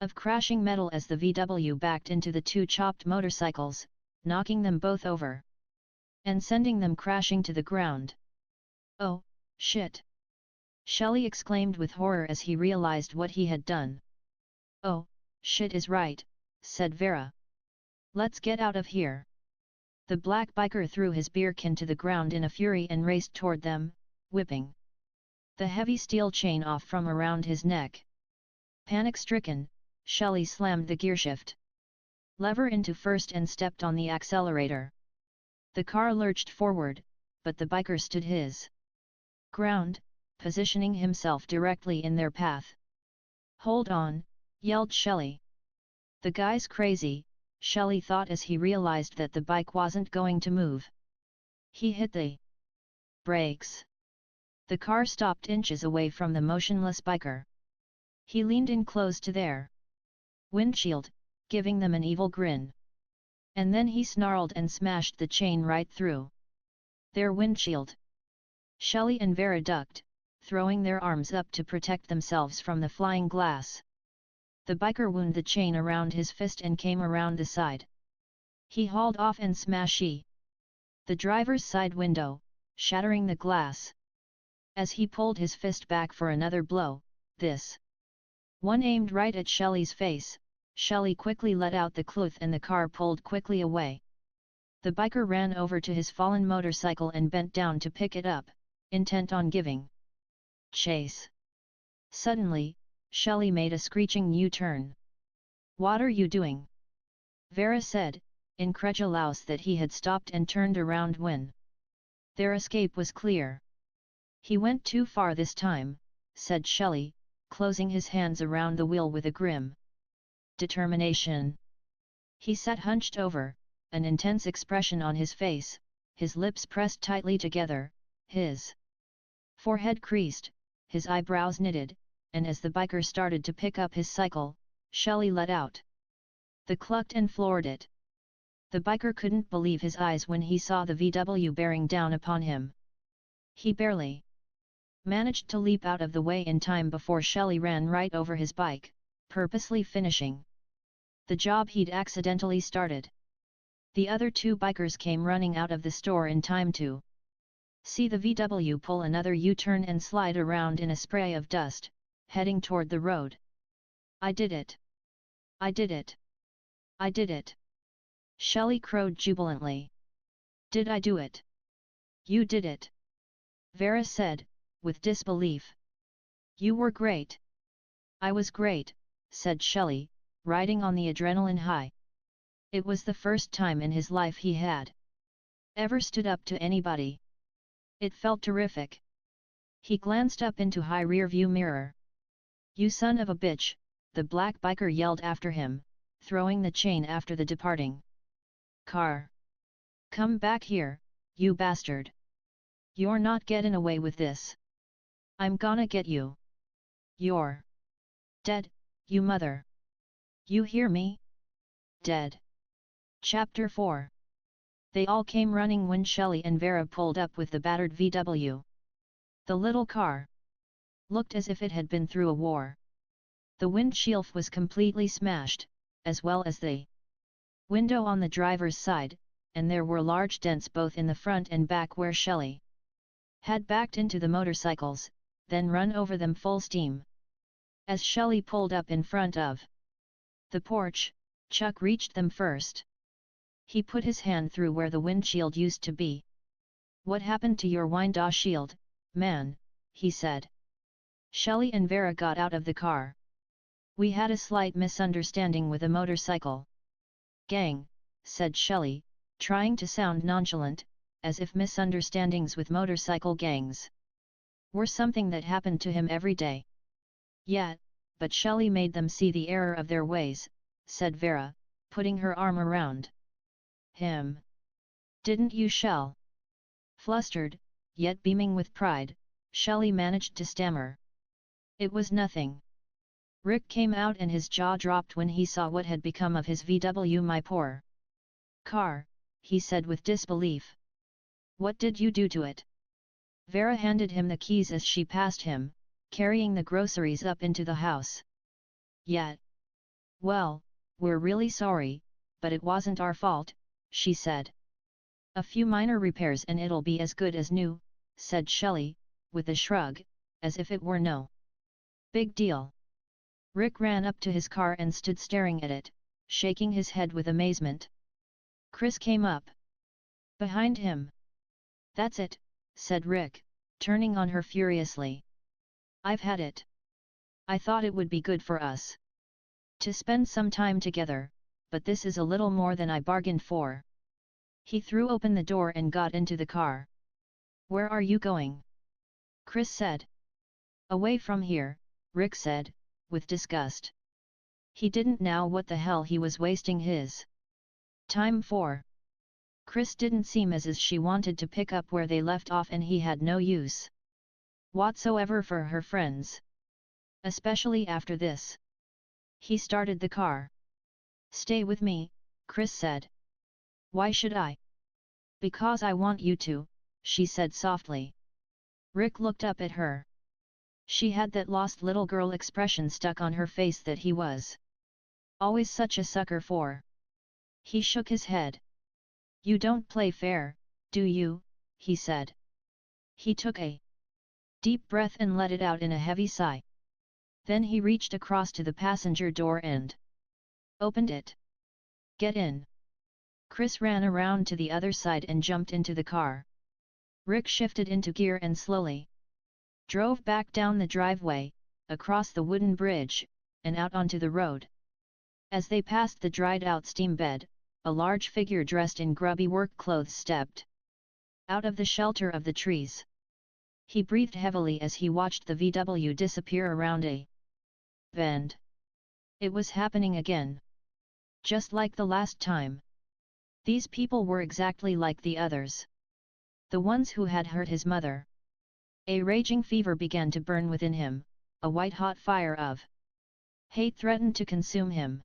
of crashing metal as the VW backed into the 2 chopped motorcycles, knocking them both over and sending them crashing to the ground. "Oh, shit!" Shelley exclaimed with horror as he realized what he had done. "Oh, shit is right," said Vera. "Let's get out of here." The black biker threw his beer can to the ground in a fury and raced toward them, whipping the heavy steel chain off from around his neck. Panic-stricken, Shelley slammed the gearshift lever into first and stepped on the accelerator. The car lurched forward, but the biker stood his ground, positioning himself directly in their path. "Hold on," yelled Shelley. "The guy's crazy," Shelley thought as he realized that the bike wasn't going to move. He hit the Brakes. The car stopped inches away from the motionless biker. He leaned in close to their windshield, giving them an evil grin. And then he snarled and smashed the chain right through their windshield. Shelley and Vera ducked, throwing their arms up to protect themselves from the flying glass. The biker wound the chain around his fist and came around the side. He hauled off and smashed the driver's side window, shattering the glass. As he pulled his fist back for another blow, this one aimed right at Shelley's face. Shelley quickly let out the cloth and the car pulled quickly away. The biker ran over to his fallen motorcycle and bent down to pick it up, intent on giving chase. Suddenly, Shelley made a screeching U-turn. "What are you doing?" Vera said, incredulous that he had stopped and turned around when their escape was clear. "He went too far this time," said Shelley, closing his hands around the wheel with a grim determination. He sat hunched over, an intense expression on his face, his lips pressed tightly together, his forehead creased, his eyebrows knitted, and as the biker started to pick up his cycle, Shelley let out the clucked and floored it. The biker couldn't believe his eyes when he saw the VW bearing down upon him. He barely managed to leap out of the way in time before Shelley ran right over his bike, purposely finishing the job he'd accidentally started. The other two bikers came running out of the store in time to see the VW pull another U-turn and slide around in a spray of dust, heading toward the road. "I did it! I did it! I did it!" Shelley crowed jubilantly. "Did I do it?" "You did it!" Vera said, with disbelief. "You were great." "I was great," said Shelley, riding on the adrenaline high. It was the first time in his life he had ever stood up to anybody. It felt terrific. He glanced up into high rear-view mirror. "You son of a bitch," the black biker yelled after him, throwing the chain after the departing car. "Come back here, you bastard. You're not getting away with this. I'm gonna get you. You're dead, you mother. You hear me? Dead." Chapter 4. They all came running when Shelley and Vera pulled up with the battered VW. The little car looked as if it had been through a war. The windshield was completely smashed, as well as the window on the driver's side, and there were large dents both in the front and back where Shelley had backed into the motorcycles, then run over them full steam. As Shelley pulled up in front of the porch, Chuck reached them first. He put his hand through where the windshield used to be. "What happened to your windshield, man?" he said. Shelley and Vera got out of the car. "We had a slight misunderstanding with a motorcycle gang," said Shelley, trying to sound nonchalant, as if misunderstandings with motorcycle gangs were something that happened to him every day. "Yeah, but Shelley made them see the error of their ways," said Vera, putting her arm around him. "Didn't you, Shell?" Flustered, yet beaming with pride, Shelley managed to stammer. "It was nothing." Rick came out and his jaw dropped when he saw what had become of his VW. "My poor car," he said with disbelief. "What did you do to it?" Vera handed him the keys as she passed him, carrying the groceries up into the house. "Yeah. Well, we're really sorry, but it wasn't our fault," she said. "A few minor repairs and it'll be as good as new," said Shelley, with a shrug, as if it were no big deal. Rick ran up to his car and stood staring at it, shaking his head with amazement. Chris came up behind him. "That's it," said Rick, turning on her furiously. "I've had it. I thought it would be good for us to spend some time together, but this is a little more than I bargained for." He threw open the door and got into the car. "Where are you going?" Chris said. "Away from here," Rick said, with disgust. He didn't know what the hell he was wasting his time for. Chris didn't seem as she wanted to pick up where they left off, and he had no use whatsoever for her friends. Especially after this. He started the car. "Stay with me," Chris said. "Why should I?" "Because I want you to," she said softly. Rick looked up at her. She had that lost little girl expression stuck on her face that he was always such a sucker for. He shook his head. "You don't play fair, do you?" he said. He took a deep breath and let it out in a heavy sigh. Then he reached across to the passenger door and opened it. "Get in." Chris ran around to the other side and jumped into the car. Rick shifted into gear and slowly drove back down the driveway, across the wooden bridge, and out onto the road. As they passed the dried-out steam bed, a large figure dressed in grubby work clothes stepped out of the shelter of the trees. He breathed heavily as he watched the VW disappear around a bend. It was happening again. Just like the last time. These people were exactly like the others. The ones who had hurt his mother. A raging fever began to burn within him, a white-hot fire of hate threatened to consume him.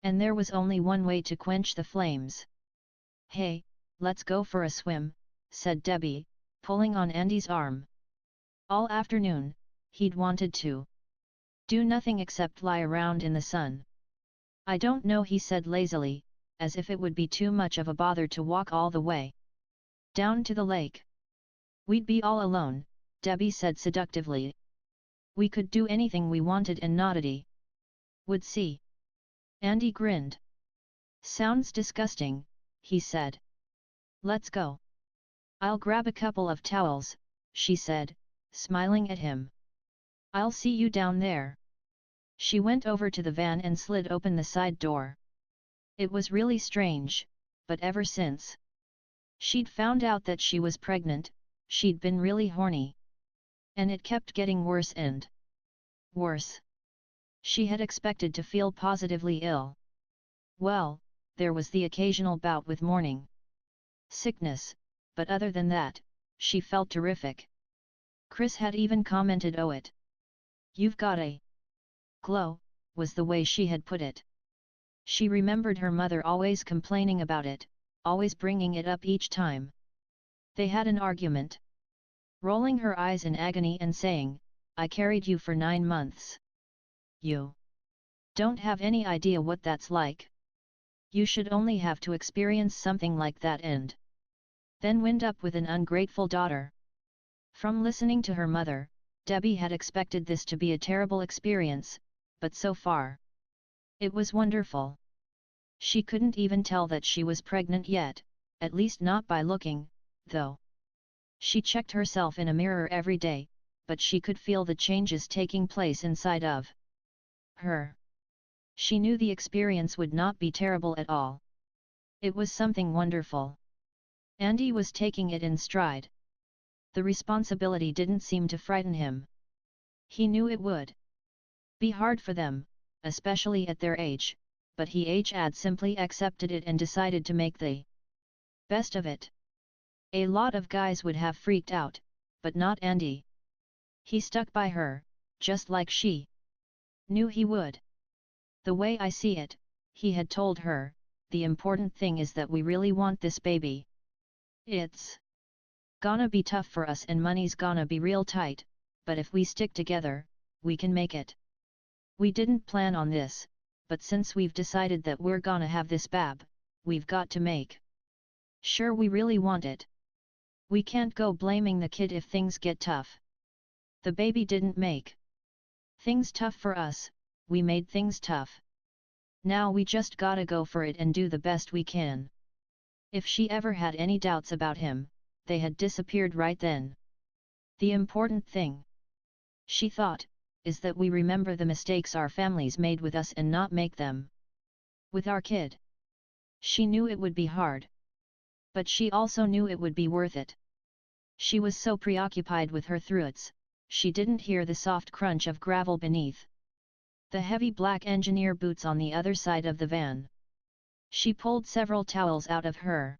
And there was only one way to quench the flames. "Hey, let's go for a swim," said Debbie, pulling on Andy's arm. All afternoon, he'd wanted to do nothing except lie around in the sun. "I don't know," he said lazily, as if it would be too much of a bother to walk all the way down to the lake. "We'd be all alone," Debbie said seductively. "We could do anything we wanted and nobody would see." Andy grinned. "Sounds disgusting," he said. "Let's go." "I'll grab a couple of towels," she said, smiling at him. "I'll see you down there." She went over to the van and slid open the side door. It was really strange, but ever since she'd found out that she was pregnant, she'd been really horny. And it kept getting worse and worse. She had expected to feel positively ill. Well, there was the occasional bout with morning sickness, but other than that, she felt terrific. Chris had even commented, "Oh it. You've got a glow," was the way she had put it. She remembered her mother always complaining about it, always bringing it up each time they had an argument. Rolling her eyes in agony and saying, "I carried you for 9 months. You don't have any idea what that's like. You should only have to experience something like that and then wind up with an ungrateful daughter." From listening to her mother, Debbie had expected this to be a terrible experience, but so far it was wonderful. She couldn't even tell that she was pregnant yet, at least not by looking, though. She checked herself in a mirror every day, but she could feel the changes taking place inside of her. She knew the experience would not be terrible at all. It was something wonderful. Andy was taking it in stride. The responsibility didn't seem to frighten him. He knew it would be hard for them, especially at their age, but he had simply accepted it and decided to make the best of it. A lot of guys would have freaked out, but not Andy. He stuck by her, just like she knew he would. "The way I see it," he had told her, "the important thing is that we really want this baby. It's gonna be tough for us and money's gonna be real tight, but if we stick together, we can make it. We didn't plan on this, but since we've decided that we're gonna have this bab, we've got to make sure we really want it. We can't go blaming the kid if things get tough. The baby didn't make things tough for us, we made things tough. Now we just gotta go for it and do the best we can." If she ever had any doubts about him, they had disappeared right then. "The important thing," she thought, "is that we remember the mistakes our families made with us and not make them with our kid." She knew it would be hard. But she also knew it would be worth it. She was so preoccupied with her thoughts, she didn't hear the soft crunch of gravel beneath the heavy black engineer boots on the other side of the van. She pulled several towels out of her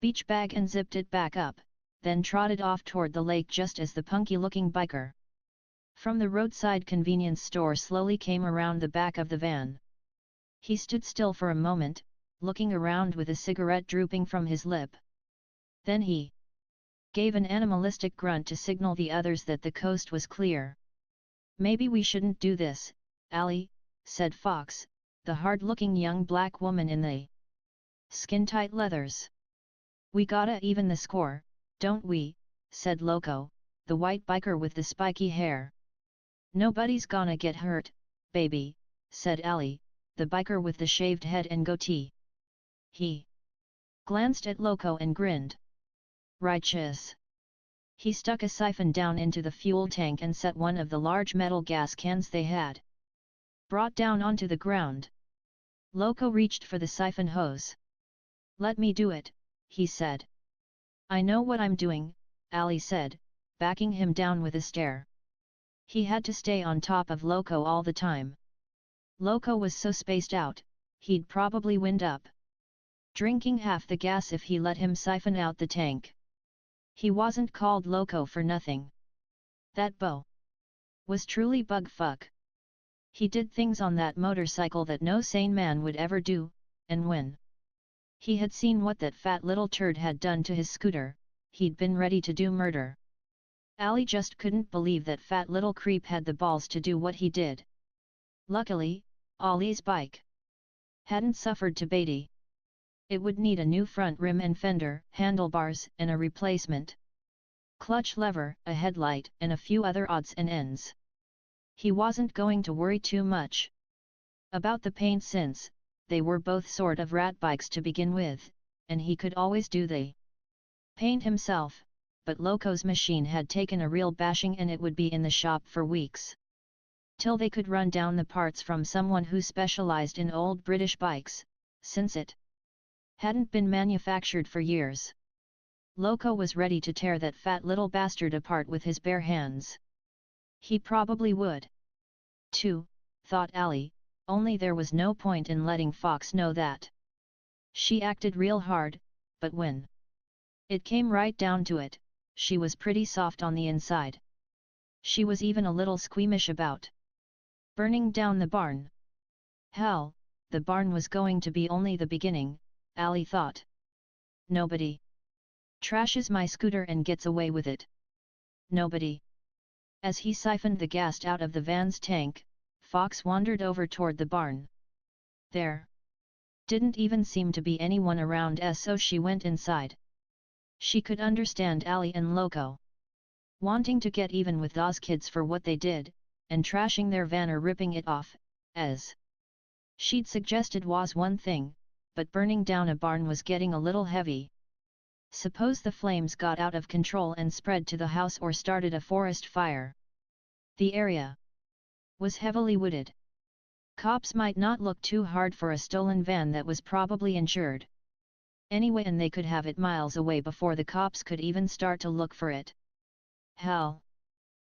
beach bag and zipped it back up, then trotted off toward the lake just as the punky-looking biker from the roadside convenience store slowly came around the back of the van. He stood still for a moment, looking around with a cigarette drooping from his lip. Then he gave an animalistic grunt to signal the others that the coast was clear. "Maybe we shouldn't do this, Allie," said Fox, the hard-looking young black woman in the skin-tight leathers. "We gotta even the score, don't we?" said Loco, the white biker with the spiky hair. "Nobody's gonna get hurt, baby," said Allie, the biker with the shaved head and goatee. He glanced at Loco and grinned. "Righteous." He stuck a siphon down into the fuel tank and set one of the large metal gas cans they had brought down onto the ground. Loco reached for the siphon hose. "Let me do it," he said. "I know what I'm doing," Allie said, backing him down with a stare. He had to stay on top of Loco all the time. Loco was so spaced out, he'd probably wind up drinking half the gas if he let him siphon out the tank. He wasn't called Loco for nothing. That beau was truly bugfuck. He did things on that motorcycle that no sane man would ever do, and when he had seen what that fat little turd had done to his scooter, he'd been ready to do murder. Allie just couldn't believe that fat little creep had the balls to do what he did. Luckily, Ollie's bike hadn't suffered to Beatty. It would need a new front rim and fender, handlebars and a replacement clutch lever, a headlight and a few other odds and ends. He wasn't going to worry too much about the paint since they were both sort of rat bikes to begin with, and he could always do the paint himself, but Loco's machine had taken a real bashing and it would be in the shop for weeks till they could run down the parts from someone who specialized in old British bikes, since it hadn't been manufactured for years. Loco was ready to tear that fat little bastard apart with his bare hands. He probably would, too, thought Allie, only there was no point in letting Fox know that. She acted real hard, but when it came right down to it, she was pretty soft on the inside. She was even a little squeamish about burning down the barn. Hell, the barn was going to be only the beginning, Allie thought. Nobody trashes my scooter and gets away with it. Nobody. As he siphoned the gas out of the van's tank, Fox wandered over toward the barn. There didn't even seem to be anyone around, so she went inside. She could understand Allie and Loco wanting to get even with those kids for what they did, and trashing their van or ripping it off, as she'd suggested was one thing, but burning down a barn was getting a little heavy. Suppose the flames got out of control and spread to the house or started a forest fire. The area was heavily wooded. Cops might not look too hard for a stolen van that was probably insured anyway, and they could have it miles away before the cops could even start to look for it. Hell,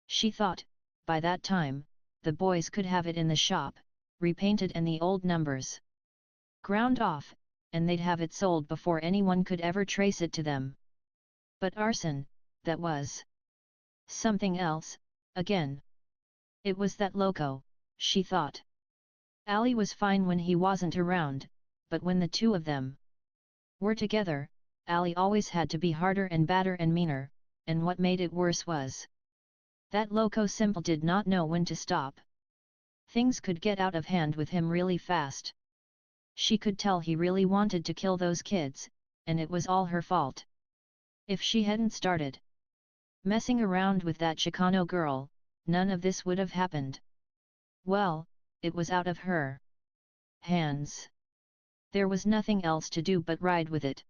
she thought, by that time, the boys could have it in the shop, repainted and the old numbers ground off, and they'd have it sold before anyone could ever trace it to them. But arson, that was something else, again. It was that Loco, she thought. Allie was fine when he wasn't around, but when the two of them were together, Allie always had to be harder and badder and meaner, and what made it worse was that Loco simple did not know when to stop. Things could get out of hand with him really fast. She could tell he really wanted to kill those kids, and it was all her fault. If she hadn't started messing around with that Chicano girl, none of this would have happened. Well, it was out of her hands. There was nothing else to do but ride with it.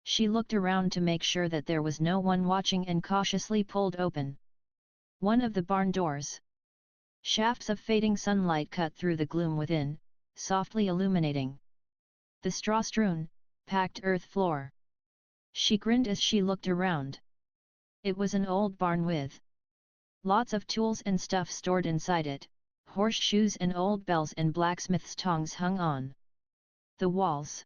She looked around to make sure that there was no one watching and cautiously pulled open one of the barn doors. Shafts of fading sunlight cut through the gloom within, softly illuminating the straw-strewn, packed earth floor. She grinned as she looked around. It was an old barn with lots of tools and stuff stored inside it, horseshoes and old bells and blacksmith's tongs hung on the walls.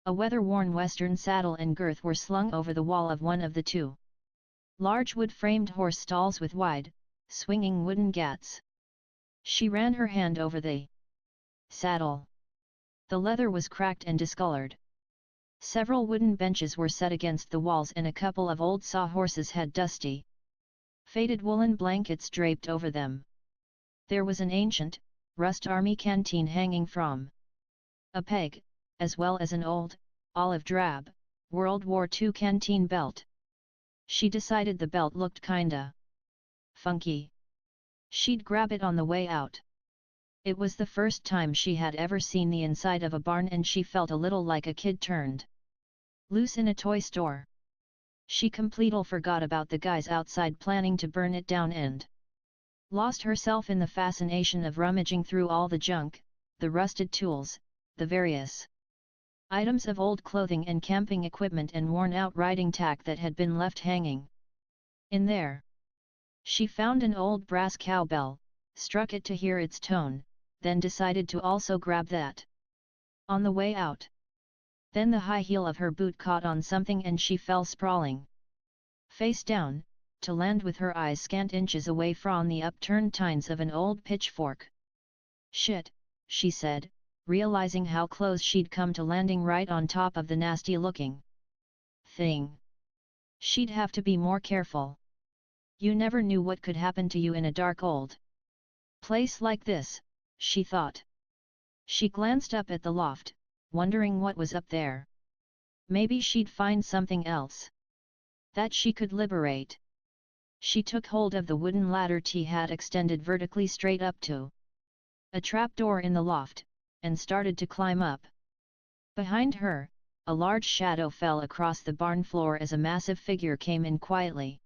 A weather-worn western saddle and girth were slung over the wall of one of the two large wood-framed horse stalls with wide, swinging wooden gats. She ran her hand over the saddle. The leather was cracked and discolored. Several wooden benches were set against the walls and a couple of old sawhorses had dusty, faded woolen blankets draped over them. There was an ancient, rust army canteen hanging from a peg, as well as an old, olive-drab, World War II canteen belt. She decided the belt looked kinda funky. She'd grab it on the way out. It was the first time she had ever seen the inside of a barn and she felt a little like a kid turned loose in a toy store. She completely forgot about the guys outside planning to burn it down and lost herself in the fascination of rummaging through all the junk, the rusted tools, the various items of old clothing and camping equipment and worn-out riding tack that had been left hanging in there. She found an old brass cowbell, struck it to hear its tone, then decided to also grab that on the way out. Then the high heel of her boot caught on something and she fell sprawling face down, to land with her eyes scant inches away from the upturned tines of an old pitchfork. Shit, she said, realizing how close she'd come to landing right on top of the nasty-looking thing. She'd have to be more careful. You never knew what could happen to you in a dark old place like this, she thought. She glanced up at the loft, wondering what was up there. Maybe she'd find something else that she could liberate. She took hold of the wooden ladder T had extended vertically straight up to a trapdoor in the loft, and started to climb up. Behind her, a large shadow fell across the barn floor as a massive figure came in quietly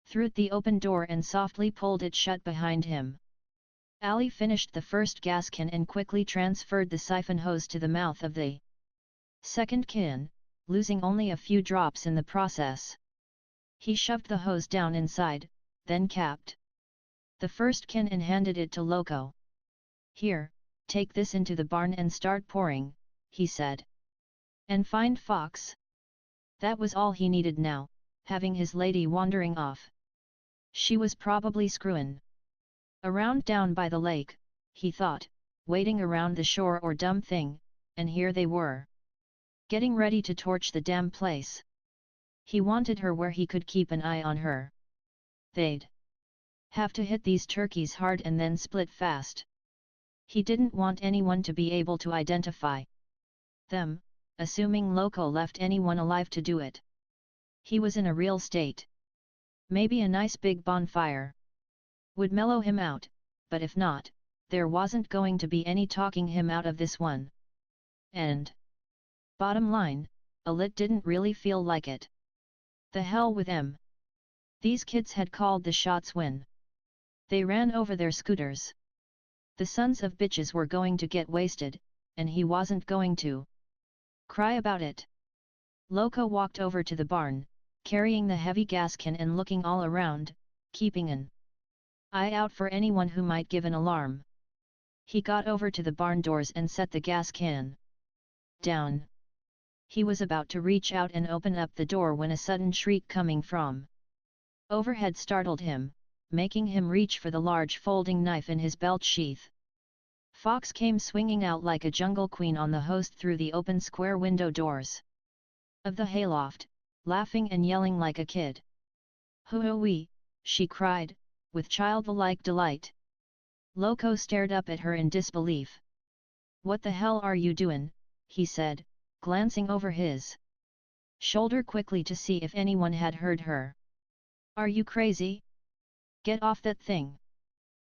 through the open door and softly pulled it shut behind him. Ali finished the first gas can and quickly transferred the siphon hose to the mouth of the second can, losing only a few drops in the process. He shoved the hose down inside, then capped the first can and handed it to Loco. Here, take this into the barn and start pouring, he said. And find Fox. That was all he needed now, having his lady wandering off. She was probably screwin' around down by the lake, he thought, waiting around the shore or dumb thing, and here they were, getting ready to torch the damn place. He wanted her where he could keep an eye on her. They'd have to hit these turkeys hard and then split fast. He didn't want anyone to be able to identify them, assuming Loco left anyone alive to do it. He was in a real state. Maybe a nice big bonfire would mellow him out, but if not, there wasn't going to be any talking him out of this one. And bottom line, a lit didn't really feel like it. The hell with them. These kids had called the shots when they ran over their scooters. The sons of bitches were going to get wasted, and he wasn't going to cry about it. Loco walked over to the barn, carrying the heavy gas can and looking all around, keeping an eye out for anyone who might give an alarm. He got over to the barn doors and set the gas can down. He was about to reach out and open up the door when a sudden shriek coming from overhead startled him, making him reach for the large folding knife in his belt sheath. Fox came swinging out like a jungle queen on the host through the open square window doors of the hayloft, laughing and yelling like a kid. "Hoo-wee!" she cried, with childlike delight. Loco stared up at her in disbelief. "What the hell are you doin'?" he said, glancing over his shoulder quickly to see if anyone had heard her. "Are you crazy? Get off that thing!"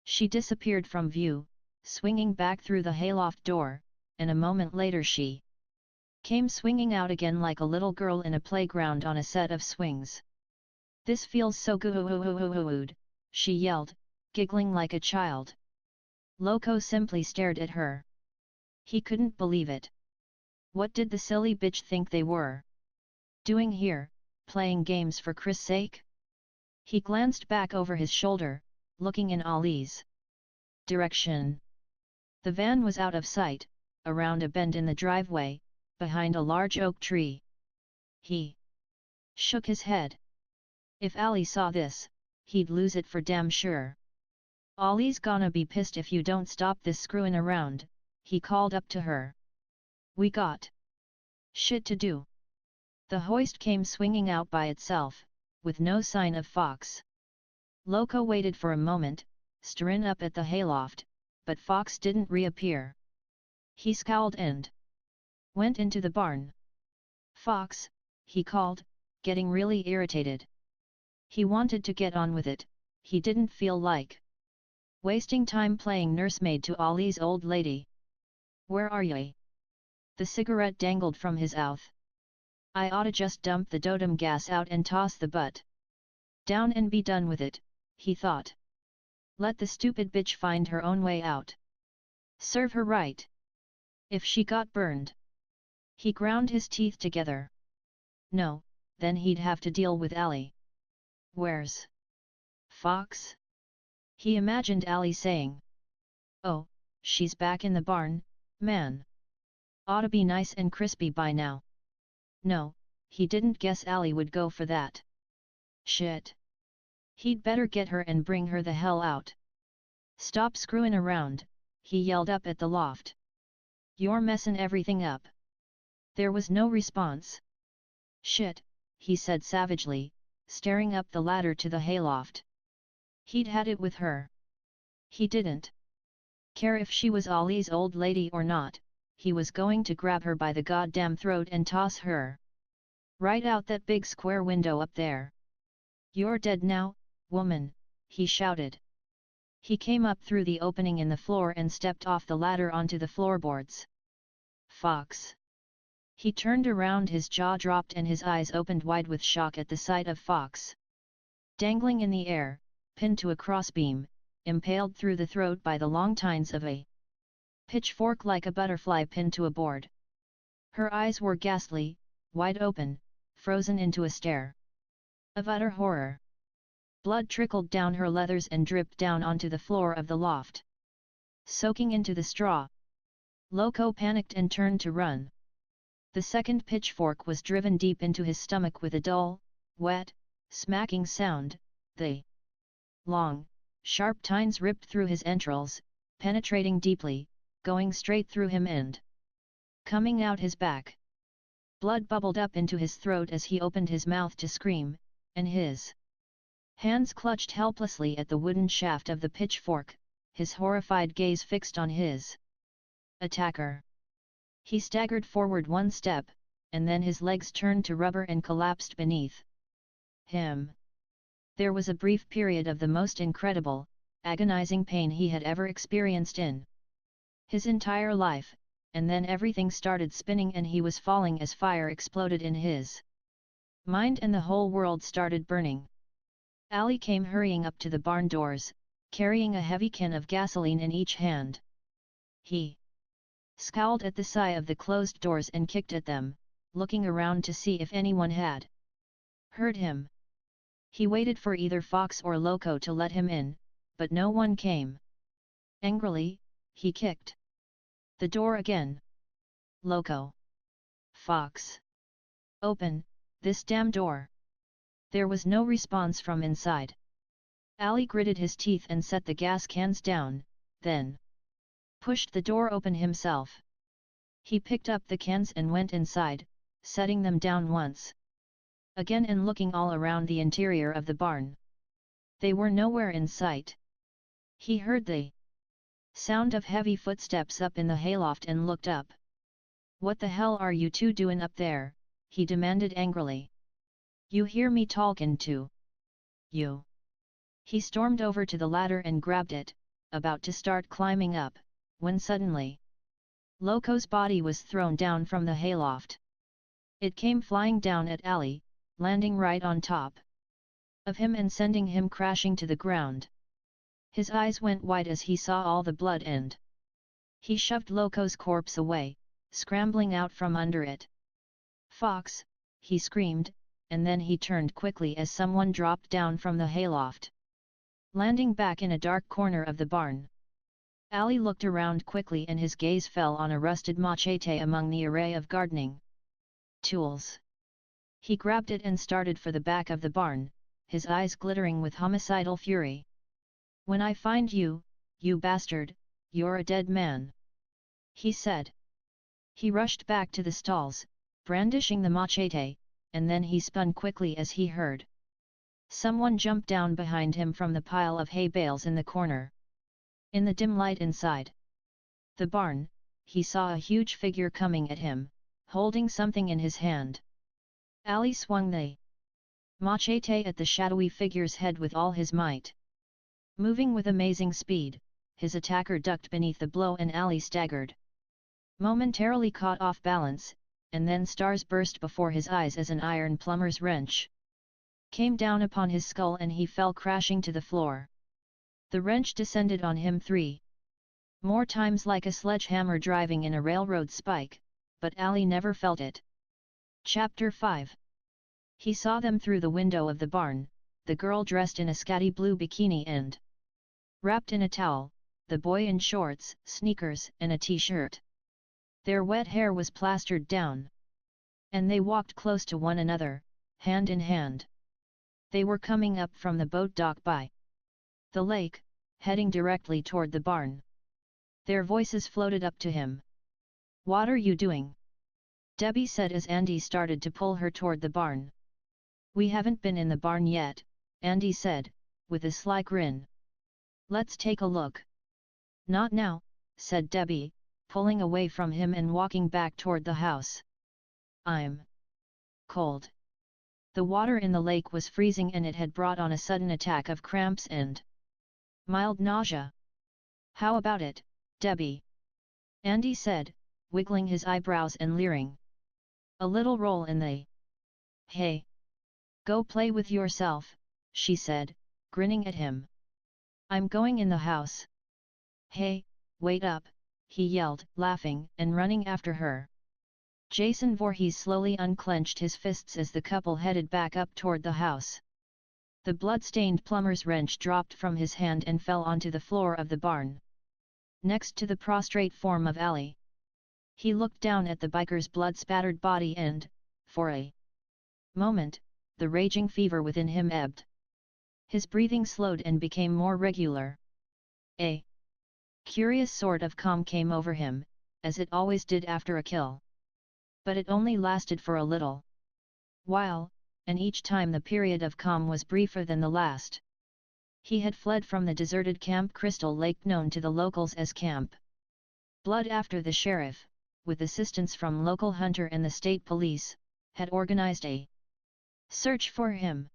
She disappeared from view, swinging back through the hayloft door, and a moment later she came swinging out again like a little girl in a playground on a set of swings. "This feels so good," she yelled, giggling like a child. Loco simply stared at her. He couldn't believe it. What did the silly bitch think they were doing here, playing games for Chris' sake? He glanced back over his shoulder, looking in Ali's direction. The van was out of sight, around a bend in the driveway, behind a large oak tree. He shook his head. If Allie saw this, he'd lose it for damn sure. "Ollie's gonna be pissed if you don't stop this screwin' around," he called up to her. "We got shit to do." The hoist came swinging out by itself, with no sign of Fox. Loco waited for a moment, staring up at the hayloft, but Fox didn't reappear. He scowled and went into the barn. "Fox," he called, getting really irritated. He wanted to get on with it, he didn't feel like wasting time playing nursemaid to Ollie's old lady. "Where are ye?" The cigarette dangled from his mouth. "I oughta just dump the dotum gas out and toss the butt down and be done with it," he thought. "Let the stupid bitch find her own way out. Serve her right. If she got burned." He ground his teeth together. No, then he'd have to deal with Allie. "Where's Fox?" he imagined Allie saying. "Oh, she's back in the barn, man. Oughta be nice and crispy by now." No, he didn't guess Allie would go for that. Shit. He'd better get her and bring her the hell out. "Stop screwing around," he yelled up at the loft. "You're messin' everything up." There was no response. "Shit," he said savagely, staring up the ladder to the hayloft. He'd had it with her. He didn't care if she was Ollie's old lady or not, he was going to grab her by the goddamn throat and toss her right out that big square window up there. "You're dead now, woman," he shouted. He came up through the opening in the floor and stepped off the ladder onto the floorboards. "Fox." He turned around, his jaw dropped and his eyes opened wide with shock at the sight of Fox. Dangling in the air, pinned to a crossbeam, impaled through the throat by the long tines of a pitchfork like a butterfly pinned to a board. Her eyes were ghastly, wide open, frozen into a stare of utter horror. Blood trickled down her leathers and dripped down onto the floor of the loft, soaking into the straw. Loco panicked and turned to run. The second pitchfork was driven deep into his stomach with a dull, wet, smacking sound. The long, sharp tines ripped through his entrails, penetrating deeply, going straight through him and coming out his back. Blood bubbled up into his throat as he opened his mouth to scream, and his hands clutched helplessly at the wooden shaft of the pitchfork, his horrified gaze fixed on his attacker. He staggered forward one step, and then his legs turned to rubber and collapsed beneath him. There was a brief period of the most incredible, agonizing pain he had ever experienced in his entire life, and then everything started spinning and he was falling as fire exploded in his mind and the whole world started burning. Allie came hurrying up to the barn doors, carrying a heavy can of gasoline in each hand. He scowled at the sight of the closed doors and kicked at them, looking around to see if anyone had heard him. He waited for either Fox or Loco to let him in, but no one came. Angrily, he kicked the door again. "Loco! Fox! Open this damn door!" There was no response from inside. Allie gritted his teeth and set the gas cans down, then pushed the door open himself. He picked up the cans and went inside, setting them down once again and looking all around the interior of the barn. They were nowhere in sight. He heard the sound of heavy footsteps up in the hayloft and looked up. "What the hell are you two doing up there?" he demanded angrily. "You hear me talkin' to you?" He stormed over to the ladder and grabbed it, about to start climbing up, when suddenly Loco's body was thrown down from the hayloft. It came flying down at Allie, landing right on top of him and sending him crashing to the ground. His eyes went wide as he saw all the blood and he shoved Loco's corpse away, scrambling out from under it. "Fox!" he screamed, and then he turned quickly as someone dropped down from the hayloft, landing back in a dark corner of the barn. Ali looked around quickly and his gaze fell on a rusted machete among the array of gardening tools. He grabbed it and started for the back of the barn, his eyes glittering with homicidal fury. "When I find you, you bastard, you're a dead man," he said. He rushed back to the stalls, brandishing the machete, and then he spun quickly as he heard someone jump down behind him from the pile of hay bales in the corner. In the dim light inside the barn, he saw a huge figure coming at him, holding something in his hand. Ali swung the machete at the shadowy figure's head with all his might. Moving with amazing speed, his attacker ducked beneath the blow and Ali staggered. Momentarily caught off balance, and then stars burst before his eyes as an iron plumber's wrench came down upon his skull and he fell crashing to the floor. The wrench descended on him 3 more times like a sledgehammer driving in a railroad spike, but Ali never felt it. Chapter 5. He saw them through the window of the barn, the girl dressed in a scatty blue bikini and wrapped in a towel, the boy in shorts, sneakers and a t-shirt. Their wet hair was plastered down. And they walked close to one another, hand in hand. They were coming up from the boat dock by the lake, heading directly toward the barn. Their voices floated up to him. "What are you doing?" Debbie said as Andy started to pull her toward the barn. "We haven't been in the barn yet," Andy said, with a sly grin. "Let's take a look." "Not now," said Debbie, pulling away from him and walking back toward the house. "I'm cold." The water in the lake was freezing and it had brought on a sudden attack of cramps and mild nausea. "How about it, Debbie?" Andy said, wiggling his eyebrows and leering. "A little roll in the hay." "Go play with yourself," she said, grinning at him. "I'm going in the house." "Hey, wait up," he yelled, laughing and running after her. Jason Voorhees slowly unclenched his fists as the couple headed back up toward the house. The blood-stained plumber's wrench dropped from his hand and fell onto the floor of the barn, next to the prostrate form of Ali. He looked down at the biker's blood-spattered body and, for a moment, the raging fever within him ebbed. His breathing slowed and became more regular. A curious sort of calm came over him, as it always did after a kill. But it only lasted for a little while, and each time the period of calm was briefer than the last. He had fled from the deserted Camp Crystal Lake known to the locals as Camp Blood after the sheriff, with assistance from local hunter and the state police, had organized a search for him.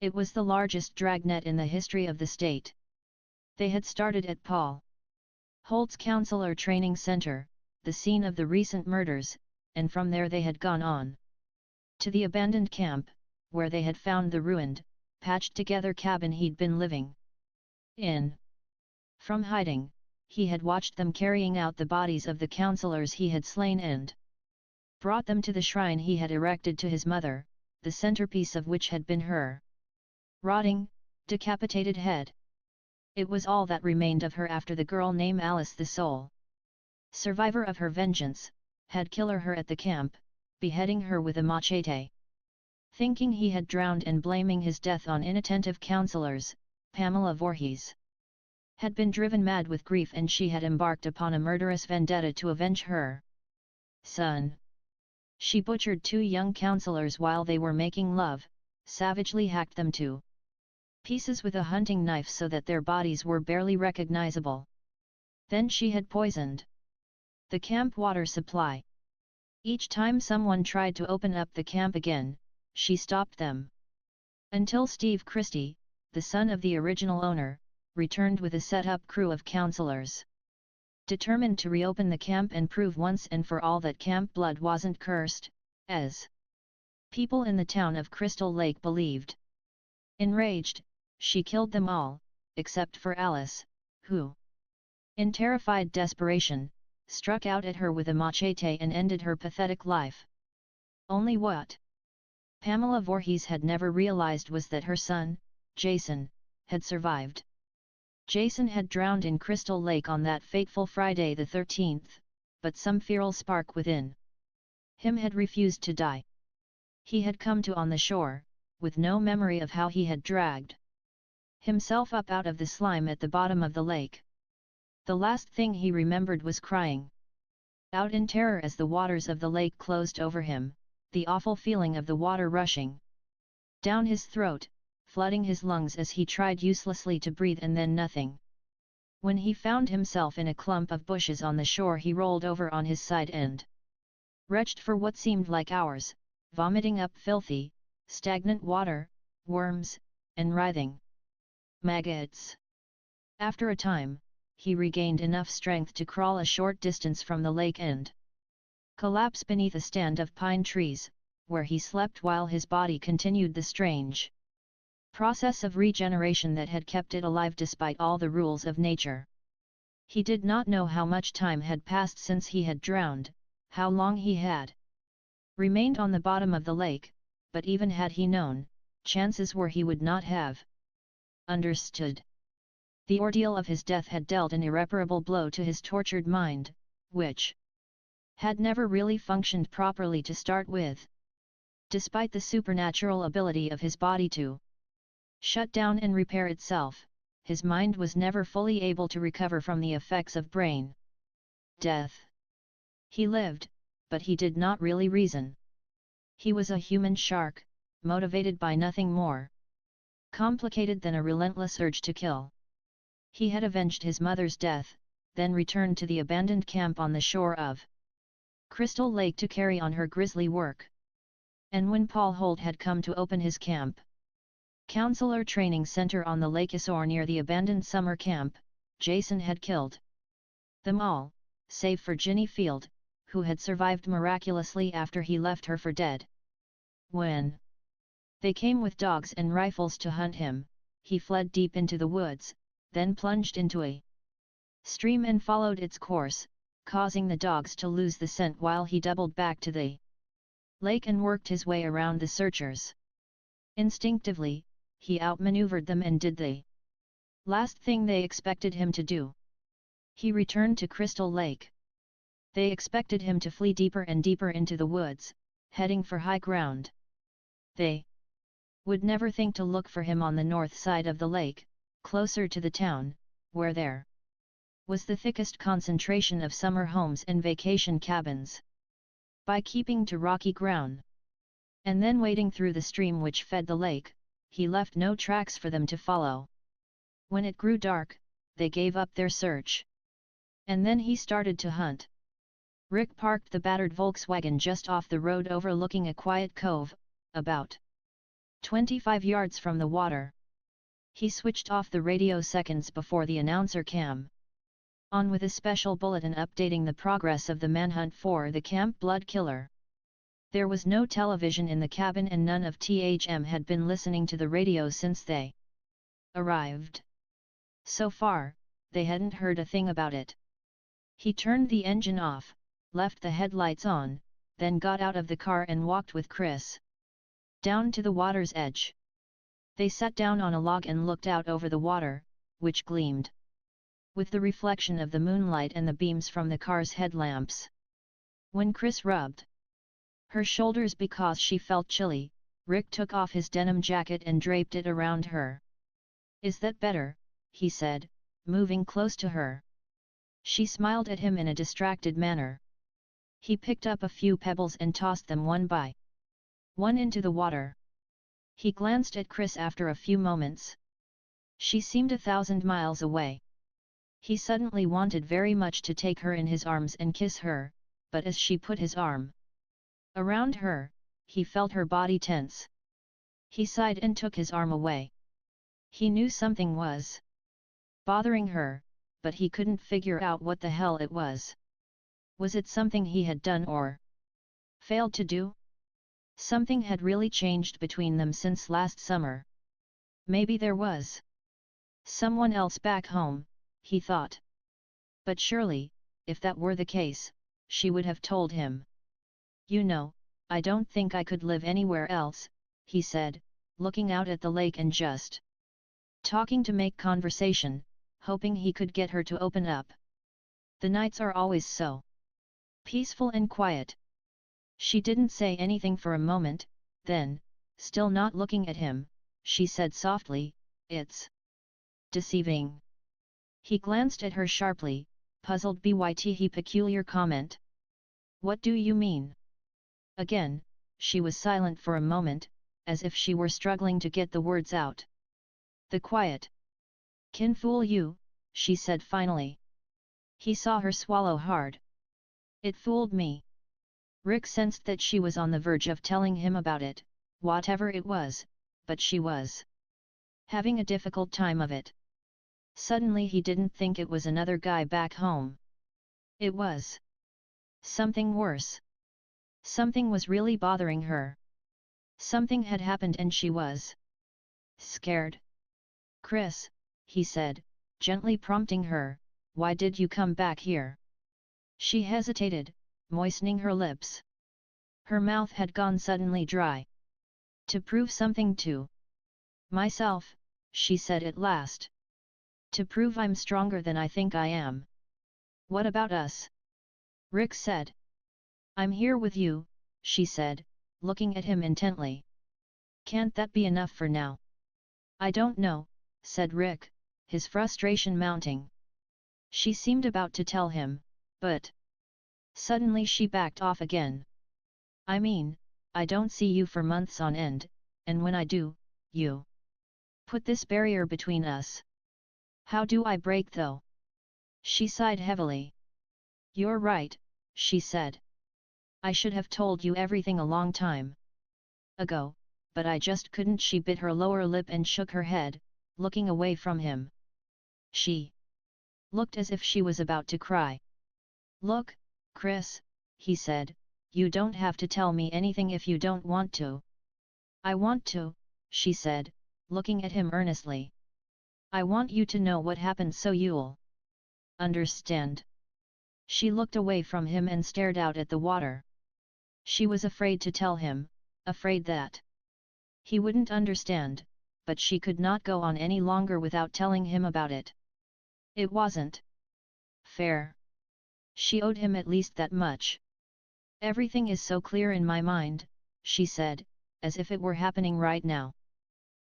It was the largest dragnet in the history of the state. They had started at Paul Holt's Counselor Training Center, the scene of the recent murders, and from there they had gone on to the abandoned camp, where they had found the ruined, patched-together cabin he'd been living in. From hiding, he had watched them carrying out the bodies of the counselors he had slain and brought them to the shrine he had erected to his mother, the centerpiece of which had been her rotting, decapitated head. It was all that remained of her after the girl named Alice, the sole survivor of her vengeance, had killed her at the camp, beheading her with a machete. Thinking he had drowned and blaming his death on inattentive counselors, Pamela Voorhees had been driven mad with grief and she had embarked upon a murderous vendetta to avenge her son. She butchered 2 young counselors while they were making love, savagely hacked them to pieces with a hunting knife so that their bodies were barely recognizable. Then she had poisoned the camp water supply. Each time someone tried to open up the camp again, she stopped them. Until Steve Christie, the son of the original owner, returned with a set-up crew of counselors, determined to reopen the camp and prove once and for all that Camp Blood wasn't cursed, as people in the town of Crystal Lake believed. Enraged, she killed them all, except for Alice, who, in terrified desperation, struck out at her with a machete and ended her pathetic life. Only what Pamela Voorhees had never realized was that her son, Jason, had survived. Jason had drowned in Crystal Lake on that fateful Friday the 13th, but some feral spark within him had refused to die. He had come to on the shore, with no memory of how he had dragged himself up out of the slime at the bottom of the lake. The last thing he remembered was crying out in terror as the waters of the lake closed over him, the awful feeling of the water rushing down his throat, flooding his lungs as he tried uselessly to breathe, and then nothing. When he found himself in a clump of bushes on the shore, he rolled over on his side and retched for what seemed like hours, vomiting up filthy, stagnant water, worms, and writhing maggots. After a time, he regained enough strength to crawl a short distance from the lake and collapse beneath a stand of pine trees, where he slept while his body continued the strange process of regeneration that had kept it alive despite all the rules of nature. He did not know how much time had passed since he had drowned, how long he had remained on the bottom of the lake, but even had he known, chances were he would not have understood. The ordeal of his death had dealt an irreparable blow to his tortured mind, which had never really functioned properly to start with. Despite the supernatural ability of his body to shut down and repair itself, his mind was never fully able to recover from the effects of brain death. He lived, but he did not really reason. He was a human shark, motivated by nothing more complicated than a relentless urge to kill. He had avenged his mother's death, then returned to the abandoned camp on the shore of Crystal Lake to carry on her grisly work. And when Paul Holt had come to open his camp counselor training center on the Lake Isor near the abandoned summer camp, Jason had killed them all, save for Ginny Field, who had survived miraculously after he left her for dead. When they came with dogs and rifles to hunt him, he fled deep into the woods, then plunged into a stream and followed its course, causing the dogs to lose the scent while he doubled back to the lake and worked his way around the searchers. Instinctively, he outmaneuvered them and did the last thing they expected him to do. He returned to Crystal Lake. They expected him to flee deeper and deeper into the woods, heading for high ground. They would never think to look for him on the north side of the lake, closer to the town, where there was the thickest concentration of summer homes and vacation cabins. By keeping to rocky ground and then wading through the stream which fed the lake, he left no tracks for them to follow. When it grew dark, they gave up their search. And then he started to hunt. Rick parked the battered Volkswagen just off the road overlooking a quiet cove, about 25 yards from the water. He switched off the radio seconds before the announcer came on with a special bulletin updating the progress of the manhunt for the camp blood killer. There was no television in the cabin and none of THM had been listening to the radio since they arrived. So far, they hadn't heard a thing about it. He turned the engine off, left the headlights on, then got out of the car and walked with Chris down to the water's edge. They sat down on a log and looked out over the water, which gleamed with the reflection of the moonlight and the beams from the car's headlamps. When Chris rubbed her shoulders because she felt chilly, Rick took off his denim jacket and draped it around her. "Is that better?" he said, moving close to her. She smiled at him in a distracted manner. He picked up a few pebbles and tossed them one by one into the water. He glanced at Chris after a few moments. She seemed 1,000 miles away. He suddenly wanted very much to take her in his arms and kiss her, but as she put his arm around her, he felt her body tense. He sighed and took his arm away. He knew something was bothering her, but he couldn't figure out what the hell it was. Was it something he had done or failed to do? Something had really changed between them since last summer. Maybe there was someone else back home, he thought. But surely, if that were the case, she would have told him. "You know, I don't think I could live anywhere else," he said, looking out at the lake and just talking to make conversation, hoping he could get her to open up. The nights are always so peaceful and quiet. She didn't say anything for a moment, then, still not looking at him, she said softly, "It's deceiving." He glanced at her sharply, puzzled by his peculiar comment. "What do you mean?" Again, she was silent for a moment, as if she were struggling to get the words out. "The quiet can fool you," she said finally. He saw her swallow hard. "It fooled me." Rick sensed that she was on the verge of telling him about it, whatever it was, but she was having a difficult time of it. Suddenly he didn't think it was another guy back home. It was something worse. Something was really bothering her. Something had happened and she was scared. "Chris," he said, gently prompting her, "why did you come back here?" She hesitated, moistening her lips. Her mouth had gone suddenly dry. "To prove something to myself," she said at last. "To prove I'm stronger than I think I am." "What about us?" Rick said. "I'm here with you," she said, looking at him intently. "Can't that be enough for now?" "I don't know," said Rick, his frustration mounting. She seemed about to tell him, but suddenly she backed off again. "I mean, I don't see you for months on end, and when I do, you put this barrier between us. How do I break though?" She sighed heavily. "You're right," she said. "I should have told you everything a long time ago, but I just couldn't." She bit her lower lip and shook her head, looking away from him. She looked as if she was about to cry. "Look, Chris," he said, "you don't have to tell me anything if you don't want to." "I want to," she said, looking at him earnestly. "I want you to know what happened so you'll understand." She looked away from him and stared out at the water. She was afraid to tell him, afraid that he wouldn't understand, but she could not go on any longer without telling him about it. It wasn't fair. She owed him at least that much. "Everything is so clear in my mind," she said, as if it were happening right now.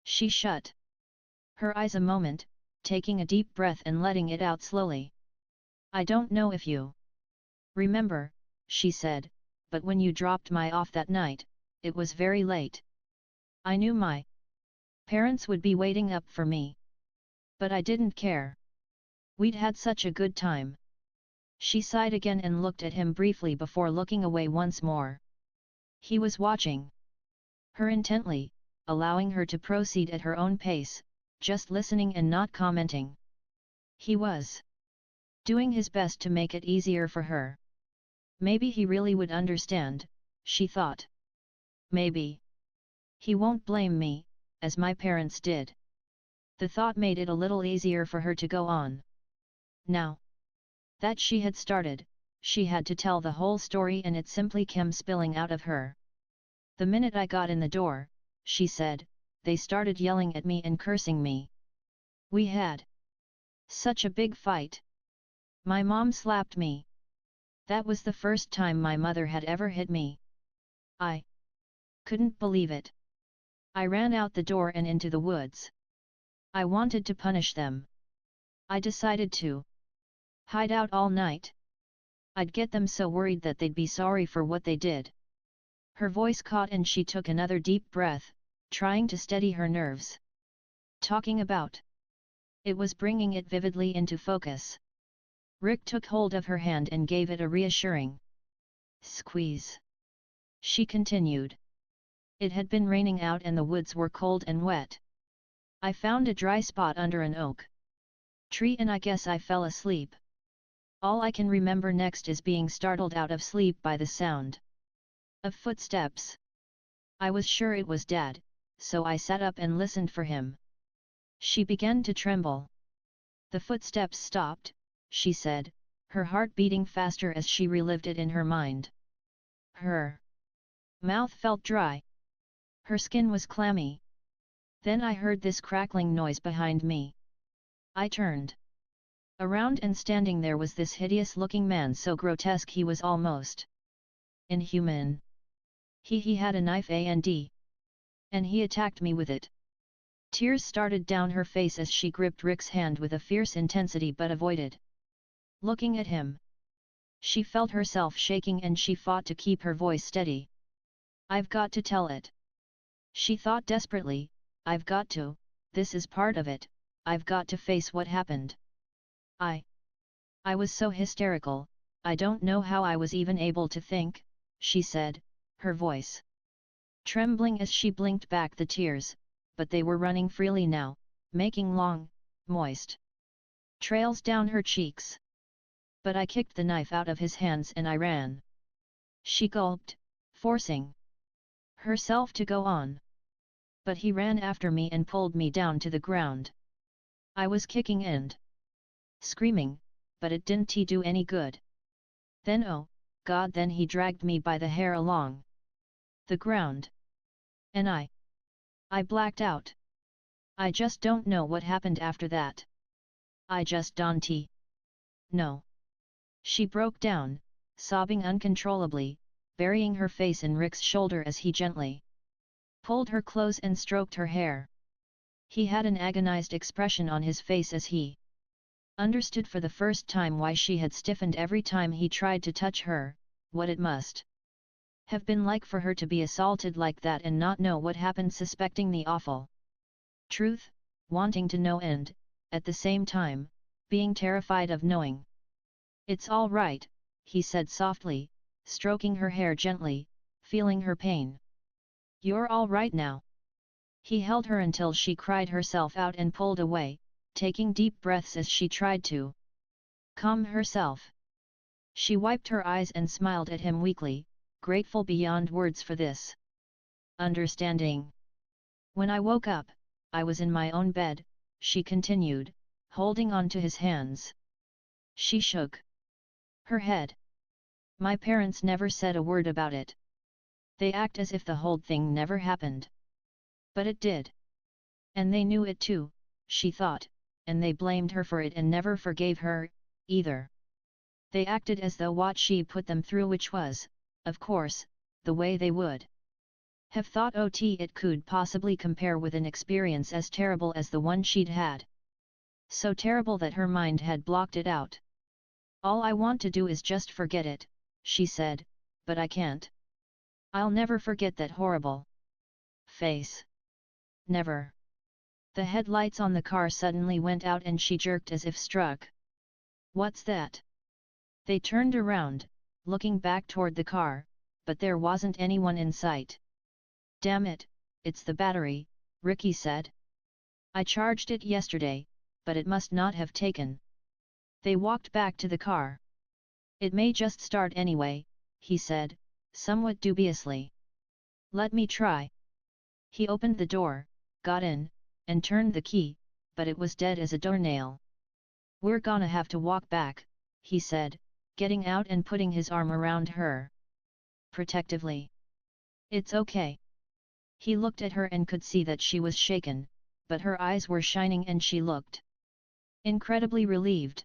She shut her eyes a moment, taking a deep breath and letting it out slowly. "I don't know if you remember," she said, "but when you dropped me off that night, it was very late. I knew my parents would be waiting up for me. But I didn't care. We'd had such a good time." She sighed again and looked at him briefly before looking away once more. He was watching her intently, allowing her to proceed at her own pace, just listening and not commenting. He was doing his best to make it easier for her. Maybe he really would understand, she thought. Maybe he won't blame me, as my parents did. The thought made it a little easier for her to go on. Now that she had started, she had to tell the whole story and it simply came spilling out of her. "The minute I got in the door," she said, "they started yelling at me and cursing me. We had such a big fight. My mom slapped me. That was the first time my mother had ever hit me. I couldn't believe it. I ran out the door and into the woods. I wanted to punish them. I decided to hide out all night. I'd get them so worried that they'd be sorry for what they did." Her voice caught and she took another deep breath, trying to steady her nerves. Talking about it was bringing it vividly into focus. Rick took hold of her hand and gave it a reassuring squeeze. She continued. "It had been raining out and the woods were cold and wet. I found a dry spot under an oak tree and I guess I fell asleep. All I can remember next is being startled out of sleep by the sound of footsteps. I was sure it was Dad, so I sat up and listened for him." She began to tremble. "The footsteps stopped," she said, her heart beating faster as she relived it in her mind. Her mouth felt dry. Her skin was clammy. "Then I heard this crackling noise behind me. I turned. Around and standing there was this hideous-looking man, so grotesque he was almost inhuman. He had a knife and he attacked me with it. Tears started down her face as she gripped Rick's hand with a fierce intensity but avoided looking at him. She felt herself shaking and she fought to keep her voice steady. I've got to tell it. She thought desperately, I've got to, this is part of it, I've got to face what happened. I was so hysterical, I don't know how I was even able to think, she said, her voice trembling as she blinked back the tears, but they were running freely now, making long, moist trails down her cheeks. But I kicked the knife out of his hands and I ran. She gulped, forcing herself to go on. But he ran after me and pulled me down to the ground. I was kicking and screaming, but it didn't do any good. Then oh, God, then he dragged me by the hair along the ground. And I blacked out. I just don't know what happened after that. I just don't know. She broke down, sobbing uncontrollably, burying her face in Rick's shoulder as he gently pulled her close and stroked her hair. He had an agonized expression on his face as he understood for the first time why she had stiffened every time he tried to touch her, what it must have been like for her to be assaulted like that and not know what happened, suspecting the awful truth, wanting to know and, at the same time, being terrified of knowing. It's all right, he said softly, stroking her hair gently, feeling her pain. You're all right now. He held her until she cried herself out and pulled away, taking deep breaths as she tried to calm herself. She wiped her eyes and smiled at him weakly, grateful beyond words for this understanding. When I woke up, I was in my own bed, she continued, holding on to his hands. She shook her head. My parents never said a word about it. They act as if the whole thing never happened. But it did. And they knew it too, she thought, and they blamed her for it and never forgave her, either. They acted as though what she put them through, which was, of course, the way they would have thought it could possibly compare with an experience as terrible as the one she'd had. So terrible that her mind had blocked it out. All I want to do is just forget it, she said, but I can't. I'll never forget that horrible face. Never. The headlights on the car suddenly went out and she jerked as if struck. What's that? They turned around, looking back toward the car, but there wasn't anyone in sight. Damn it, it's the battery, Ricky said. I charged it yesterday, but it must not have taken. They walked back to the car. It may just start anyway, he said, somewhat dubiously. Let me try. He opened the door, got in, and turned the key, but it was dead as a doornail. We're gonna have to walk back, he said, getting out and putting his arm around her protectively. It's okay. He looked at her and could see that she was shaken, but her eyes were shining and she looked incredibly relieved.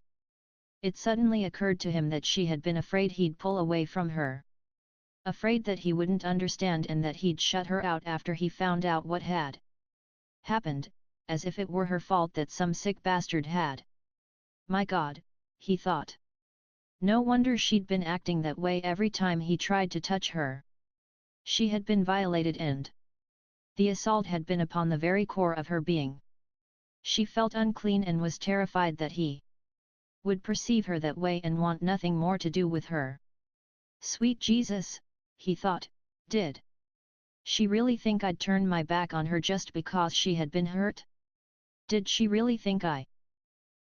It suddenly occurred to him that she had been afraid he'd pull away from her. Afraid that he wouldn't understand and that he'd shut her out after he found out what had happened, as if it were her fault that some sick bastard had. My God, he thought. No wonder she'd been acting that way every time he tried to touch her. She had been violated and the assault had been upon the very core of her being. She felt unclean and was terrified that he would perceive her that way and want nothing more to do with her. Sweet Jesus, he thought, did she really think I'd turn my back on her just because she had been hurt? Did she really think I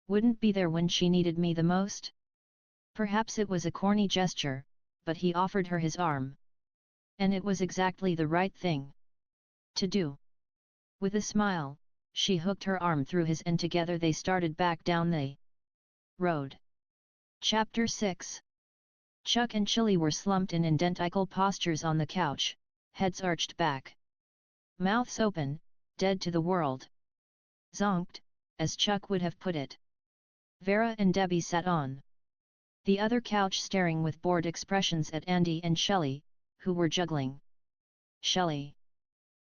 wouldn't be there when she needed me the most? Perhaps it was a corny gesture, but he offered her his arm. And it was exactly the right thing to do. With a smile, she hooked her arm through his and together they started back down the road. Chapter 6. Chuck and Chili were slumped in identical postures on the couch, heads arched back. Mouths open, dead to the world. Zonked, as Chuck would have put it. Vera and Debbie sat on the other couch staring with bored expressions at Andy and Shelley, who were juggling. Shelley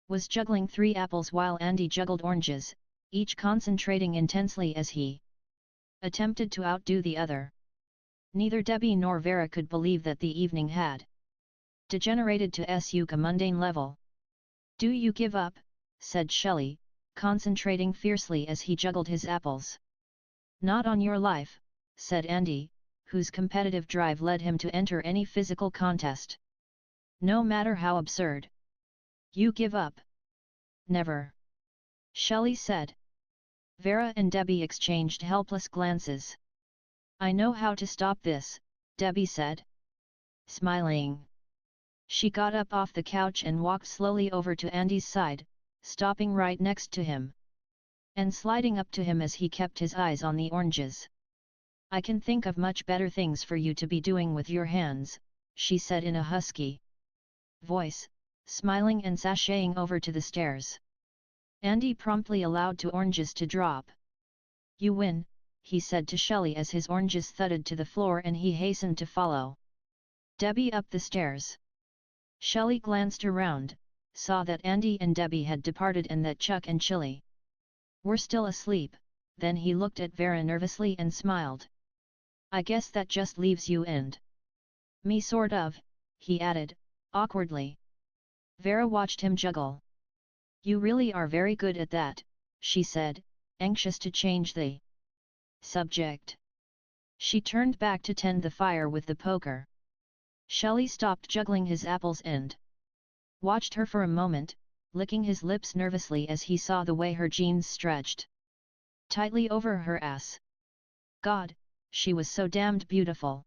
was juggling 3 apples while Andy juggled oranges, each concentrating intensely as he attempted to outdo the other. Neither Debbie nor Vera could believe that the evening had degenerated to such a mundane level. "Do you give up?" said Shelley, concentrating fiercely as he juggled his apples. "Not on your life," said Andy, whose competitive drive led him to enter any physical contest. "No matter how absurd. You give up?" "Never," Shelley said. Vera and Debbie exchanged helpless glances. "I know how to stop this," Debbie said, smiling. She got up off the couch and walked slowly over to Andy's side, stopping right next to him and sliding up to him as he kept his eyes on the oranges. "I can think of much better things for you to be doing with your hands," she said in a husky voice, smiling and sashaying over to the stairs. Andy promptly allowed 2 oranges to drop. "You win," he said to Shelley as his oranges thudded to the floor and he hastened to follow Debbie up the stairs. Shelley glanced around, saw that Andy and Debbie had departed and that Chuck and Chili were still asleep, then he looked at Vera nervously and smiled. "I guess that just leaves you and me sort of," he added, awkwardly. Vera watched him juggle. "You really are very good at that," she said, anxious to change the subject. She turned back to tend the fire with the poker. Shelley stopped juggling his apples and watched her for a moment, licking his lips nervously as he saw the way her jeans stretched tightly over her ass. God, she was so damned beautiful.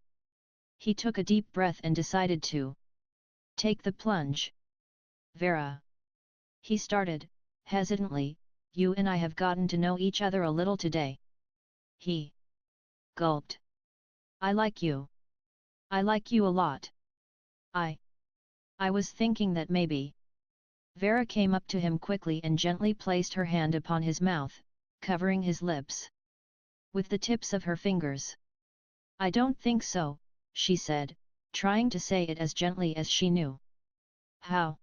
He took a deep breath and decided to take the plunge. "Vera," he started, hesitantly, "you and I have gotten to know each other a little today." He gulped. "I like you. I like you a lot. I was thinking that maybe." Vera came up to him quickly and gently placed her hand upon his mouth, covering his lips with the tips of her fingers. "I don't think so," she said, trying to say it as gently as she knew how.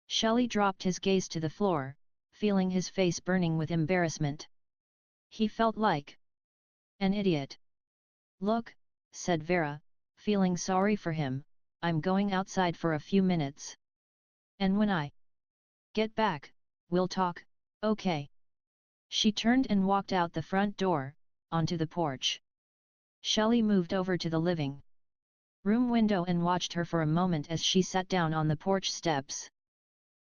Shelley dropped his gaze to the floor, feeling his face burning with embarrassment. He felt like an idiot. "Look," said Vera, feeling sorry for him, "I'm going outside for a few minutes. And when I get back, we'll talk, okay?" She turned and walked out the front door, onto the porch. Shelley moved over to the living room window and watched her for a moment as she sat down on the porch steps.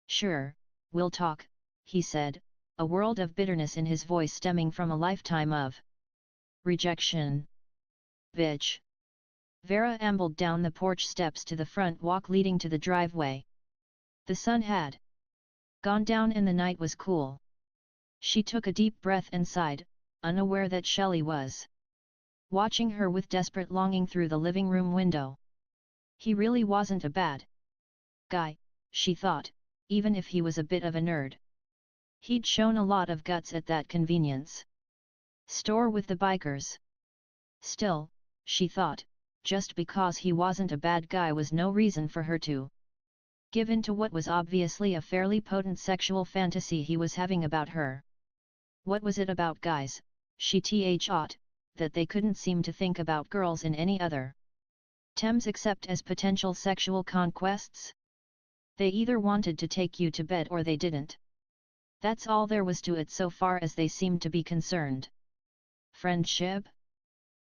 "Sure, we'll talk," he said, a world of bitterness in his voice stemming from a lifetime of rejection. "Bitch." Vera ambled down the porch steps to the front walk leading to the driveway. The sun had gone down and the night was cool. She took a deep breath and sighed, unaware that Shelley was watching her with desperate longing through the living room window. He really wasn't a bad guy, she thought, even if he was a bit of a nerd. He'd shown a lot of guts at that convenience store with the bikers. Still, she thought, just because he wasn't a bad guy was no reason for her to give in to what was obviously a fairly potent sexual fantasy he was having about her. What was it about guys, she thought, that they couldn't seem to think about girls in any other terms except as potential sexual conquests? They either wanted to take you to bed or they didn't. That's all there was to it so far as they seemed to be concerned. Friendship?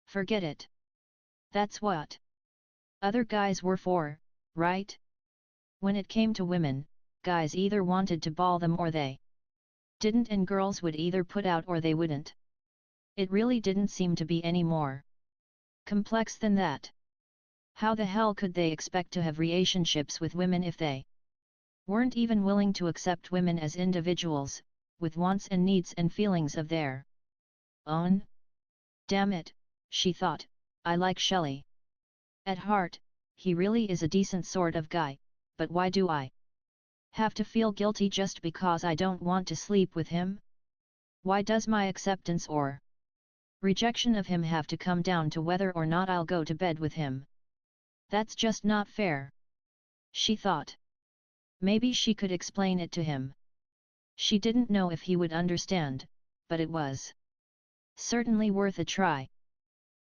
Forget it. That's what other guys were for, right? When it came to women, guys either wanted to ball them or they didn't, and girls would either put out or they wouldn't. It really didn't seem to be any more complex than that. How the hell could they expect to have relationships with women if they weren't even willing to accept women as individuals, with wants and needs and feelings of their own? Damn it, she thought, I like Shelley. At heart, he really is a decent sort of guy, but why do I have to feel guilty just because I don't want to sleep with him? Why does my acceptance or Rejection of him have to come down to whether or not I'll go to bed with him. That's just not fair. She thought. Maybe she could explain it to him. She didn't know if he would understand, but it was certainly worth a try.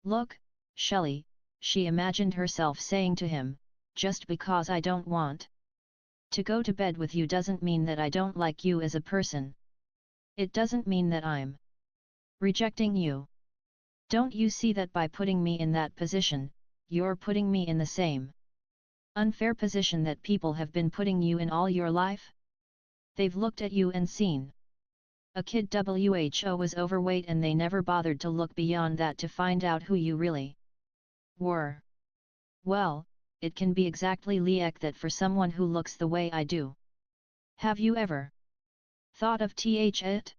Look, Shelley, she imagined herself saying to him, just because I don't want to go to bed with you doesn't mean that I don't like you as a person. It doesn't mean that I'm rejecting you. Don't you see that by putting me in that position, you're putting me in the same unfair position that people have been putting you in all your life? They've looked at you and seen a kid who was overweight and they never bothered to look beyond that to find out who you really were. Well, it can be exactly like that for someone who looks the way I do. Have you ever thought of it?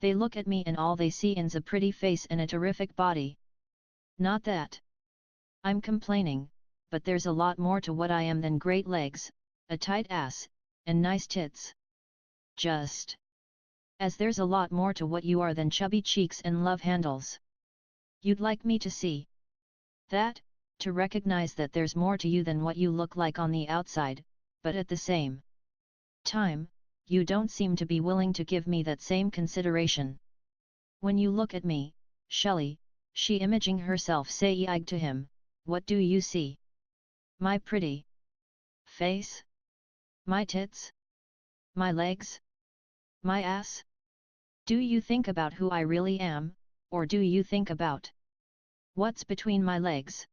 They look at me and all they see is a pretty face and a terrific body. Not that I'm complaining, but there's a lot more to what I am than great legs, a tight ass, and nice tits. Just as there's a lot more to what you are than chubby cheeks and love handles. You'd like me to see that, to recognize that there's more to you than what you look like on the outside, but at the same time, you don't seem to be willing to give me that same consideration. When you look at me, Shelley, she imaging herself saying to him, what do you see? My pretty face? My tits? My legs? My ass? Do you think about who I really am, or do you think about what's between my legs?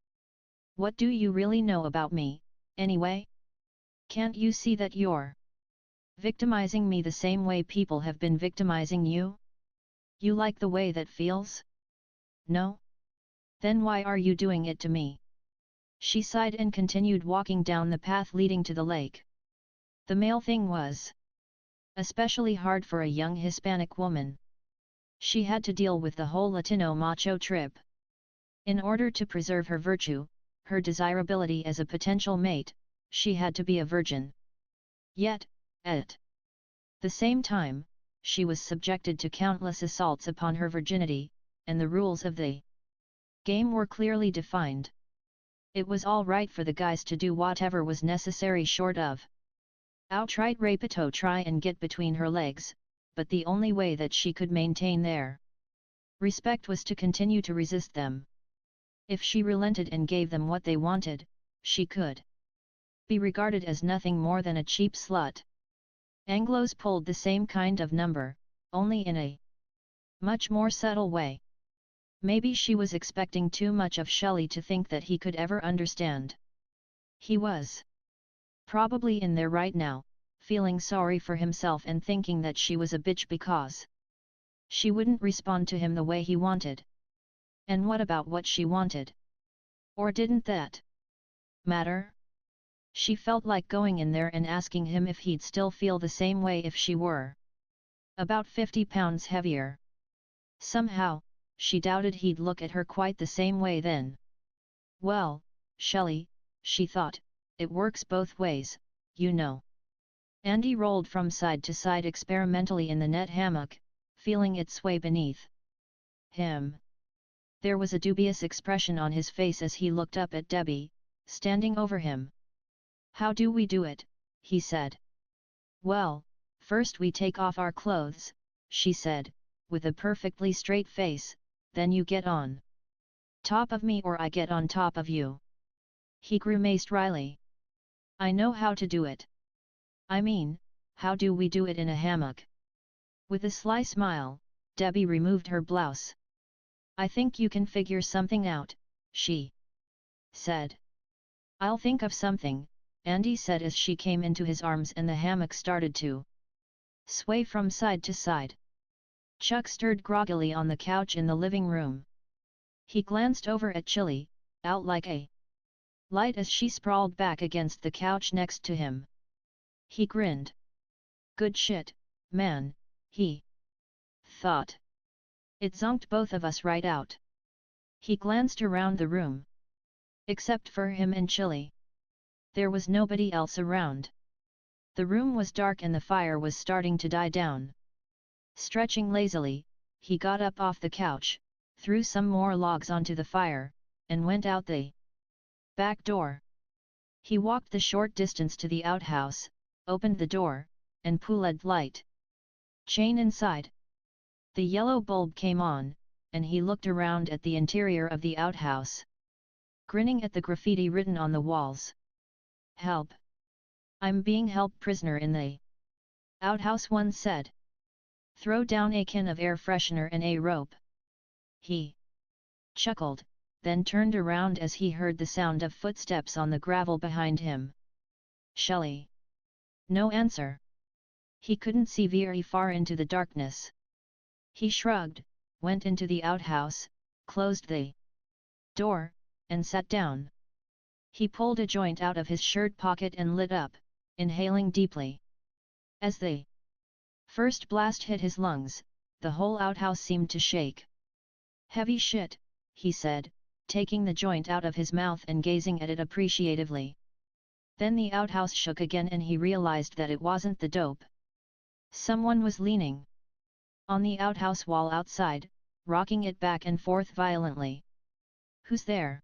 What do you really know about me, anyway? Can't you see that you're victimizing me the same way people have been victimizing you? You like the way that feels? No? Then why are you doing it to me? She sighed and continued walking down the path leading to the lake. The male thing was especially hard for a young Hispanic woman. She had to deal with the whole Latino macho trip. In order to preserve her virtue, her desirability as a potential mate, she had to be a virgin. Yet, at the same time, she was subjected to countless assaults upon her virginity, and the rules of the game were clearly defined. It was all right for the guys to do whatever was necessary short of outright rape to try and get between her legs, but the only way that she could maintain their respect was to continue to resist them. If she relented and gave them what they wanted, she could be regarded as nothing more than a cheap slut. Anglos pulled the same kind of number, only in a much more subtle way. Maybe she was expecting too much of Shelley to think that he could ever understand. He was probably in there right now, feeling sorry for himself and thinking that she was a bitch because she wouldn't respond to him the way he wanted. And what about what she wanted? Or didn't that matter? She felt like going in there and asking him if he'd still feel the same way if she were about 50 pounds heavier. Somehow, she doubted he'd look at her quite the same way then. Well, Shelley, she thought, it works both ways, you know. Andy rolled from side to side experimentally in the net hammock, feeling it sway beneath him. There was a dubious expression on his face as he looked up at Debbie, standing over him. How do we do it? He said. Well, first we take off our clothes, she said, with a perfectly straight face, then you get on top of me or I get on top of you. He grimaced wryly. I know how to do it. I mean, how do we do it in a hammock? With a sly smile, Debbie removed her blouse. I think you can figure something out, she said. I'll think of something, Andy said as she came into his arms and the hammock started to sway from side to side. Chuck stirred groggily on the couch in the living room. He glanced over at Chili, out like a light as she sprawled back against the couch next to him. He grinned. Good shit, man, he thought. It zonked both of us right out. He glanced around the room. Except for him and Chili. There was nobody else around. The room was dark and the fire was starting to die down. Stretching lazily, he got up off the couch, threw some more logs onto the fire, and went out the back door. He walked the short distance to the outhouse, opened the door, and pulled light chain inside. The yellow bulb came on, and he looked around at the interior of the outhouse, grinning at the graffiti written on the walls. "Help! I'm being held prisoner in the outhouse," one said. "Throw down a can of air freshener and a rope." He chuckled, then turned around as he heard the sound of footsteps on the gravel behind him. "Shelley." No answer. He couldn't see very far into the darkness. He shrugged, went into the outhouse, closed the door, and sat down. He pulled a joint out of his shirt pocket and lit up, inhaling deeply. As the first blast hit his lungs, the whole outhouse seemed to shake. "Heavy shit," he said, taking the joint out of his mouth and gazing at it appreciatively. Then the outhouse shook again and he realized that it wasn't the dope. Someone was leaning on the outhouse wall outside, rocking it back and forth violently. "Who's there?"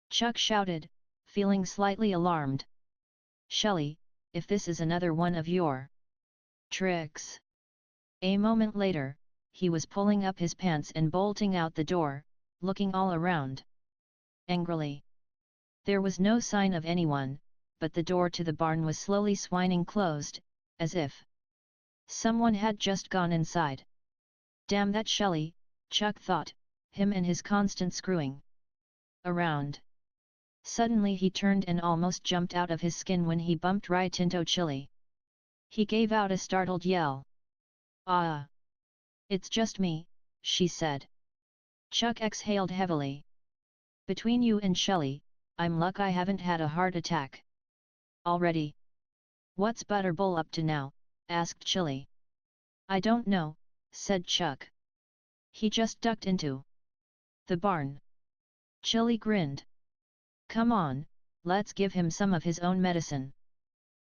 Chuck shouted, feeling slightly alarmed. "Shelley, if this is another one of your tricks." A moment later, he was pulling up his pants and bolting out the door, looking all around angrily. There was no sign of anyone, but the door to the barn was slowly swinging closed, as if someone had just gone inside. "Damn that Shelley," Chuck thought, him and his constant screwing around. Suddenly he turned and almost jumped out of his skin when he bumped right into Chili. He gave out a startled yell. "Ah! It's just me," she said. Chuck exhaled heavily. "Between you and Shelley, I'm luck I haven't had a heart attack already." "What's Butterball up to now?" asked Chili. "I don't know," said Chuck. "He just ducked into the barn." Chili grinned. "Come on, let's give him some of his own medicine."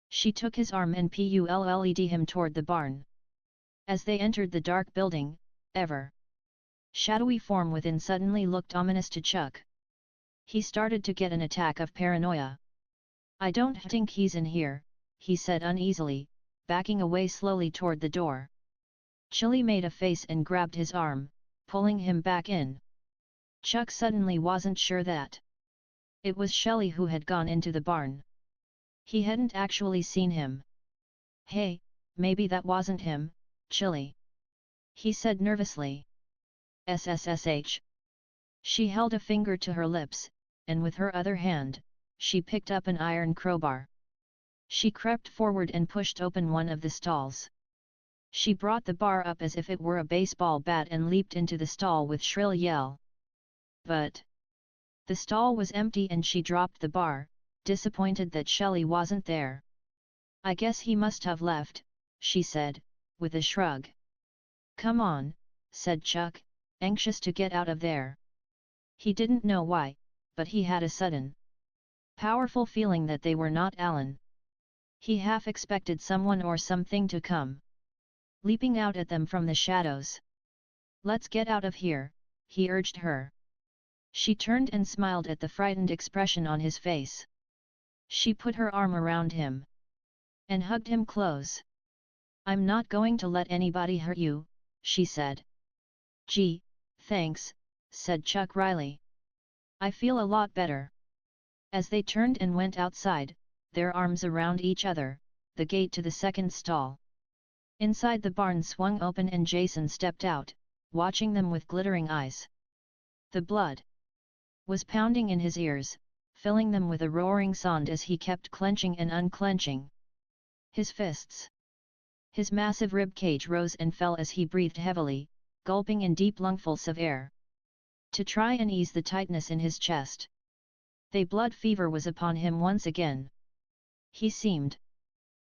She took his arm and pulled him toward the barn. As they entered the dark building, ever shadowy form within suddenly looked ominous to Chuck. He started to get an attack of paranoia. "I don't think he's in here," he said uneasily, backing away slowly toward the door. Chili made a face and grabbed his arm, pulling him back in. Chuck suddenly wasn't sure that it was Shelley who had gone into the barn. He hadn't actually seen him. "Hey, maybe that wasn't him, Chili," he said nervously. "SSSH." She held a finger to her lips, and with her other hand, she picked up an iron crowbar. She crept forward and pushed open one of the stalls. She brought the bar up as if it were a baseball bat and leaped into the stall with shrill yell. But the stall was empty and she dropped the bar, disappointed that Shelley wasn't there. "I guess he must have left," she said, with a shrug. "Come on," said Chuck, anxious to get out of there. He didn't know why, but he had a sudden, powerful feeling that they were not Alan. He half expected someone or something to come leaping out at them from the shadows. "Let's get out of here," he urged her. She turned and smiled at the frightened expression on his face. She put her arm around him and hugged him close. "I'm not going to let anybody hurt you," she said. "Gee, thanks," said Chuck wryly. "I feel a lot better." As they turned and went outside, their arms around each other, the gate to the second stall inside the barn swung open and Jason stepped out, watching them with glittering eyes. The blood was pounding in his ears, filling them with a roaring sound as he kept clenching and unclenching his fists. His massive rib cage rose and fell as he breathed heavily, gulping in deep lungfuls of air to try and ease the tightness in his chest. The blood fever was upon him once again. He seemed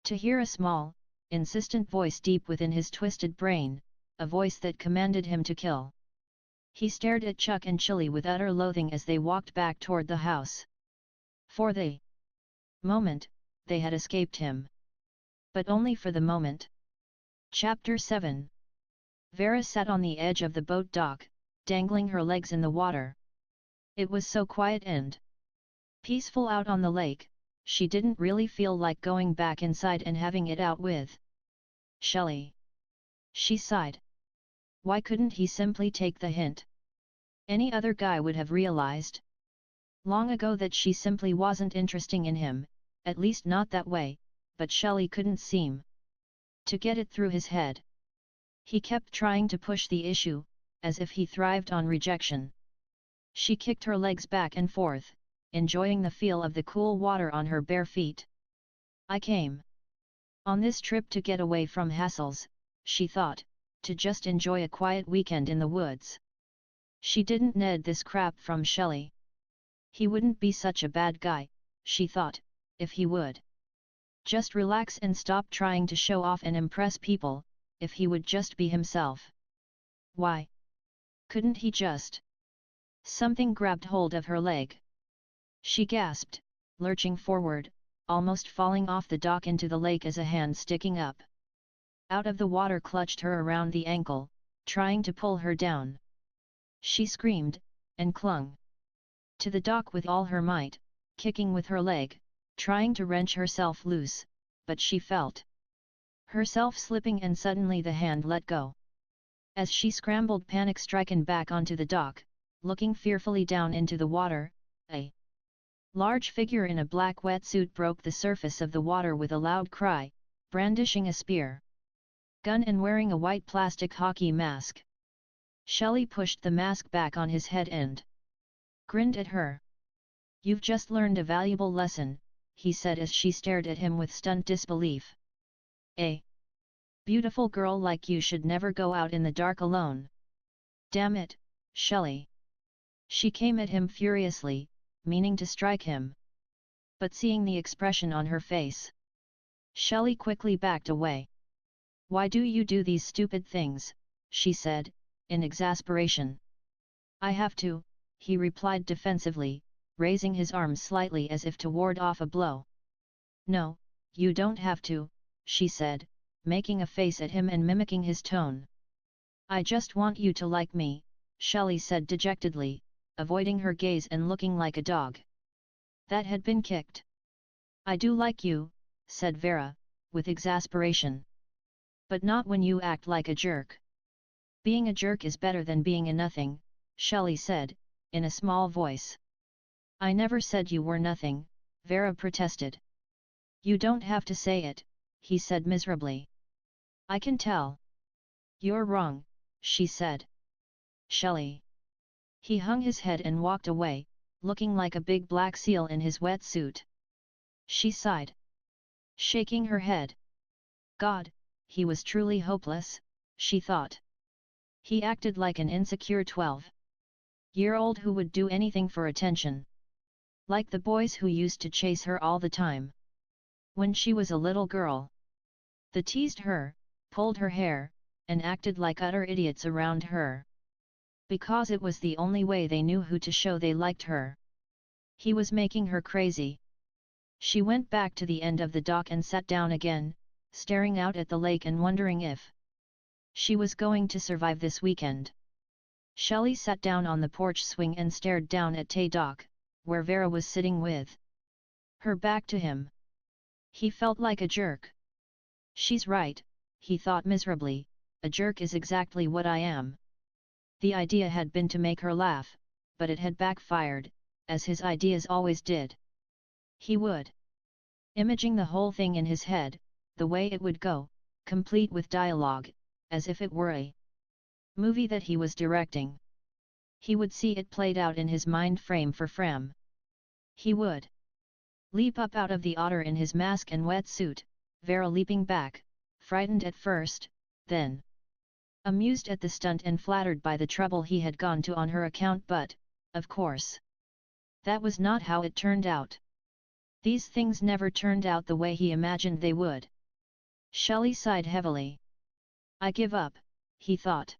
to hear a small, insistent voice deep within his twisted brain, a voice that commanded him to kill. He stared at Chuck and Chili with utter loathing as they walked back toward the house. For the moment, they had escaped him. But only for the moment. Chapter 7. Vera sat on the edge of the boat dock, dangling her legs in the water. It was so quiet and peaceful out on the lake, she didn't really feel like going back inside and having it out with Shelley. She sighed. Why couldn't he simply take the hint? Any other guy would have realized long ago that she simply wasn't interested in him, at least not that way, but Shelley couldn't seem to get it through his head. He kept trying to push the issue, as if he thrived on rejection. She kicked her legs back and forth, enjoying the feel of the cool water on her bare feet. I came on this trip to get away from hassles, she thought, to just enjoy a quiet weekend in the woods. She didn't need this crap from Shelley. He wouldn't be such a bad guy, she thought, if he would just relax and stop trying to show off and impress people, if he would just be himself. Why couldn't he just? Something grabbed hold of her leg. She gasped, lurching forward, almost falling off the dock into the lake as a hand sticking up out of the water clutched her around the ankle, trying to pull her down. She screamed, and clung to the dock with all her might, kicking with her leg, trying to wrench herself loose, but she felt herself slipping and suddenly the hand let go. As she scrambled panic-stricken back onto the dock, looking fearfully down into the water, a large figure in a black wetsuit broke the surface of the water with a loud cry, brandishing a spear gun and wearing a white plastic hockey mask. Shelley pushed the mask back on his head and grinned at her. You've just learned a valuable lesson, he said as she stared at him with stunned disbelief. A beautiful girl like you should never go out in the dark alone. Damn it, Shelley. She came at him furiously, meaning to strike him. But seeing the expression on her face, Shelley quickly backed away. Why do you do these stupid things, she said, in exasperation. I have to, he replied defensively, raising his arms slightly as if to ward off a blow. No, you don't have to, she said, making a face at him and mimicking his tone. I just want you to like me, Shelley said dejectedly, avoiding her gaze and looking like a dog that had been kicked. I do like you, said Vera, with exasperation. But not when you act like a jerk. Being a jerk is better than being a nothing, Shelley said, in a small voice. I never said you were nothing, Vera protested. You don't have to say it, he said miserably. I can tell. You're wrong, she said. Shelley. He hung his head and walked away, looking like a big black seal in his wetsuit. She sighed, shaking her head. God, he was truly hopeless, she thought. He acted like an insecure 12-year-old who would do anything for attention. Like the boys who used to chase her all the time when she was a little girl. They teased her, pulled her hair, and acted like utter idiots around her. Because it was the only way they knew who to show they liked her. He was making her crazy. She went back to the end of the dock and sat down again, staring out at the lake and wondering if she was going to survive this weekend. Shelley sat down on the porch swing and stared down at Tay Dock, where Vera was sitting with her back to him. He felt like a jerk. She's right, he thought miserably, a jerk is exactly what I am. The idea had been to make her laugh, but it had backfired, as his ideas always did. He would imaging the whole thing in his head, the way it would go, complete with dialogue, as if it were a movie that he was directing. He would see it played out in his mind frame for frame. He would leap up out of the otter in his mask and wetsuit, Vera leaping back, frightened at first, then amused at the stunt and flattered by the trouble he had gone to on her account, but, of course, that was not how it turned out. These things never turned out the way he imagined they would. Shelley sighed heavily. I give up, he thought.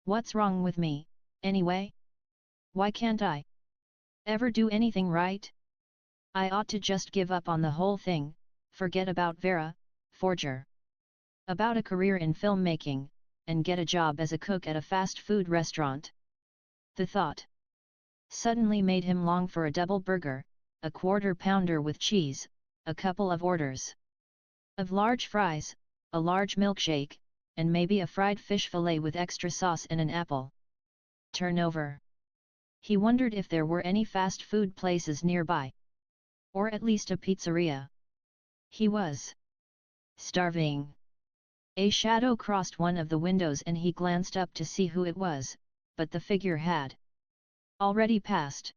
What's wrong with me, anyway? Why can't I ever do anything right? I ought to just give up on the whole thing, forget about Vera, forger about a career in filmmaking, and get a job as a cook at a fast food restaurant. The thought suddenly made him long for a double burger, a quarter pounder with cheese, a couple of orders of large fries, a large milkshake, and maybe a fried fish fillet with extra sauce and an apple. Turnover. He wondered if there were any fast food places nearby. Or at least a pizzeria. He was starving. A shadow crossed one of the windows and he glanced up to see who it was, but the figure had already passed.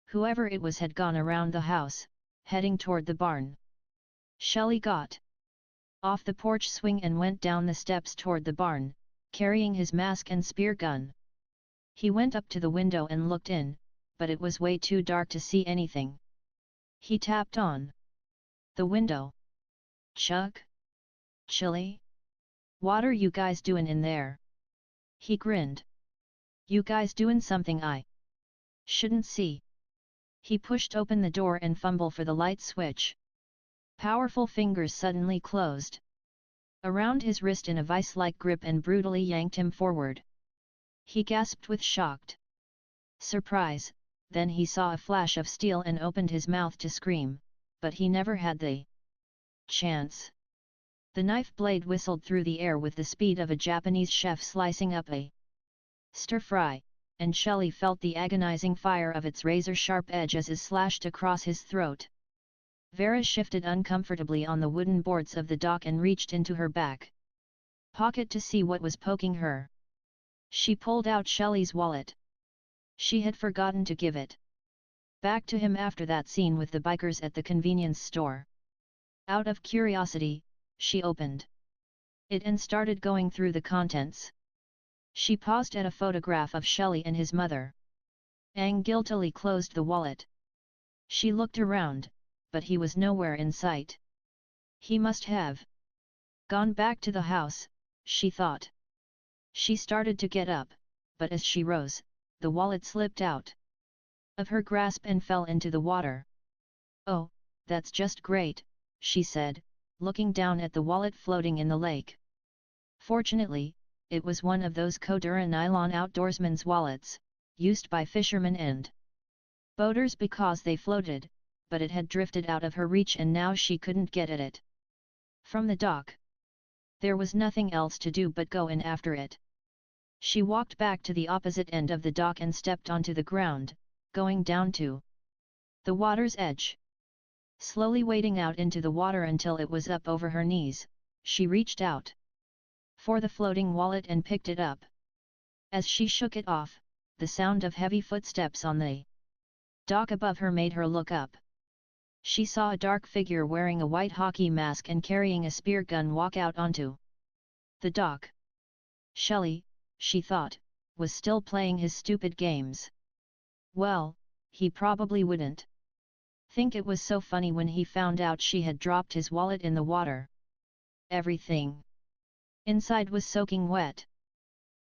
Whoever it was had gone around the house, heading toward the barn. Shelley got off the porch swing and went down the steps toward the barn, carrying his mask and spear gun. He went up to the window and looked in, but it was way too dark to see anything. He tapped on the window. "Chuck? Chilly? What're you guys doing in there?" He grinned. "You guys doing something I shouldn't see?" He pushed open the door and fumbled for the light switch. Powerful fingers suddenly closed around his wrist in a vice-like grip and brutally yanked him forward. He gasped with shocked surprise, then he saw a flash of steel and opened his mouth to scream, but he never had the chance. The knife blade whistled through the air with the speed of a Japanese chef slicing up a stir-fry, and Shelley felt the agonizing fire of its razor-sharp edge as it slashed across his throat. Vera shifted uncomfortably on the wooden boards of the dock and reached into her back pocket to see what was poking her. She pulled out Shelley's wallet. She had forgotten to give it back to him after that scene with the bikers at the convenience store. Out of curiosity, she opened it and started going through the contents. She paused at a photograph of Shelley and his mother. Aang guiltily closed the wallet. She looked around, but he was nowhere in sight. He must have gone back to the house, she thought. She started to get up, but as she rose, the wallet slipped out of her grasp and fell into the water. "Oh, that's just great," she said, looking down at the wallet floating in the lake. Fortunately, it was one of those Kodura nylon outdoorsman's wallets, used by fishermen and boaters because they floated, but it had drifted out of her reach and now she couldn't get at it. From the dock, there was nothing else to do but go in after it. She walked back to the opposite end of the dock and stepped onto the ground, going down to the water's edge. Slowly wading out into the water until it was up over her knees, she reached out for the floating wallet and picked it up. As she shook it off, the sound of heavy footsteps on the dock above her made her look up. She saw a dark figure wearing a white hockey mask and carrying a spear gun walk out onto the dock. Shelley, she thought, was still playing his stupid games. Well, he probably wouldn't think it was so funny when he found out she had dropped his wallet in the water. Everything inside was soaking wet.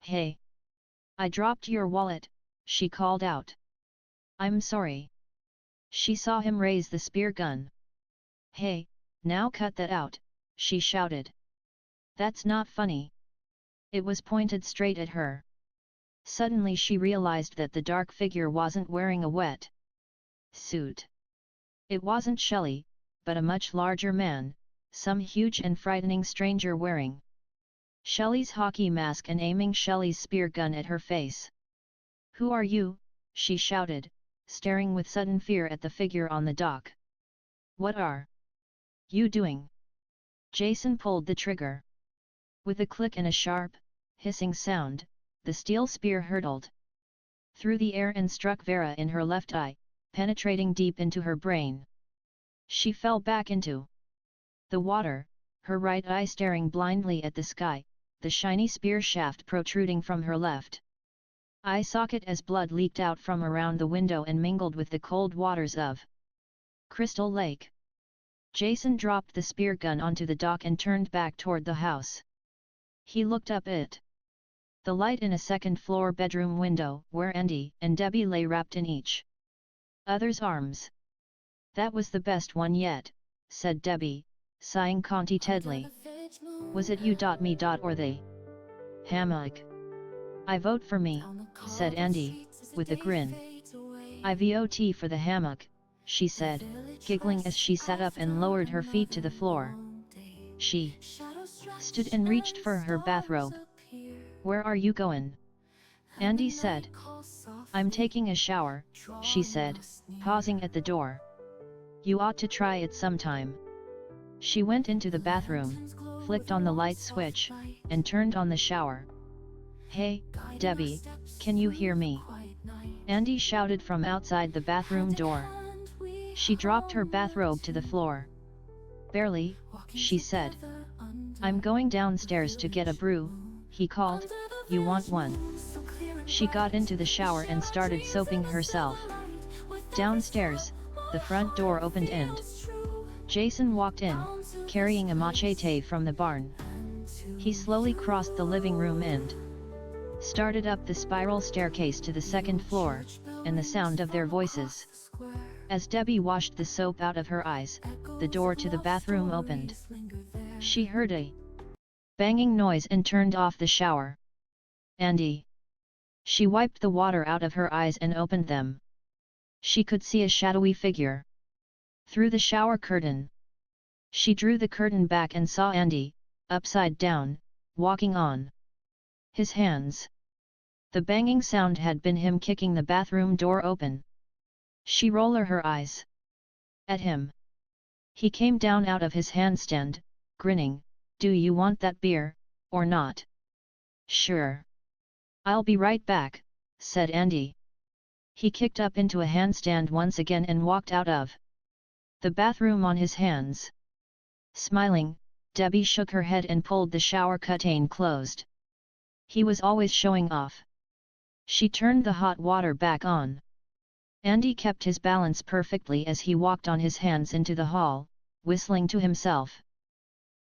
"Hey! I dropped your wallet," she called out. "I'm sorry." She saw him raise the spear gun. "Hey, now cut that out," she shouted. "That's not funny." It was pointed straight at her. Suddenly she realized that the dark figure wasn't wearing a wet suit. It wasn't Shelley, but a much larger man, some huge and frightening stranger wearing Shelley's hockey mask and aiming Shelley's spear gun at her face. "Who are you?" she shouted, staring with sudden fear at the figure on the dock. "What are you doing?" Jason pulled the trigger. With a click and a sharp, hissing sound, the steel spear hurtled through the air and struck Vera in her left eye, penetrating deep into her brain. She fell back into the water, her right eye staring blindly at the sky, the shiny spear shaft protruding from her left eye socket as blood leaked out from around the window and mingled with the cold waters of Crystal Lake. Jason dropped the spear gun onto the dock and turned back toward the house. He looked up at the light in a second-floor bedroom window where Andy and Debbie lay wrapped in each other's arms. "That was the best one yet," said Debbie, sighing contentedly. "Was it you, me, or they?" "Hammock." "I vote for me," said Andy, with a grin. "I vote for the hammock," she said, giggling as she sat up and lowered her feet to the floor. She stood and reached for her bathrobe. "Where are you going?" Andy said. "I'm taking a shower," she said, pausing at the door. "You ought to try it sometime." She went into the bathroom, flicked on the light switch, and turned on the shower. "Hey, Debbie, can you hear me?" Andy shouted from outside the bathroom door. She dropped her bathrobe to the floor. "Barely," she said. "I'm going downstairs to get a brew," he called. "You want one?" She got into the shower and started soaping herself. Downstairs, the front door opened and Jason walked in, carrying a machete from the barn. He slowly crossed the living room and started up the spiral staircase to the second floor, and the sound of their voices. As Debbie washed the soap out of her eyes, the door to the bathroom opened. She heard a banging noise and turned off the shower. "Andy." She wiped the water out of her eyes and opened them. She could see a shadowy figure through the shower curtain. She drew the curtain back and saw Andy, upside down, walking on his hands. The banging sound had been him kicking the bathroom door open. She rolled her eyes at him. He came down out of his handstand, grinning. "Do you want that beer, or not?" "Sure. I'll be right back," said Andy. He kicked up into a handstand once again and walked out of the bathroom on his hands. Smiling, Debbie shook her head and pulled the shower curtain closed. He was always showing off. She turned the hot water back on. Andy kept his balance perfectly as he walked on his hands into the hall, whistling to himself.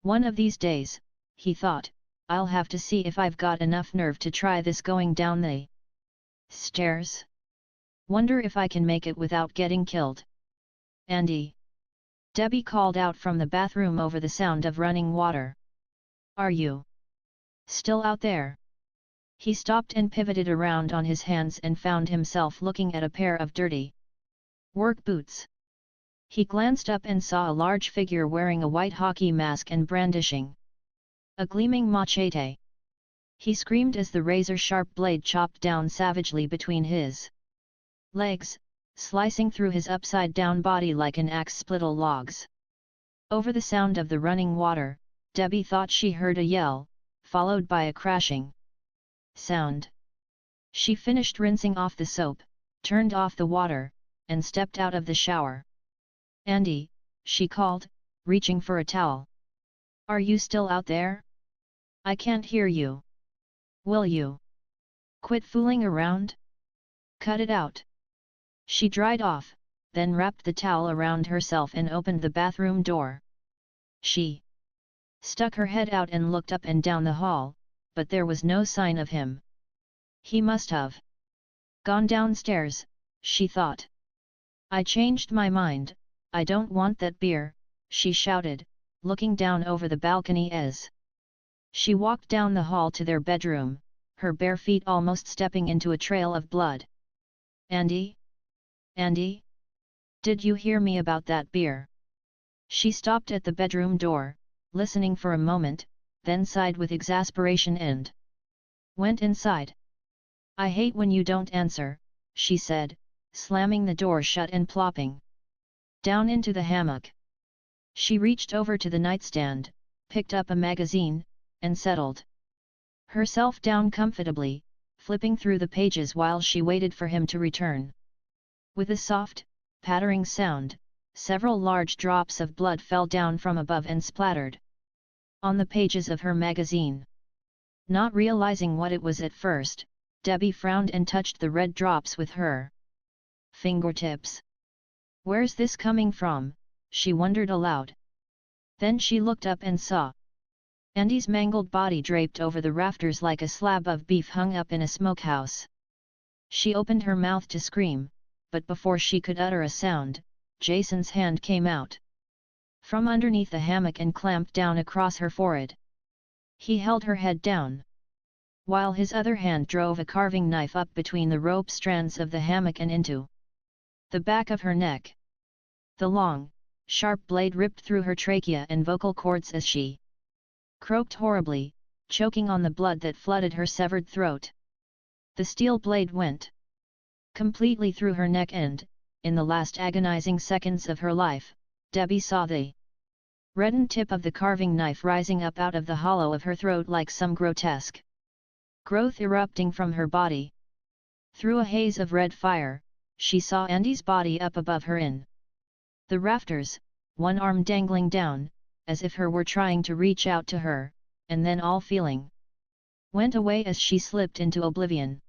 "One of these days," he thought, "I'll have to see if I've got enough nerve to try this going down the stairs. Wonder if I can make it without getting killed." "Andy!" Debbie called out from the bathroom over the sound of running water. "Are you still out there?" He stopped and pivoted around on his hands and found himself looking at a pair of dirty work boots. He glanced up and saw a large figure wearing a white hockey mask and brandishing a gleaming machete. He screamed as the razor-sharp blade chopped down savagely between his legs, slicing through his upside-down body like an axe spittle logs. Over the sound of the running water, Debbie thought she heard a yell, followed by a crashing sound. She finished rinsing off the soap, turned off the water, and stepped out of the shower. "Andy," she called, reaching for a towel. "Are you still out there? I can't hear you. Will you quit fooling around? Cut it out." She dried off, then wrapped the towel around herself and opened the bathroom door. She stuck her head out and looked up and down the hall, but there was no sign of him. He must have gone downstairs, she thought. "I changed my mind, I don't want that beer," she shouted, looking down over the balcony as she walked down the hall to their bedroom, her bare feet almost stepping into a trail of blood. "Andy? Andy? Did you hear me about that beer?" She stopped at the bedroom door, listening for a moment, then sighed with exasperation and went inside. "I hate when you don't answer," she said, slamming the door shut and plopping down into the hammock. She reached over to the nightstand, picked up a magazine, and settled herself down comfortably, flipping through the pages while she waited for him to return. With a soft, pattering sound, several large drops of blood fell down from above and splattered on the pages of her magazine. Not realizing what it was at first, Debbie frowned and touched the red drops with her fingertips. "Where's this coming from?" she wondered aloud. Then she looked up and saw Andy's mangled body draped over the rafters like a slab of beef hung up in a smokehouse. She opened her mouth to scream, but before she could utter a sound, Jason's hand came out from underneath the hammock and clamped down across her forehead. He held her head down. while his other hand drove a carving knife up between the rope strands of the hammock and into the back of her neck. The long, sharp blade ripped through her trachea and vocal cords as she croaked horribly, choking on the blood that flooded her severed throat. The steel blade went completely through her neck and, in the last agonizing seconds of her life, Debbie saw the reddened tip of the carving knife rising up out of the hollow of her throat like some grotesque growth erupting from her body. Through a haze of red fire, she saw Andy's body up above her in the rafters, one arm dangling down, as if her were trying to reach out to her, and then all feeling went away as she slipped into oblivion.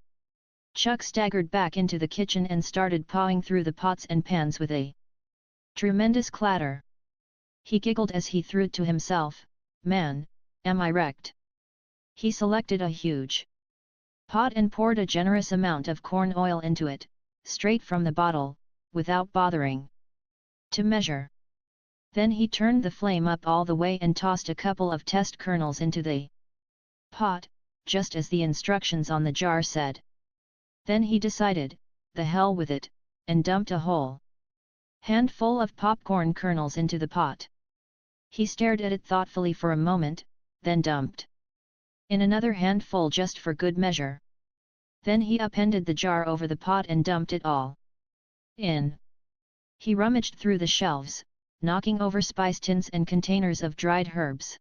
Chuck staggered back into the kitchen and started pawing through the pots and pans with a tremendous clatter. He giggled as he threw to himself, "Man, am I wrecked?" He selected a huge pot and poured a generous amount of corn oil into it, straight from the bottle, without bothering to measure. Then he turned the flame up all the way and tossed a couple of test kernels into the pot, just as the instructions on the jar said. Then he decided, the hell with it, and dumped a whole handful of popcorn kernels into the pot. He stared at it thoughtfully for a moment, then dumped in another handful just for good measure. Then he upended the jar over the pot and dumped it all in. He rummaged through the shelves, knocking over spice tins and containers of dried herbs,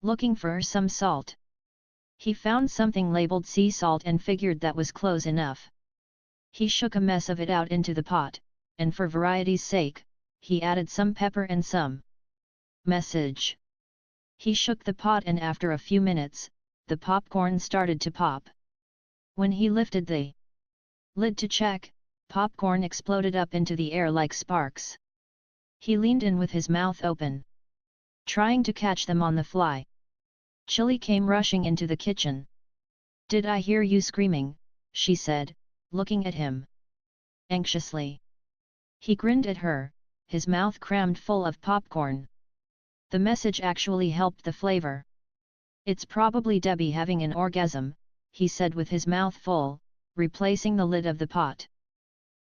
looking for some salt. He found something labeled sea salt and figured that was close enough. He shook a mess of it out into the pot, and for variety's sake, he added some pepper and some message. He shook the pot and after a few minutes, the popcorn started to pop. When he lifted the lid to check, popcorn exploded up into the air like sparks. He leaned in with his mouth open, trying to catch them on the fly. Chili came rushing into the kitchen. "Did I hear you screaming?" she said, looking at him anxiously. He grinned at her, his mouth crammed full of popcorn. The message actually helped the flavor. "It's probably Debbie having an orgasm," he said with his mouth full, replacing the lid of the pot.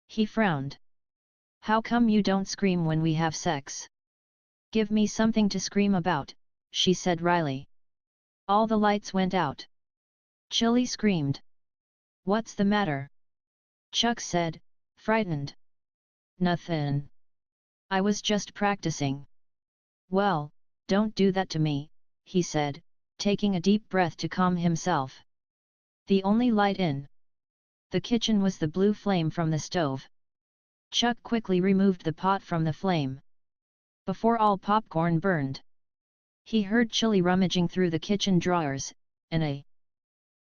He frowned. "How come you don't scream when we have sex?" "Give me something to scream about," she said wryly. All the lights went out. Chili screamed. "What's the matter?" Chuck said, frightened. "Nothin'. I was just practicing." "Well, don't do that to me," he said, taking a deep breath to calm himself. The only light in the kitchen was the blue flame from the stove. Chuck quickly removed the pot from the flame before all popcorn burned. He heard Chili rummaging through the kitchen drawers, and a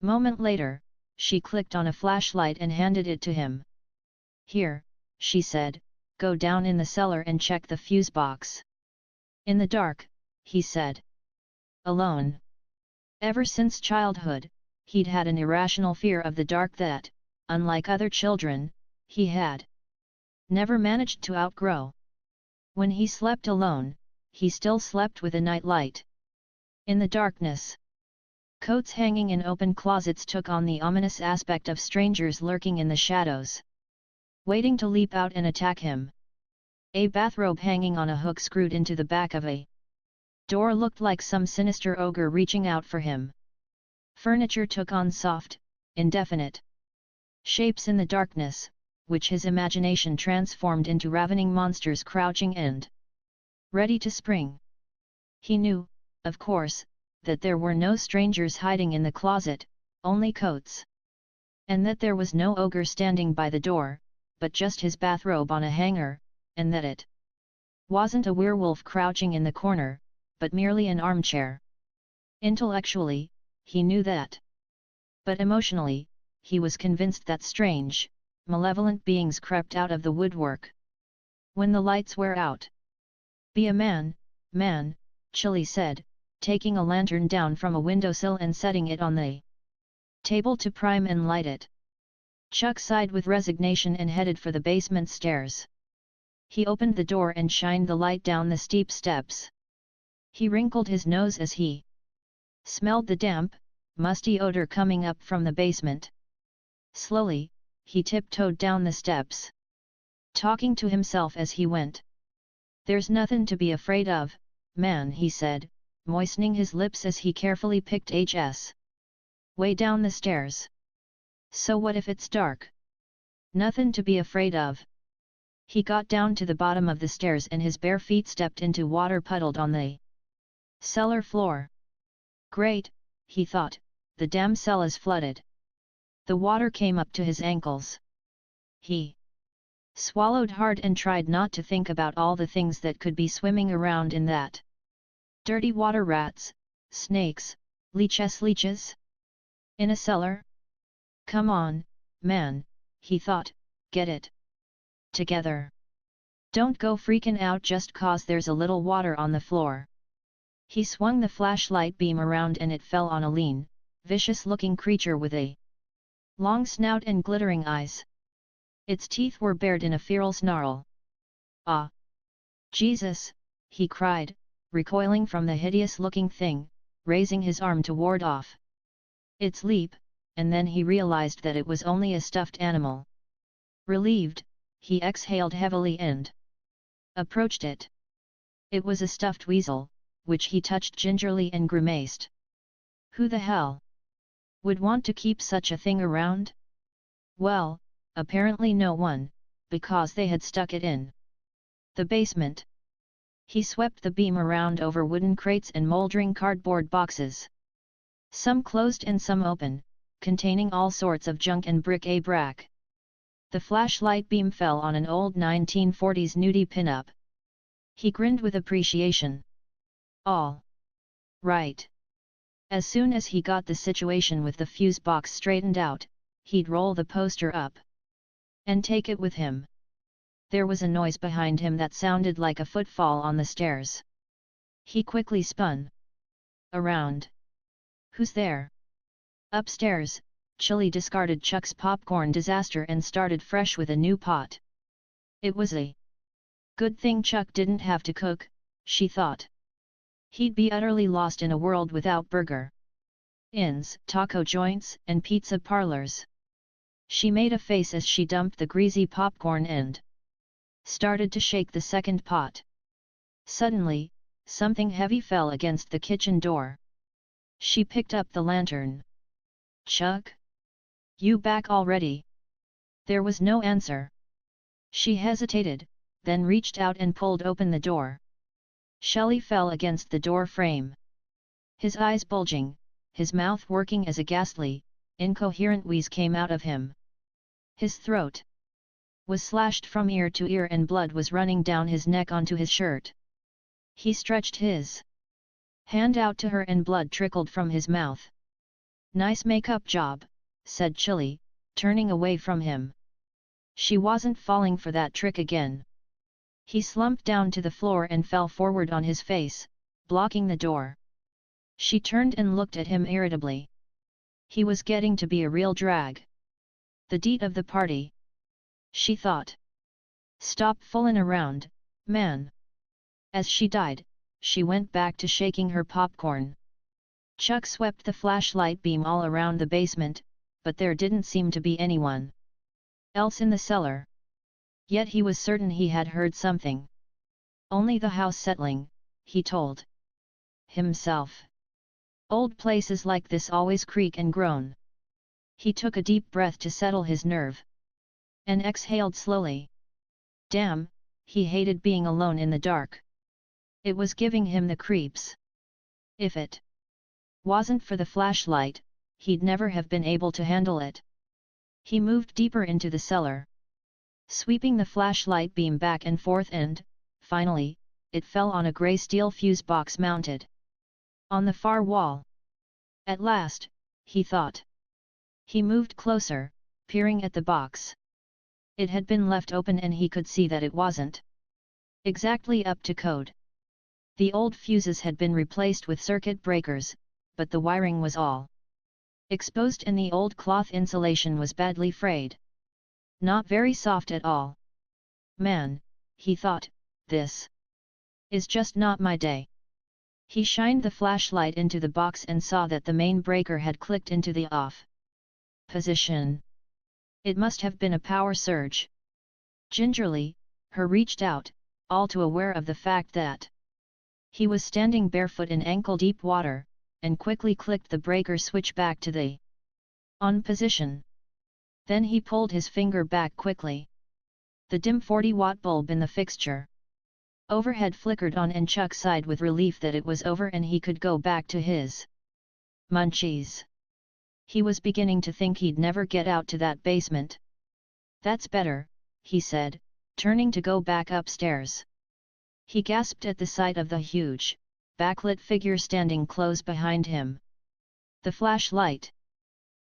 moment later, she clicked on a flashlight and handed it to him. "Here," she said, "go down in the cellar and check the fuse box." "In the dark," he said. "Alone." Ever since childhood, he'd had an irrational fear of the dark that, unlike other children, he had never managed to outgrow. When he slept alone, he still slept with a nightlight. In the darkness, coats hanging in open closets took on the ominous aspect of strangers lurking in the shadows, waiting to leap out and attack him. A bathrobe hanging on a hook screwed into the back of a door looked like some sinister ogre reaching out for him. Furniture took on soft, indefinite shapes in the darkness, which his imagination transformed into ravening monsters crouching and ready to spring. He knew, of course, that there were no strangers hiding in the closet, only coats. And that there was no ogre standing by the door, but just his bathrobe on a hanger, and that it wasn't a werewolf crouching in the corner, but merely an armchair. Intellectually, he knew that. But emotionally, he was convinced that strange, malevolent beings crept out of the woodwork. When the lights were out. "Be a man, man," Chili said, taking a lantern down from a windowsill and setting it on the table to prime and light it. Chuck sighed with resignation and headed for the basement stairs. He opened the door and shined the light down the steep steps. He wrinkled his nose as he smelled the damp, musty odor coming up from the basement. Slowly, he tiptoed down the steps, talking to himself as he went. "There's nothing to be afraid of, man," he said, moistening his lips as he carefully picked his way down the stairs. "So what if it's dark? Nothing to be afraid of." He got down to the bottom of the stairs and his bare feet stepped into water puddled on the cellar floor. "Great," he thought, "the damn cell is flooded." The water came up to his ankles. He swallowed hard and tried not to think about all the things that could be swimming around in that dirty water. Rats, snakes, leeches. In a cellar? Come on, man, he thought, get it together. Don't go freaking out just cause there's a little water on the floor. He swung the flashlight beam around and it fell on a lean, vicious-looking creature with a long snout and glittering eyes. Its teeth were bared in a feral snarl. "Ah! Jesus!" he cried, recoiling from the hideous-looking thing, raising his arm to ward off its leap, and then he realized that it was only a stuffed animal. Relieved, he exhaled heavily and approached it. It was a stuffed weasel, which he touched gingerly and grimaced. Who the hell would want to keep such a thing around? Well, apparently no one, because they had stuck it in the basement. He swept the beam around over wooden crates and moldering cardboard boxes. Some closed and some open, containing all sorts of junk and bric-a-brac. The flashlight beam fell on an old 1940s nudie pin-up. He grinned with appreciation. All right. As soon as he got the situation with the fuse box straightened out, he'd roll the poster up and take it with him. There was a noise behind him that sounded like a footfall on the stairs. He quickly spun around. Who's there? Upstairs, Chili discarded Chuck's popcorn disaster and started fresh with a new pot. It was a good thing Chuck didn't have to cook, she thought. He'd be utterly lost in a world without burger inns, taco joints, and pizza parlors. She made a face as she dumped the greasy popcorn and started to shake the second pot. Suddenly, something heavy fell against the kitchen door. She picked up the lantern. "Chuck? You back already?" There was no answer. She hesitated, then reached out and pulled open the door. Shelley fell against the door frame. His eyes bulging, his mouth working as a ghastly, incoherent wheeze came out of him. His throat was slashed from ear to ear and blood was running down his neck onto his shirt. He stretched his hand out to her and blood trickled from his mouth. "Nice makeup job," said Chili, turning away from him. She wasn't falling for that trick again. He slumped down to the floor and fell forward on his face, blocking the door. She turned and looked at him irritably. He was getting to be a real drag. The deet of the party, she thought. Stop fooling around, man. As she died, she went back to shaking her popcorn. Chuck swept the flashlight beam all around the basement, but there didn't seem to be anyone else in the cellar. Yet he was certain he had heard something. Only the house settling, he told himself. Old places like this always creak and groan. He took a deep breath to settle his nerve. And exhaled slowly. Damn, he hated being alone in the dark. It was giving him the creeps. If it wasn't for the flashlight, he'd never have been able to handle it. He moved deeper into the cellar, sweeping the flashlight beam back and forth and, finally, it fell on a grey steel fuse box mounted on the far wall. At last, he thought. He moved closer, peering at the box. It had been left open and he could see that it wasn't exactly up to code. The old fuses had been replaced with circuit breakers, but the wiring was all exposed and the old cloth insulation was badly frayed. Not very soft at all. Man, he thought, this is just not my day. He shined the flashlight into the box and saw that the main breaker had clicked into the off position. It must have been a power surge. Gingerly, her reached out, all too aware of the fact that he was standing barefoot in ankle-deep water, and quickly clicked the breaker switch back to the on position. Then he pulled his finger back quickly. The dim 40-watt bulb in the fixture overhead flickered on, and Chuck sighed with relief that it was over and he could go back to his munchies. He was beginning to think he'd never get out to that basement. "That's better," he said, turning to go back upstairs. He gasped at the sight of the huge, backlit figure standing close behind him. The flashlight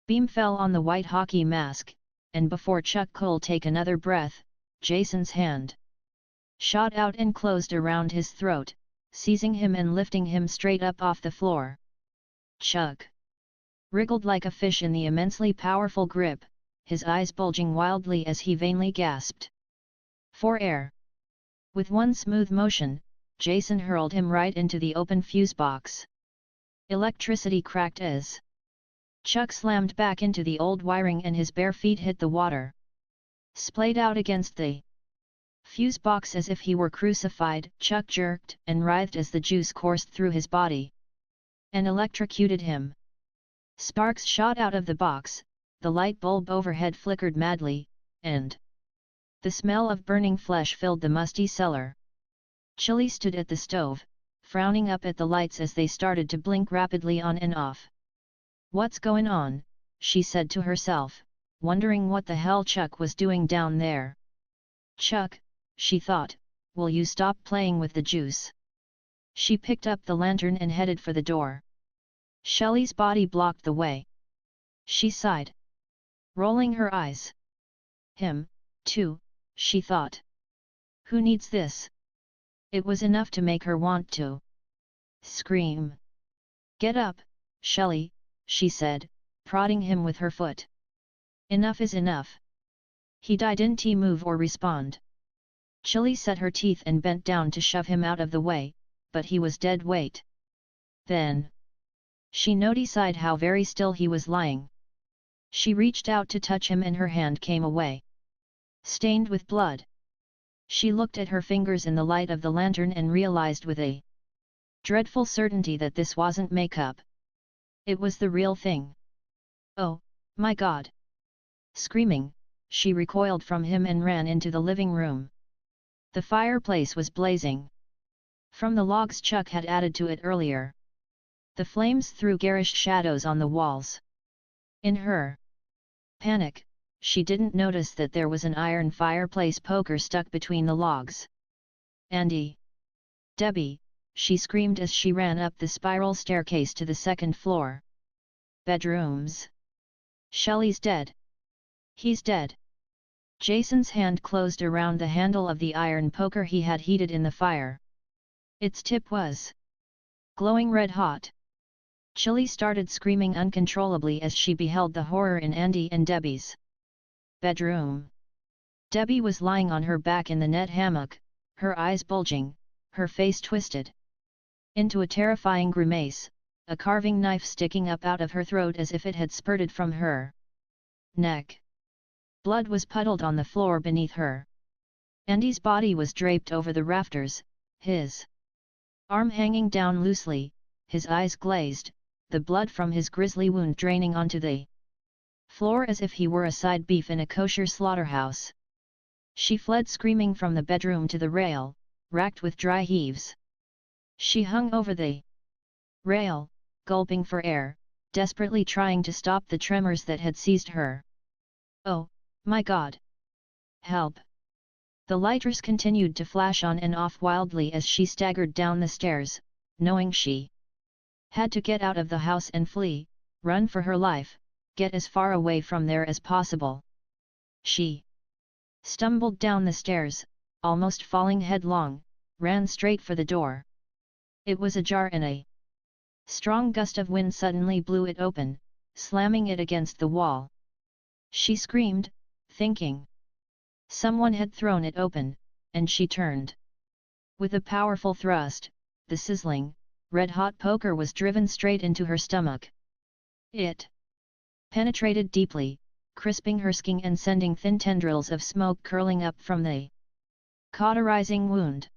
beam fell on the white hockey mask, and before Chuck could take another breath, Jason's hand shot out and closed around his throat, seizing him and lifting him straight up off the floor. Chuck wriggled like a fish in the immensely powerful grip, his eyes bulging wildly as he vainly gasped for air. With one smooth motion, Jason hurled him right into the open fuse box. Electricity cracked as Chuck slammed back into the old wiring and his bare feet hit the water. Splayed out against the fuse box as if he were crucified, Chuck jerked and writhed as the juice coursed through his body and electrocuted him. Sparks shot out of the box, the light bulb overhead flickered madly, and the smell of burning flesh filled the musty cellar. Chili stood at the stove, frowning up at the lights as they started to blink rapidly on and off. "What's going on?" she said to herself, wondering what the hell Chuck was doing down there. "Chuck," she thought, "will you stop playing with the juice?" She picked up the lantern and headed for the door. Shelley's body blocked the way. She sighed, rolling her eyes. Him, too, she thought. Who needs this? It was enough to make her want to scream. "Get up, Shelley," she said, prodding him with her foot. "Enough is enough." He didn't move or respond. Chili set her teeth and bent down to shove him out of the way, but he was dead weight. Then she noticed how very still he was lying. She reached out to touch him and her hand came away, stained with blood. She looked at her fingers in the light of the lantern and realized with a dreadful certainty that this wasn't makeup. It was the real thing. "Oh, my God!" Screaming, she recoiled from him and ran into the living room. The fireplace was blazing from the logs Chuck had added to it earlier. The flames threw garish shadows on the walls. In her panic, she didn't notice that there was an iron fireplace poker stuck between the logs. "Andy! Debbie!" she screamed as she ran up the spiral staircase to the second floor. "Bedrooms! Shelley's dead! He's dead!" Jason's hand closed around the handle of the iron poker he had heated in the fire. Its tip was glowing red hot. Chili started screaming uncontrollably as she beheld the horror in Andy and Debbie's bedroom. Debbie was lying on her back in the net hammock, her eyes bulging, her face twisted into a terrifying grimace, a carving knife sticking up out of her throat as if it had spurted from her neck. Blood was puddled on the floor beneath her. Andy's body was draped over the rafters, his arm hanging down loosely, his eyes glazed, the blood from his grisly wound draining onto the floor as if he were a side beef in a kosher slaughterhouse. She fled screaming from the bedroom to the rail, racked with dry heaves. She hung over the rail, gulping for air, desperately trying to stop the tremors that had seized her. "Oh, my God! Help!" The lighters continued to flash on and off wildly as she staggered down the stairs, knowing she had to get out of the house and flee, run for her life, get as far away from there as possible. She stumbled down the stairs, almost falling headlong, ran straight for the door. It was ajar and a strong gust of wind suddenly blew it open, slamming it against the wall. She screamed, thinking someone had thrown it open, and she turned. With a powerful thrust, the sizzling, red-hot poker was driven straight into her stomach. It penetrated deeply, crisping her skin and sending thin tendrils of smoke curling up from the cauterizing wound.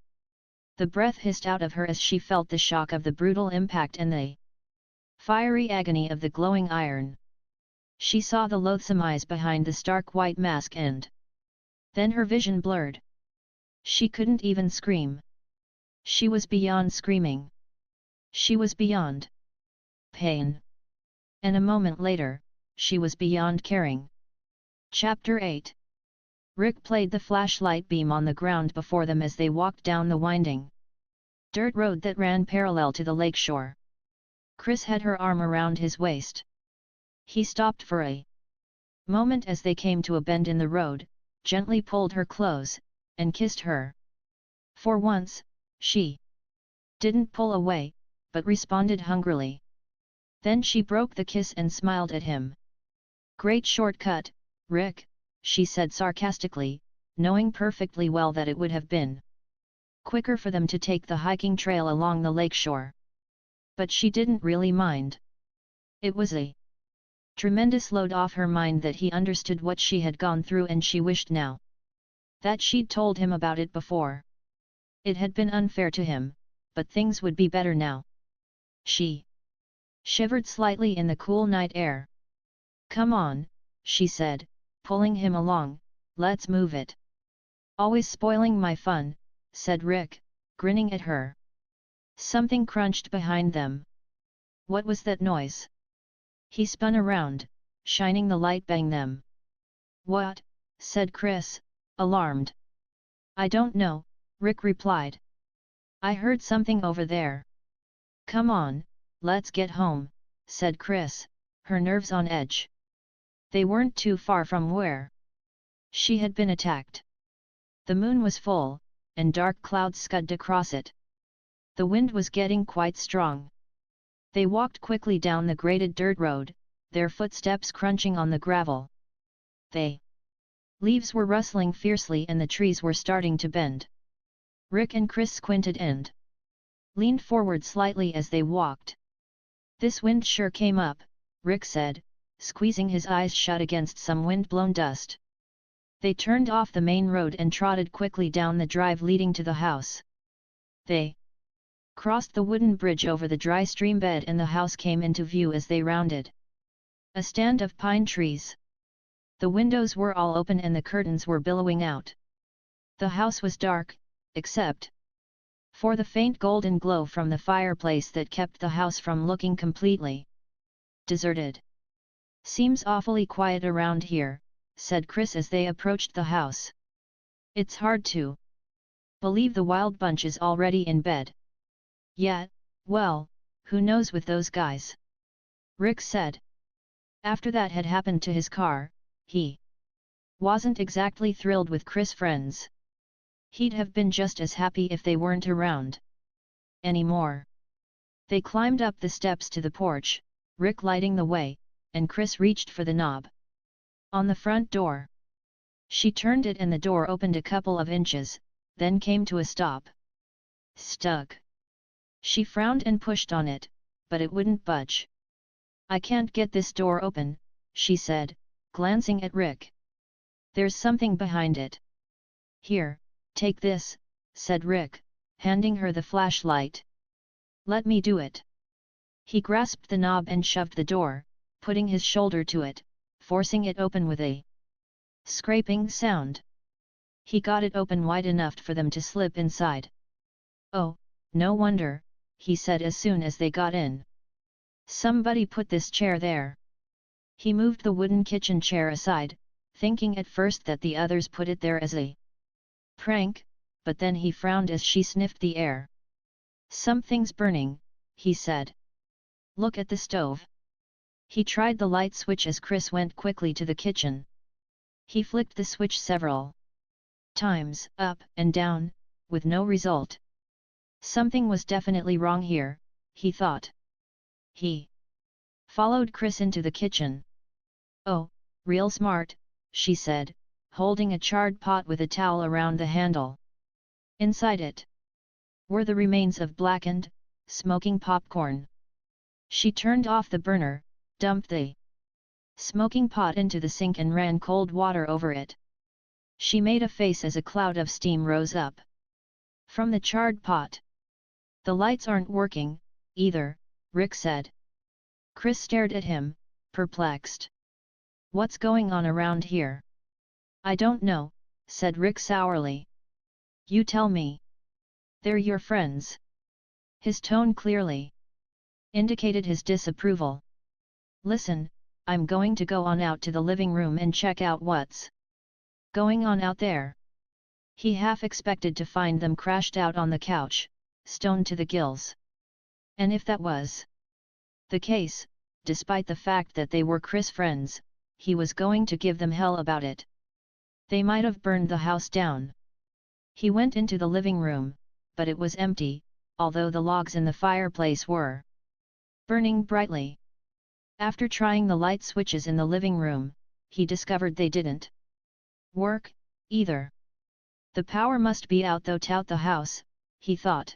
The breath hissed out of her as she felt the shock of the brutal impact and the fiery agony of the glowing iron. She saw the loathsome eyes behind the stark white mask and then her vision blurred. She couldn't even scream. She was beyond screaming. She was beyond pain. And a moment later, she was beyond caring. Chapter 8. Rick played the flashlight beam on the ground before them as they walked down the winding dirt road that ran parallel to the lakeshore. Chris had her arm around his waist. He stopped for a moment as they came to a bend in the road, gently pulled her close, and kissed her. For once, she didn't pull away, but responded hungrily. Then she broke the kiss and smiled at him. "Great shortcut, Rick," she said sarcastically, knowing perfectly well that it would have been quicker for them to take the hiking trail along the lakeshore. But she didn't really mind. It was a tremendous load off her mind that he understood what she had gone through, and she wished now that she'd told him about it before. It had been unfair to him, but things would be better now. She shivered slightly in the cool night air. "Come on," she said, pulling him along, "let's move it." "Always spoiling my fun," said Rick, grinning at her. Something crunched behind them. What was that noise? He spun around, shining the light bang them. "What?" said Chris, alarmed. "I don't know," Rick replied. "I heard something over there." "Come on, let's get home," said Chris, her nerves on edge. They weren't too far from where she had been attacked. The moon was full, and dark clouds scudded across it. The wind was getting quite strong. They walked quickly down the graded dirt road, their footsteps crunching on the gravel. The leaves were rustling fiercely and the trees were starting to bend. Rick and Chris squinted and leaned forward slightly as they walked. "This wind sure came up," Rick said, squeezing his eyes shut against some wind-blown dust. They turned off the main road and trotted quickly down the drive leading to the house. They crossed the wooden bridge over the dry stream bed and the house came into view as they rounded a stand of pine trees. The windows were all open and the curtains were billowing out. The house was dark, except for the faint golden glow from the fireplace that kept the house from looking completely deserted. "Seems awfully quiet around here," said Chris as they approached the house. "It's hard to believe the wild bunch is already in bed." "Yeah, well, who knows with those guys," Rick said. After that had happened to his car, he wasn't exactly thrilled with Chris' friends. He'd have been just as happy if they weren't around anymore. They climbed up the steps to the porch, Rick lighting the way, and Chris reached for the knob on the front door. She turned it and the door opened a couple of inches, then came to a stop. "Stuck." She frowned and pushed on it, but it wouldn't budge. "I can't get this door open," she said, glancing at Rick. "There's something behind it." "Here, take this," said Rick, handing her the flashlight. "Let me do it." He grasped the knob and shoved the door, putting his shoulder to it, forcing it open with a scraping sound. He got it open wide enough for them to slip inside. "Oh, no wonder," he said as soon as they got in. "Somebody put this chair there." He moved the wooden kitchen chair aside, thinking at first that the others put it there as a prank, but then he frowned as she sniffed the air. "Something's burning," he said. "Look at the stove." He tried the light switch as Chris went quickly to the kitchen. He flicked the switch several times, up and down, with no result. Something was definitely wrong here, he thought. He followed Chris into the kitchen. "Oh, real smart," she said, holding a charred pot with a towel around the handle. Inside it were the remains of blackened, smoking popcorn. She turned off the burner, dumped the smoking pot into the sink and ran cold water over it. She made a face as a cloud of steam rose up from the charred pot. "The lights aren't working, either," Rick said. Chris stared at him, perplexed. "What's going on around here?" "I don't know," said Rick sourly. "You tell me." "They're your friends." His tone clearly indicated his disapproval. "Listen, I'm going to go on out to the living room and check out what's going on out there." He half expected to find them crashed out on the couch, stoned to the gills. And if that was the case, despite the fact that they were Chris' friends, he was going to give them hell about it. They might have burned the house down. He went into the living room, but it was empty, although the logs in the fireplace were burning brightly. After trying the light switches in the living room, he discovered they didn't work, either. The power must be out throughout the house, he thought.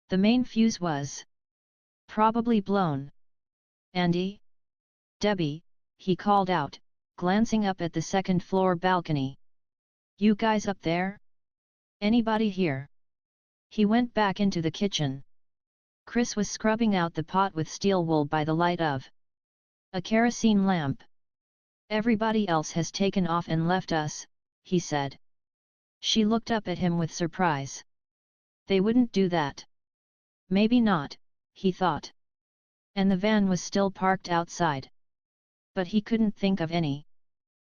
The main fuse was probably blown. "Andy? Debbie," he called out, glancing up at the second-floor balcony. "You guys up there? Anybody here?" He went back into the kitchen. Chris was scrubbing out the pot with steel wool by the light of a kerosene lamp. "Everybody else has taken off and left us," he said. She looked up at him with surprise. "They wouldn't do that." Maybe not, he thought. And the van was still parked outside. But he couldn't think of any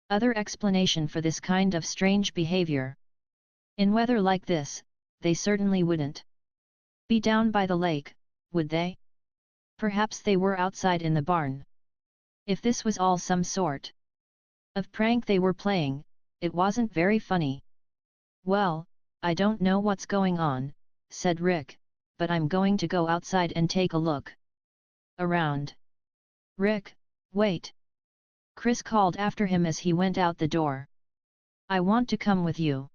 other explanation for this kind of strange behavior. In weather like this, they certainly wouldn't be down by the lake, would they? Perhaps they were outside in the barn. If this was all some sort of prank they were playing, it wasn't very funny. "Well, I don't know what's going on," said Rick, "but I'm going to go outside and take a look around." "Rick, wait!" Chris called after him as he went out the door. "I want to come with you."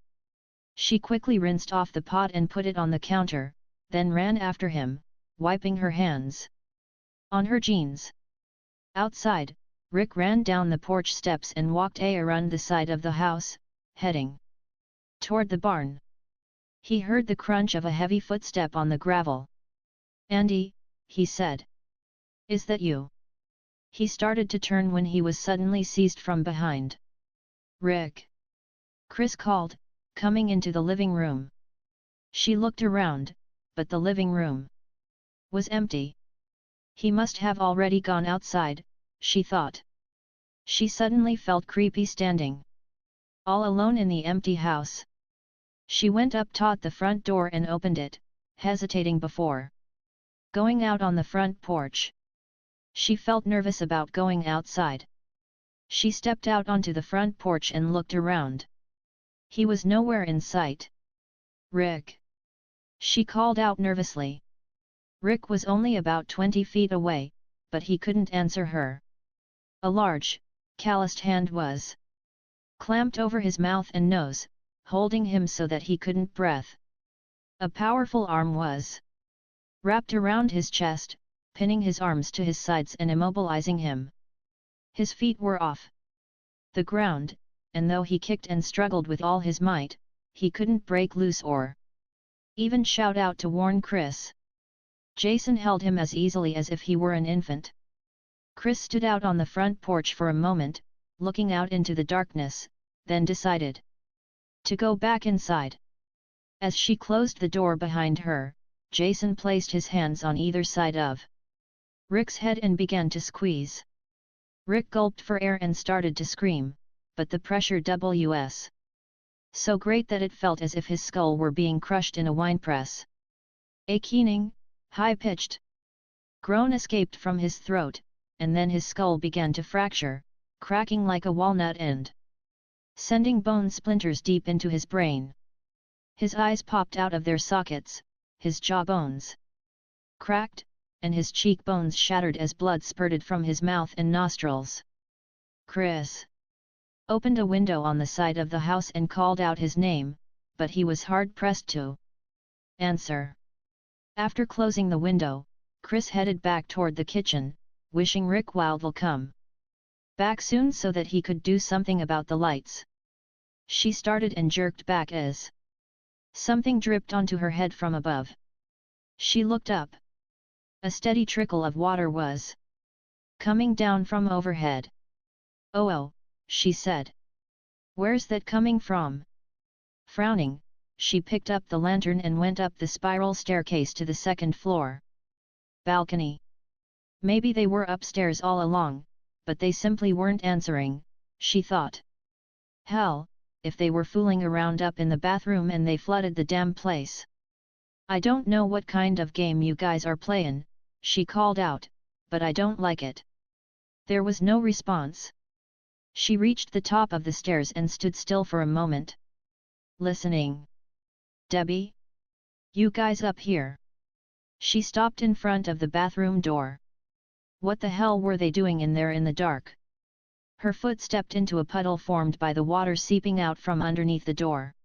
She quickly rinsed off the pot and put it on the counter, then ran after him, wiping her hands on her jeans. Outside, Rick ran down the porch steps and walked around the side of the house, heading toward the barn. He heard the crunch of a heavy footstep on the gravel. "Andy," he said. "Is that you?" He started to turn when he was suddenly seized from behind. "Rick!" Chris called, coming into the living room. She looked around, but the living room was empty. He must have already gone outside, she thought. She suddenly felt creepy standing all alone in the empty house. She went up toward the front door and opened it, hesitating before going out on the front porch. She felt nervous about going outside. She stepped out onto the front porch and looked around. He was nowhere in sight. "Rick!" she called out nervously. Rick was only about 20 feet away, but he couldn't answer her. A large, calloused hand was clamped over his mouth and nose, holding him so that he couldn't breathe. A powerful arm was wrapped around his chest, pinning his arms to his sides and immobilizing him. His feet were off the ground, and though he kicked and struggled with all his might, he couldn't break loose or even shout out to warn Chris. Jason held him as easily as if he were an infant. Chris stood out on the front porch for a moment, looking out into the darkness, then decided to go back inside. As she closed the door behind her, Jason placed his hands on either side of Rick's head and began to squeeze. Rick gulped for air and started to scream, but the pressure was so great that it felt as if his skull were being crushed in a winepress. A keening, high-pitched groan escaped from his throat, and then his skull began to fracture, cracking like a walnut end, sending bone splinters deep into his brain. His eyes popped out of their sockets, his jawbones cracked, and his cheekbones shattered as blood spurted from his mouth and nostrils. Chris opened a window on the side of the house and called out his name, but he was hard-pressed to answer. After closing the window, Chris headed back toward the kitchen, wishing Rick will come back soon so that he could do something about the lights. She started and jerked back as something dripped onto her head from above. She looked up. A steady trickle of water was coming down from overhead. "Oh," she said. "Where's that coming from?" Frowning, she picked up the lantern and went up the spiral staircase to the second floor. Balcony. Maybe they were upstairs all along, but they simply weren't answering, she thought. Hell, if they were fooling around up in the bathroom and they flooded the damn place. "I don't know what kind of game you guys are playin'," she called out, "but I don't like it." There was no response. She reached the top of the stairs and stood still for a moment. Listening. "Debbie? You guys up here?" She stopped in front of the bathroom door. What the hell were they doing in there in the dark? Her foot stepped into a puddle formed by the water seeping out from underneath the door.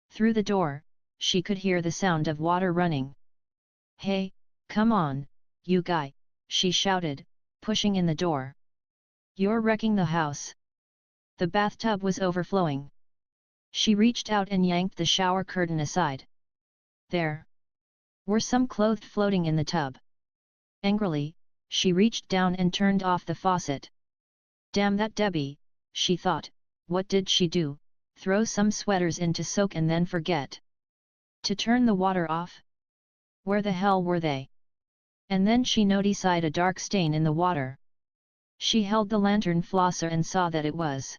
Through the door, she could hear the sound of water running. "Hey, come on, you guy," she shouted, pushing in the door. "You're wrecking the house." The bathtub was overflowing. She reached out and yanked the shower curtain aside. There were some clothes floating in the tub. Angrily, she reached down and turned off the faucet. Damn that Debbie, she thought, what did she do, throw some sweaters in to soak and then forget to turn the water off? Where the hell were they? And then she noticed a dark stain in the water. She held the lantern flosser and saw that it was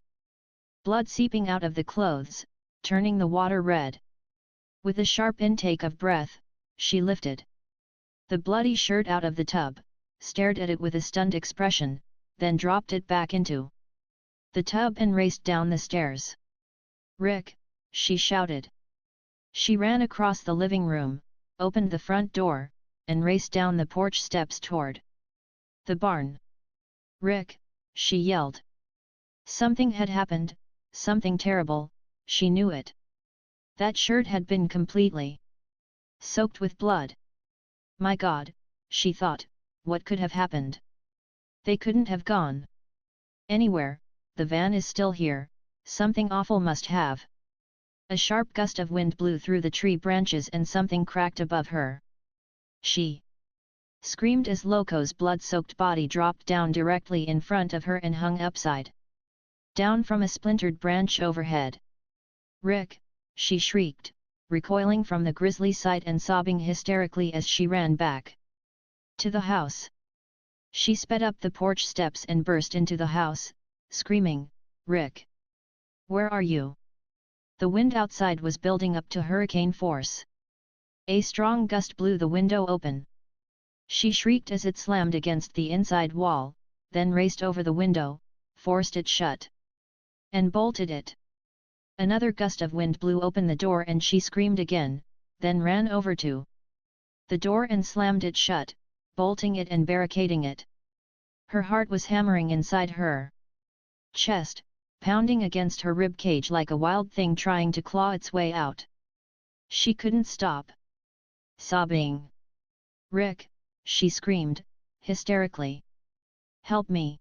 blood seeping out of the clothes, turning the water red. With a sharp intake of breath, she lifted the bloody shirt out of the tub, stared at it with a stunned expression, then dropped it back into the tub and raced down the stairs. "Rick!" she shouted. She ran across the living room, opened the front door, and raced down the porch steps toward the barn. "Rick!" she yelled. Something had happened, something terrible, she knew it. That shirt had been completely soaked with blood. My God, she thought, what could have happened? They couldn't have gone anywhere, the van is still here, something awful must have. A sharp gust of wind blew through the tree branches and something cracked above her. She screamed as Loco's blood-soaked body dropped down directly in front of her and hung upside down from a splintered branch overhead. "Rick!" she shrieked, recoiling from the grisly sight and sobbing hysterically as she ran back to the house. She sped up the porch steps and burst into the house, screaming, "Rick! Where are you?" The wind outside was building up to hurricane force. A strong gust blew the window open. She shrieked as it slammed against the inside wall, then raced over the window, forced it shut, and bolted it. Another gust of wind blew open the door and she screamed again, then ran over to the door and slammed it shut, bolting it and barricading it. Her heart was hammering inside her chest, pounding against her rib cage like a wild thing trying to claw its way out. She couldn't stop sobbing. "Rick!" she screamed, hysterically. "Help me!"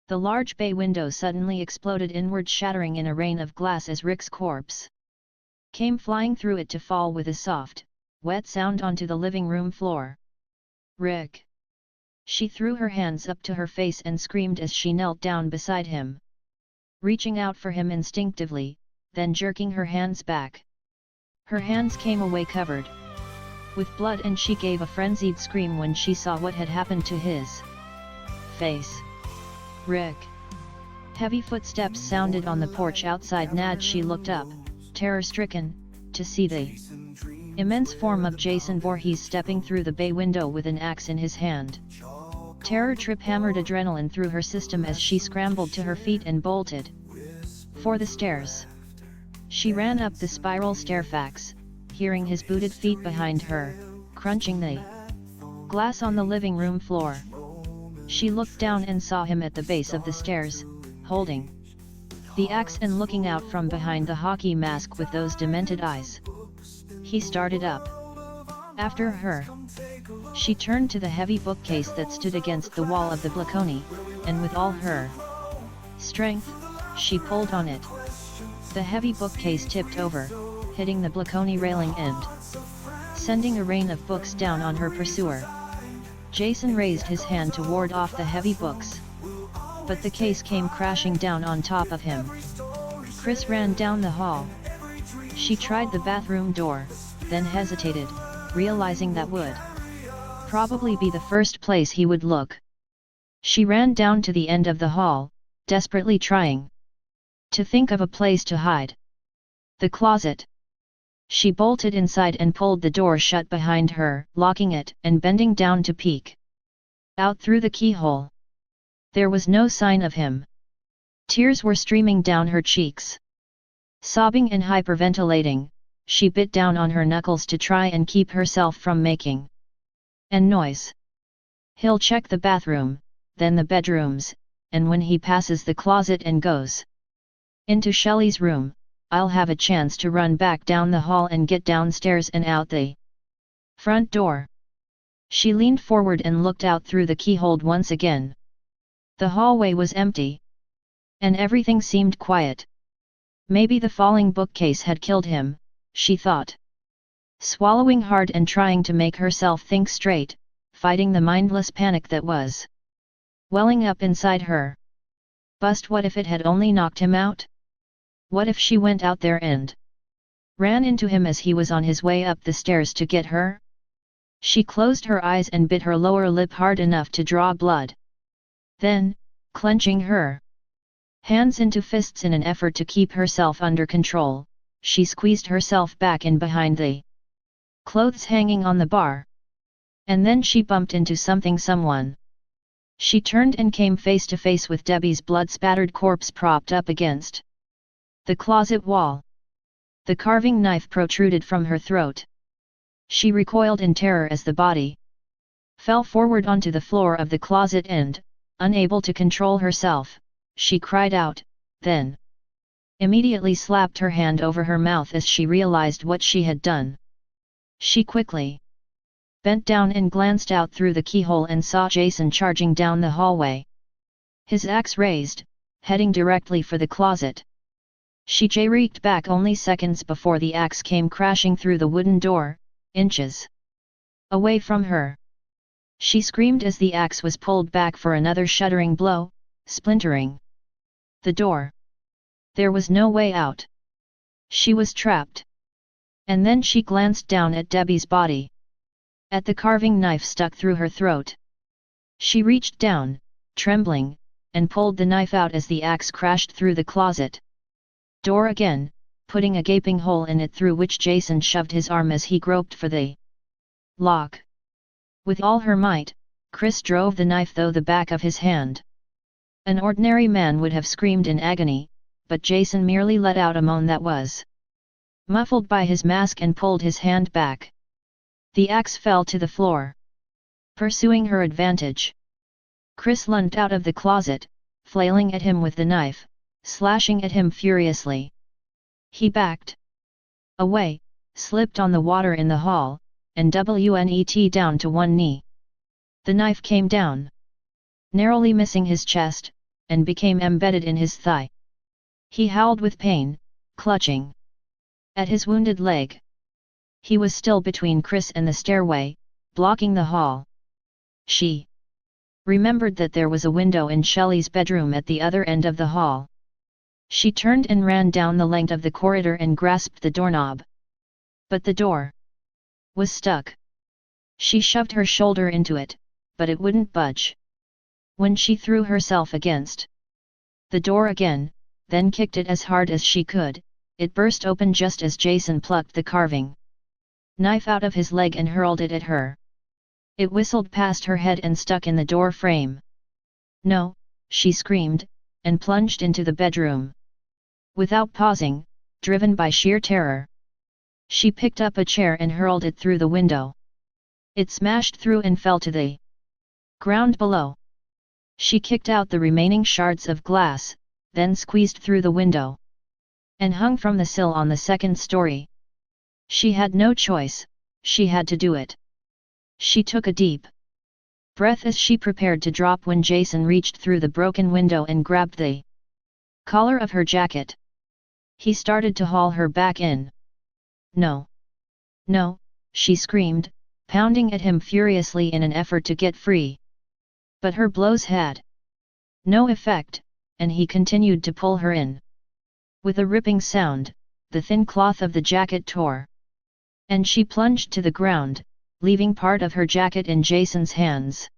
The large bay window suddenly exploded inward, shattering in a rain of glass as Rick's corpse came flying through it to fall with a soft, wet sound onto the living room floor. "Rick!" She threw her hands up to her face and screamed as she knelt down beside him, reaching out for him instinctively, then jerking her hands back. Her hands came away covered with blood and she gave a frenzied scream when she saw what had happened to his face. "Rick!" Heavy footsteps sounded on the porch outside. Nad she looked up, terror-stricken, to see the immense form of Jason Voorhees stepping through the bay window with an axe in his hand. Terror trip hammered adrenaline through her system as she scrambled to her feet and bolted for the stairs. She ran up the spiral stairfax, hearing his booted feet behind her, crunching the glass on the living room floor. She looked down and saw him at the base of the stairs, holding the axe and looking out from behind the Hawke mask with those demented eyes. He started up After her, she turned to the heavy bookcase that stood against the wall of the balcony, and with all her strength, she pulled on it. The heavy bookcase tipped over, hitting the balcony railing and sending a rain of books down on her pursuer. Jason raised his hand to ward off the heavy books, but the case came crashing down on top of him. Chris ran down the hall. She tried the bathroom door, then hesitated, realizing that would probably be the first place he would look. She ran down to the end of the hall, desperately trying to think of a place to hide. The closet. She bolted inside and pulled the door shut behind her, locking it and bending down to peek out through the keyhole. There was no sign of him. Tears were streaming down her cheeks. Sobbing and hyperventilating, she bit down on her knuckles to try and keep herself from making a noise. He'll check the bathroom, then the bedrooms, and when he passes the closet and goes into Shelley's room, I'll have a chance to run back down the hall and get downstairs and out the front door. She leaned forward and looked out through the keyhole once again. The hallway was empty, and everything seemed quiet. Maybe the falling bookcase had killed him, she thought. Swallowing hard and trying to make herself think straight, fighting the mindless panic that was welling up inside her. What if it had only knocked him out? What if she went out there and ran into him as he was on his way up the stairs to get her? She closed her eyes and bit her lower lip hard enough to draw blood. Then, clenching her hands into fists in an effort to keep herself under control, she squeezed herself back in behind the clothes hanging on the bar. And then she bumped into someone. She turned and came face to face with Debbie's blood-spattered corpse propped up against the closet wall. The carving knife protruded from her throat. She recoiled in terror as the body fell forward onto the floor of the closet and, unable to control herself, she cried out, then immediately slapped her hand over her mouth as she realized what she had done. She quickly bent down and glanced out through the keyhole and saw Jason charging down the hallway. His axe raised, heading directly for the closet. She reeked back only seconds before the axe came crashing through the wooden door, inches away from her. She screamed as the axe was pulled back for another shuddering blow, splintering the door. There was no way out. She was trapped. And then she glanced down at Debbie's body. At the carving knife stuck through her throat. She reached down, trembling, and pulled the knife out as the axe crashed through the closet door again, putting a gaping hole in it through which Jason shoved his arm as he groped for the lock. With all her might, Chris drove the knife through the back of his hand. An ordinary man would have screamed in agony, but Jason merely let out a moan that was muffled by his mask and pulled his hand back. The axe fell to the floor. Pursuing her advantage, Chris lunged out of the closet, flailing at him with the knife, slashing at him furiously. He backed away, slipped on the water in the hall, and went down to one knee. The knife came down, narrowly missing his chest, and became embedded in his thigh. He howled with pain, clutching at his wounded leg. He was still between Chris and the stairway, blocking the hall. She remembered that there was a window in Shelley's bedroom at the other end of the hall. She turned and ran down the length of the corridor and grasped the doorknob. But the door was stuck. She shoved her shoulder into it, but it wouldn't budge. When she threw herself against the door again, then kicked it as hard as she could, it burst open just as Jason plucked the carving knife out of his leg and hurled it at her. It whistled past her head and stuck in the door frame. "No!" she screamed, and plunged into the bedroom. Without pausing, driven by sheer terror, she picked up a chair and hurled it through the window. It smashed through and fell to the ground below. She kicked out the remaining shards of glass, then squeezed through the window and hung from the sill on the second story. She had no choice, she had to do it. She took a deep breath as she prepared to drop when Jason reached through the broken window and grabbed the collar of her jacket. He started to haul her back in. No! No! She screamed, pounding at him furiously in an effort to get free. But her blows had no effect, and he continued to pull her in. With a ripping sound, the thin cloth of the jacket tore. And she plunged to the ground, leaving part of her jacket in Jason's hands.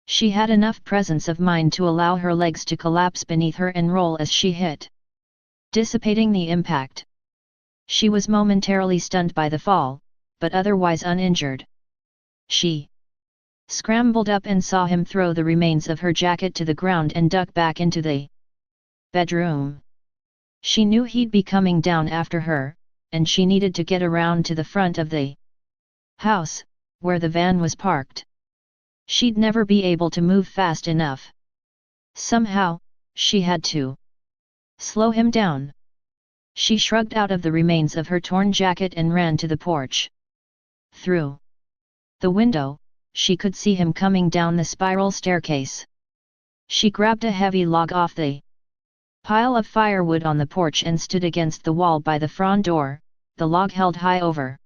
She had enough presence of mind to allow her legs to collapse beneath her and roll as she hit, dissipating the impact. She was momentarily stunned by the fall, but otherwise uninjured. She scrambled up and saw him throw the remains of her jacket to the ground and duck back into the bedroom. She knew he'd be coming down after her, and she needed to get around to the front of the house, where the van was parked. She'd never be able to move fast enough. Somehow, she had to slow him down. She shrugged out of the remains of her torn jacket and ran to the porch. Through the window, she could see him coming down the spiral staircase. She grabbed a heavy log off the pile of firewood on the porch and stood against the wall by the front door, the log held high over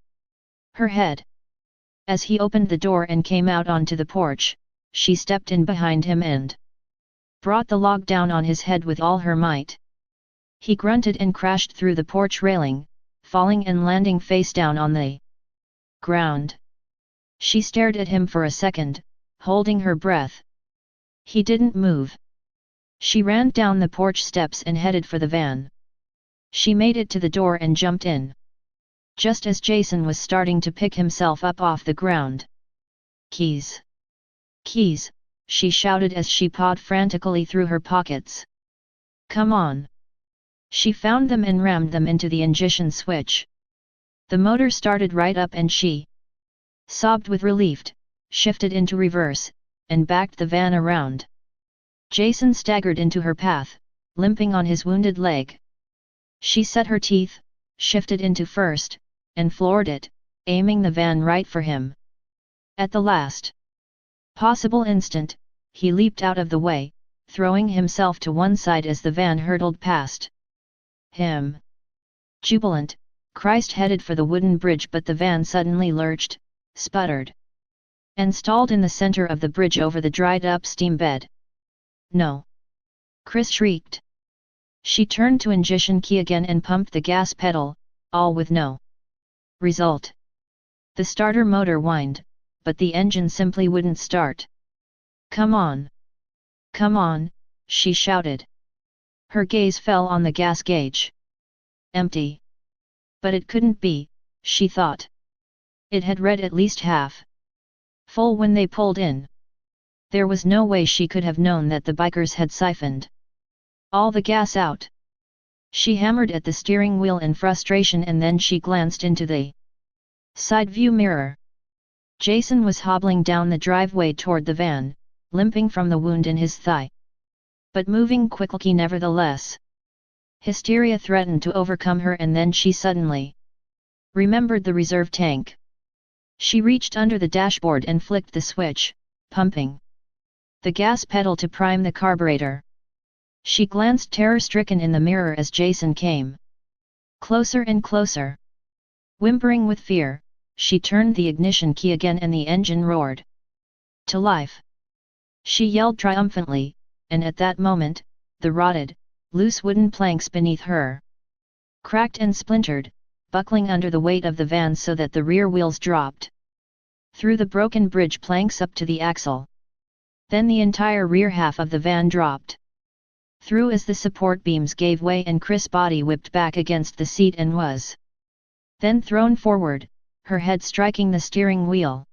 her head. As he opened the door and came out onto the porch, she stepped in behind him and brought the log down on his head with all her might. He grunted and crashed through the porch railing, falling and landing face down on the ground. She stared at him for a second, holding her breath. He didn't move. She ran down the porch steps and headed for the van. She made it to the door and jumped in, just as Jason was starting to pick himself up off the ground. "Keys! Keys!" she shouted as she pawed frantically through her pockets. "Come on!" She found them and rammed them into the ignition switch. The motor started right up and she sobbed with relief, shifted into reverse, and backed the van around. Jason staggered into her path, limping on his wounded leg. She set her teeth, shifted into first, and floored it, aiming the van right for him. At the last possible instant, he leaped out of the way, throwing himself to one side as the van hurtled past him. Jubilant, Christ headed for the wooden bridge, but the van suddenly lurched, sputtered, and stalled in the center of the bridge over the dried-up steam bed. "No!" Chris shrieked. She turned to ignition key again and pumped the gas pedal, all with no result. The starter motor whined, but the engine simply wouldn't start. "Come on! Come on!" she shouted. Her gaze fell on the gas gauge. Empty. But it couldn't be, she thought. It had read at least half full when they pulled in. There was no way she could have known that the bikers had siphoned all the gas out. She hammered at the steering wheel in frustration and then she glanced into the side view mirror. Jason was hobbling down the driveway toward the van, limping from the wound in his thigh, but moving quickly nevertheless. Hysteria threatened to overcome her and then she suddenly remembered the reserve tank. She reached under the dashboard and flicked the switch, pumping the gas pedal to prime the carburetor. She glanced terror-stricken in the mirror as Jason came closer and closer. Whimpering with fear, she turned the ignition key again and the engine roared to life. She yelled triumphantly, and at that moment, the rotted, loose wooden planks beneath her cracked and splintered, buckling under the weight of the van so that the rear wheels dropped through the broken bridge planks up to the axle. Then the entire rear half of the van dropped through as the support beams gave way and Chris' body whipped back against the seat and was then thrown forward, her head striking the steering wheel.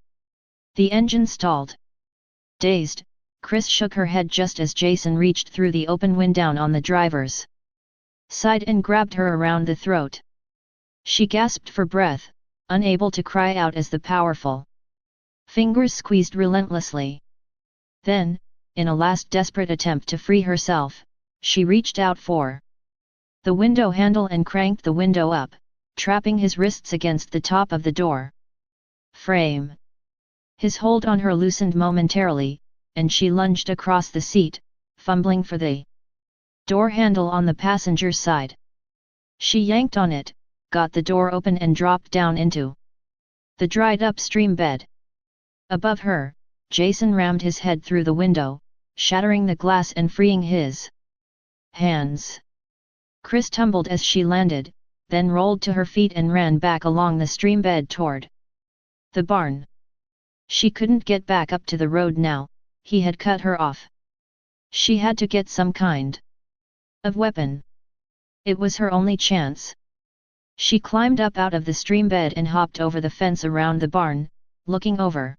The engine stalled. Dazed, Chris shook her head just as Jason reached through the open window on the driver's side and grabbed her around the throat. She gasped for breath, unable to cry out as the powerful fingers squeezed relentlessly. Then, in a last desperate attempt to free herself, she reached out for the window handle and cranked the window up, trapping his wrists against the top of the door. frame. His hold on her loosened momentarily, and she lunged across the seat, fumbling for the door handle on the passenger's side. She yanked on it, got the door open and dropped down into the dried-up stream bed. Above her, Jason rammed his head through the window, shattering the glass and freeing his hands. Chris tumbled as she landed, then rolled to her feet and ran back along the stream bed toward the barn. She couldn't get back up to the road now, he had cut her off. She had to get some kind of weapon. It was her only chance. She climbed up out of the stream bed and hopped over the fence around the barn, looking over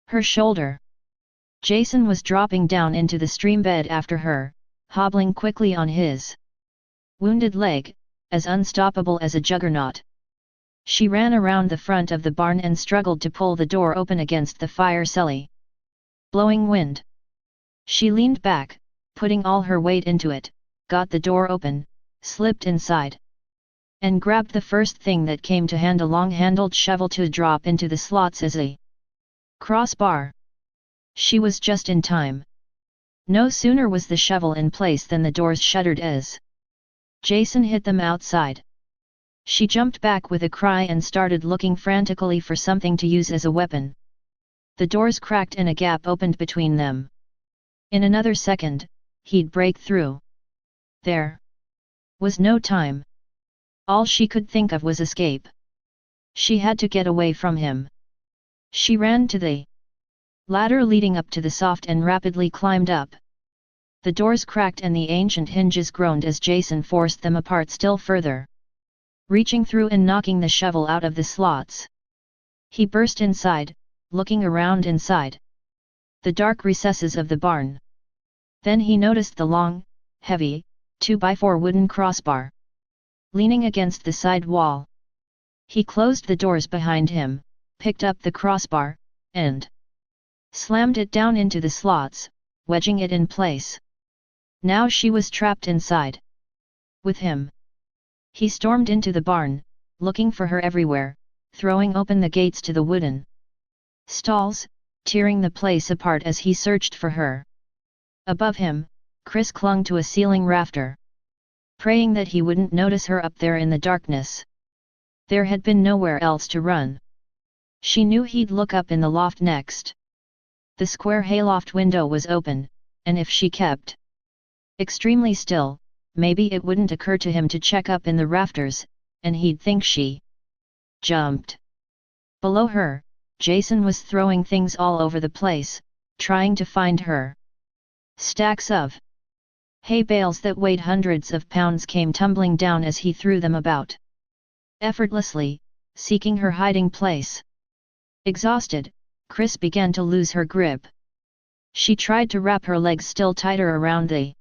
her shoulder. Jason was dropping down into the stream bed after her, hobbling quickly on his wounded leg, as unstoppable as a juggernaut. She ran around the front of the barn and struggled to pull the door open against the fire-sully blowing wind. She leaned back, putting all her weight into it, got the door open, slipped inside, and grabbed the first thing that came to hand, a long-handled shovel to drop into the slots as a crossbar. She was just in time. No sooner was the shovel in place than the doors shuddered as Jason hit them outside. She jumped back with a cry and started looking frantically for something to use as a weapon. The doors cracked and a gap opened between them. In another second, he'd break through. There was no time. All she could think of was escape. She had to get away from him. She ran to the ladder leading up to the soft and rapidly climbed up. The doors cracked and the ancient hinges groaned as Jason forced them apart still further, reaching through and knocking the shovel out of the slots. He burst inside, looking around inside the dark recesses of the barn. Then he noticed the long, heavy, 2x4 wooden crossbar leaning against the side wall. He closed the doors behind him, picked up the crossbar, and slammed it down into the slots, wedging it in place. Now she was trapped inside with him. He stormed into the barn, looking for her everywhere, throwing open the gates to the wooden stalls, tearing the place apart as he searched for her. Above him, Chris clung to a ceiling rafter, praying that he wouldn't notice her up there in the darkness. There had been nowhere else to run. She knew he'd look up in the loft next. The square hayloft window was open, and if she kept extremely still, maybe it wouldn't occur to him to check up in the rafters, and he'd think she jumped. Below her, Jason was throwing things all over the place, trying to find her. Stacks of hay bales that weighed hundreds of pounds came tumbling down as he threw them about, effortlessly, seeking her hiding place. Exhausted, Chris began to lose her grip. She tried to wrap her legs still tighter around the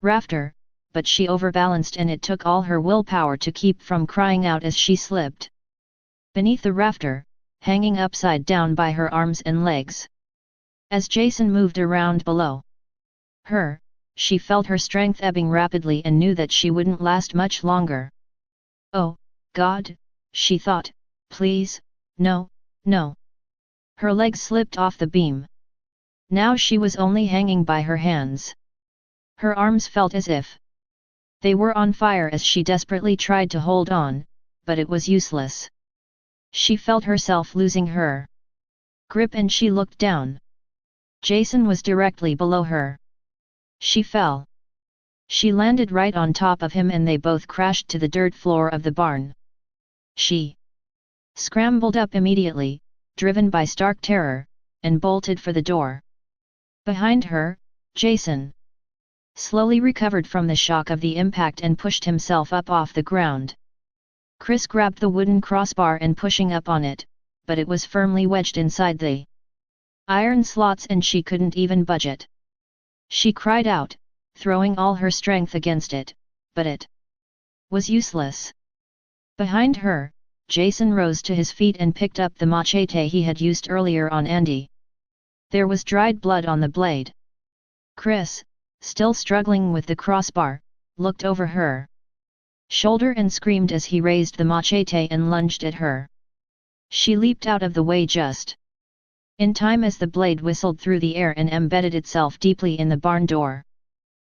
rafter, but she overbalanced and it took all her willpower to keep from crying out as she slipped beneath the rafter, hanging upside down by her arms and legs. As Jason moved around below her, she felt her strength ebbing rapidly and knew that she wouldn't last much longer. Oh, God, she thought, please, no, no. Her legs slipped off the beam. Now she was only hanging by her hands. Her arms felt as if they were on fire as she desperately tried to hold on, but it was useless. She felt herself losing her grip and she looked down. Jason was directly below her. She fell. She landed right on top of him and they both crashed to the dirt floor of the barn. She scrambled up immediately, driven by stark terror, and bolted for the door. Behind her, Jason slowly recovered from the shock of the impact and pushed himself up off the ground. Chris grabbed the wooden crossbar and pushing up on it, but it was firmly wedged inside the iron slots and she couldn't even budge it. She cried out, throwing all her strength against it, but it was useless. Behind her, Jason rose to his feet and picked up the machete he had used earlier on Andy. There was dried blood on the blade. Chris, still struggling with the crossbar, looked over her shoulder and screamed as he raised the machete and lunged at her. She leaped out of the way just in time as the blade whistled through the air and embedded itself deeply in the barn door.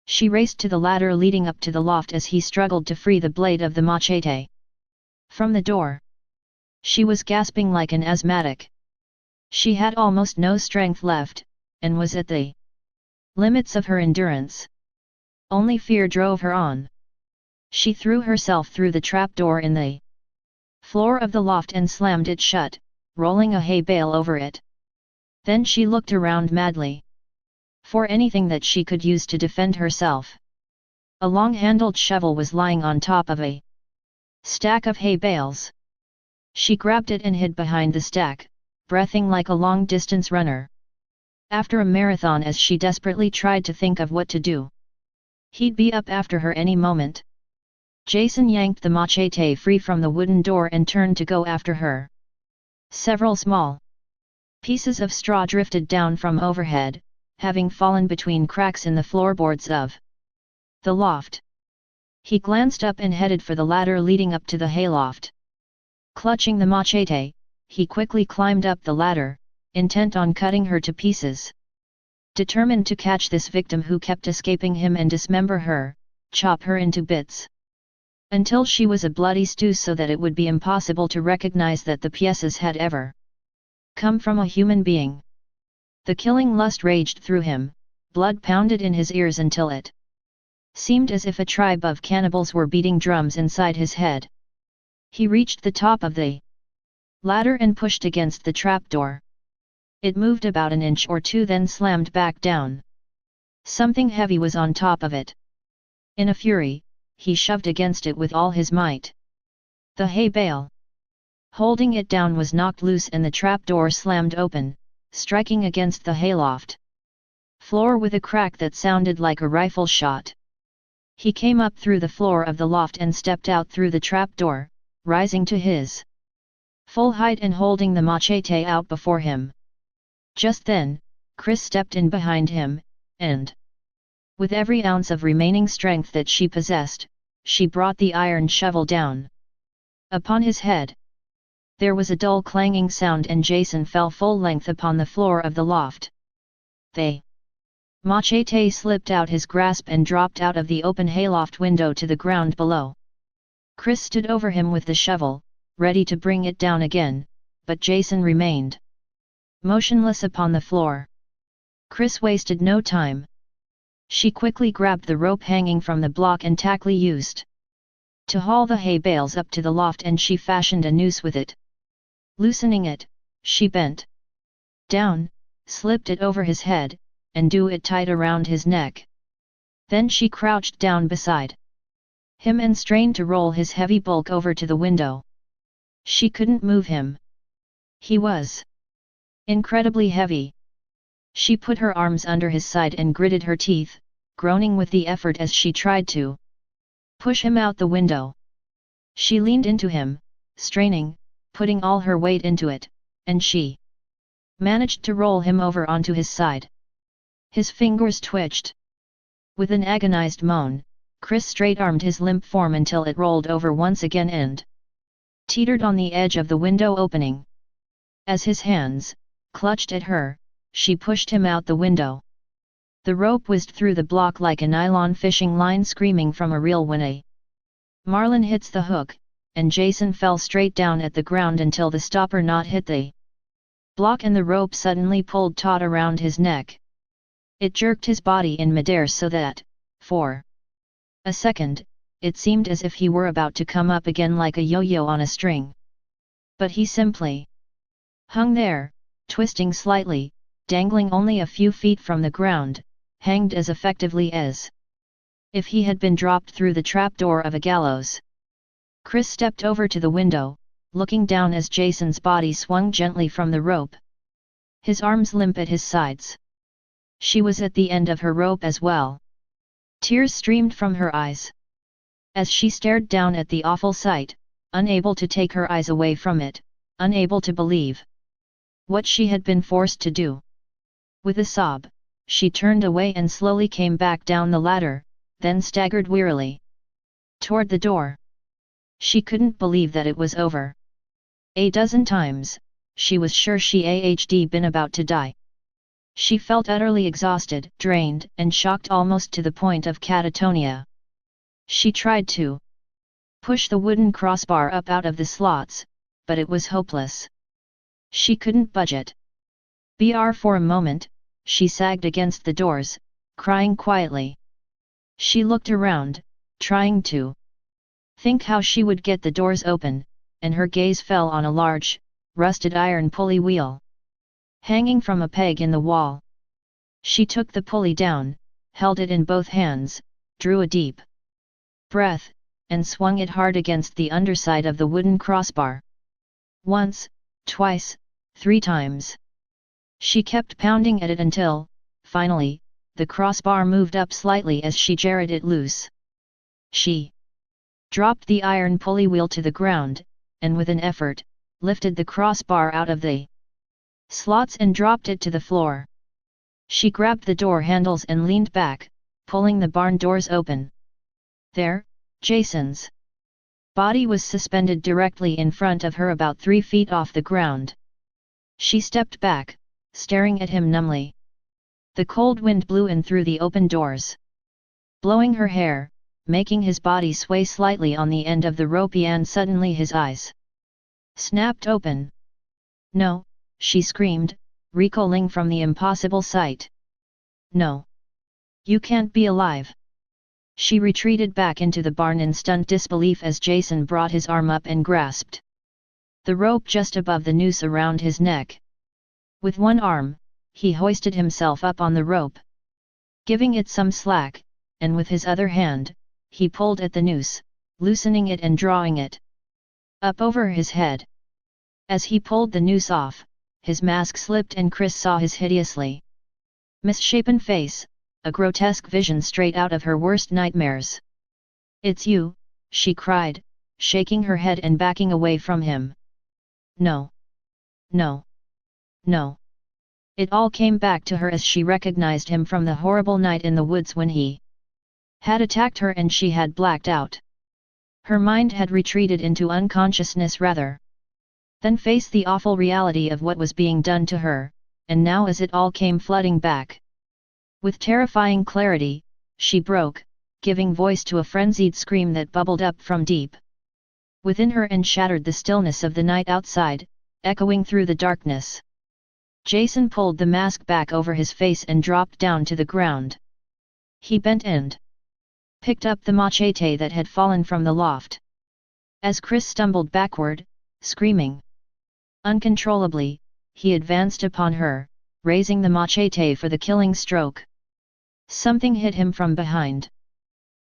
She raced to the ladder leading up to the loft as he struggled to free the blade of the machete from the door. She was gasping like an asthmatic. She had almost no strength left, and was at the limits of her endurance. Only fear drove her on. She threw herself through the trapdoor in the floor of the loft and slammed it shut, rolling a hay bale over it. Then she looked around madly for anything that she could use to defend herself. A long-handled shovel was lying on top of a stack of hay bales. She grabbed it and hid behind the stack, breathing like a long-distance runner. After a marathon, as she desperately tried to think of what to do. He'd be up after her any moment. Jason yanked the machete free from the wooden door and turned to go after her. Several small pieces of straw drifted down from overhead, having fallen between cracks in the floorboards of the loft. He glanced up and headed for the ladder leading up to the hayloft. Clutching the machete, he quickly climbed up the ladder, intent on cutting her to pieces. Determined to catch this victim who kept escaping him and dismember her, chop her into bits. Until she was a bloody stew so that it would be impossible to recognize that the pieces had ever come from a human being. The killing lust raged through him, blood pounded in his ears until it seemed as if a tribe of cannibals were beating drums inside his head. He reached the top of the ladder and pushed against the trapdoor. It moved about an inch or two, then slammed back down. Something heavy was on top of it. In a fury, he shoved against it with all his might. The hay bale holding it down was knocked loose and the trapdoor slammed open, striking against the hayloft floor with a crack that sounded like a rifle shot. He came up through the floor of the loft and stepped out through the trapdoor, rising to his full height and holding the machete out before him. Just then, Chris stepped in behind him, and with every ounce of remaining strength that she possessed, she brought the iron shovel down upon his head. There was a dull clanging sound and Jason fell full length upon the floor of the loft. The machete slipped out his grasp and dropped out of the open hayloft window to the ground below. Chris stood over him with the shovel, ready to bring it down again, but Jason remained motionless upon the floor. Chris wasted no time. She quickly grabbed the rope hanging from the block and tackle used to haul the hay bales up to the loft, and she fashioned a noose with it. Loosening it, she bent down, slipped it over his head, and drew it tight around his neck. Then she crouched down beside him and strained to roll his heavy bulk over to the window. She couldn't move him. He was incredibly heavy. She put her arms under his side and gritted her teeth, groaning with the effort as she tried to push him out the window. She leaned into him, straining, putting all her weight into it, and she managed to roll him over onto his side. His fingers twitched. With an agonized moan, Chris straight-armed his limp form until it rolled over once again and teetered on the edge of the window opening. As his hands clutched at her, she pushed him out the window. The rope whizzed through the block like a nylon fishing line screaming from a reel when a marlin hits the hook, and Jason fell straight down at the ground until the stopper knot hit the block and the rope suddenly pulled taut around his neck. It jerked his body in midair so that, for a second, it seemed as if he were about to come up again like a yo-yo on a string. But he simply hung there, twisting slightly, dangling only a few feet from the ground, hanged as effectively as if he had been dropped through the trapdoor of a gallows. Chris stepped over to the window, looking down as Jason's body swung gently from the rope. His arms limp at his sides. She was at the end of her rope as well. Tears streamed from her eyes as she stared down at the awful sight, unable to take her eyes away from it, unable to believe what she had been forced to do. With a sob, she turned away and slowly came back down the ladder, then staggered wearily toward the door. She couldn't believe that it was over. A dozen times, she was sure she had been about to die. She felt utterly exhausted, drained, and shocked almost to the point of catatonia. She tried to push the wooden crossbar up out of the slots, but it was hopeless. She couldn't budge it. For a moment, she sagged against the doors, crying quietly. She looked around, trying to think how she would get the doors open, and her gaze fell on a large, rusted iron pulley wheel hanging from a peg in the wall. She took the pulley down, held it in both hands, drew a deep breath, and swung it hard against the underside of the wooden crossbar. Once, twice, 3 times. She kept pounding at it until, finally, the crossbar moved up slightly as she jarred it loose. She dropped the iron pulley wheel to the ground, and with an effort, lifted the crossbar out of the slots and dropped it to the floor. She grabbed the door handles and leaned back, pulling the barn doors open. There, Jason's body was suspended directly in front of her about 3 feet off the ground. She stepped back, staring at him numbly. The cold wind blew in through the open doors, blowing her hair, making his body sway slightly on the end of the rope, and suddenly his eyes snapped open. "No," she screamed, recoiling from the impossible sight. "No. You can't be alive." She retreated back into the barn in stunned disbelief as Jason brought his arm up and grasped the rope just above the noose around his neck. With one arm, he hoisted himself up on the rope, giving it some slack, and with his other hand, he pulled at the noose, loosening it and drawing it up over his head. As he pulled the noose off, his mask slipped and Chris saw his hideously misshapen face, a grotesque vision straight out of her worst nightmares. "It's you," she cried, shaking her head and backing away from him. "No. No. No." It all came back to her as she recognized him from the horrible night in the woods when he had attacked her and she had blacked out. Her mind had retreated into unconsciousness rather than face the awful reality of what was being done to her, and now as it all came flooding back with terrifying clarity, she broke, giving voice to a frenzied scream that bubbled up from deep within her and shattered the stillness of the night outside, echoing through the darkness. Jason pulled the mask back over his face and dropped down to the ground. He bent and picked up the machete that had fallen from the loft. As Chris stumbled backward, screaming uncontrollably, he advanced upon her, raising the machete for the killing stroke. Something hit him from behind.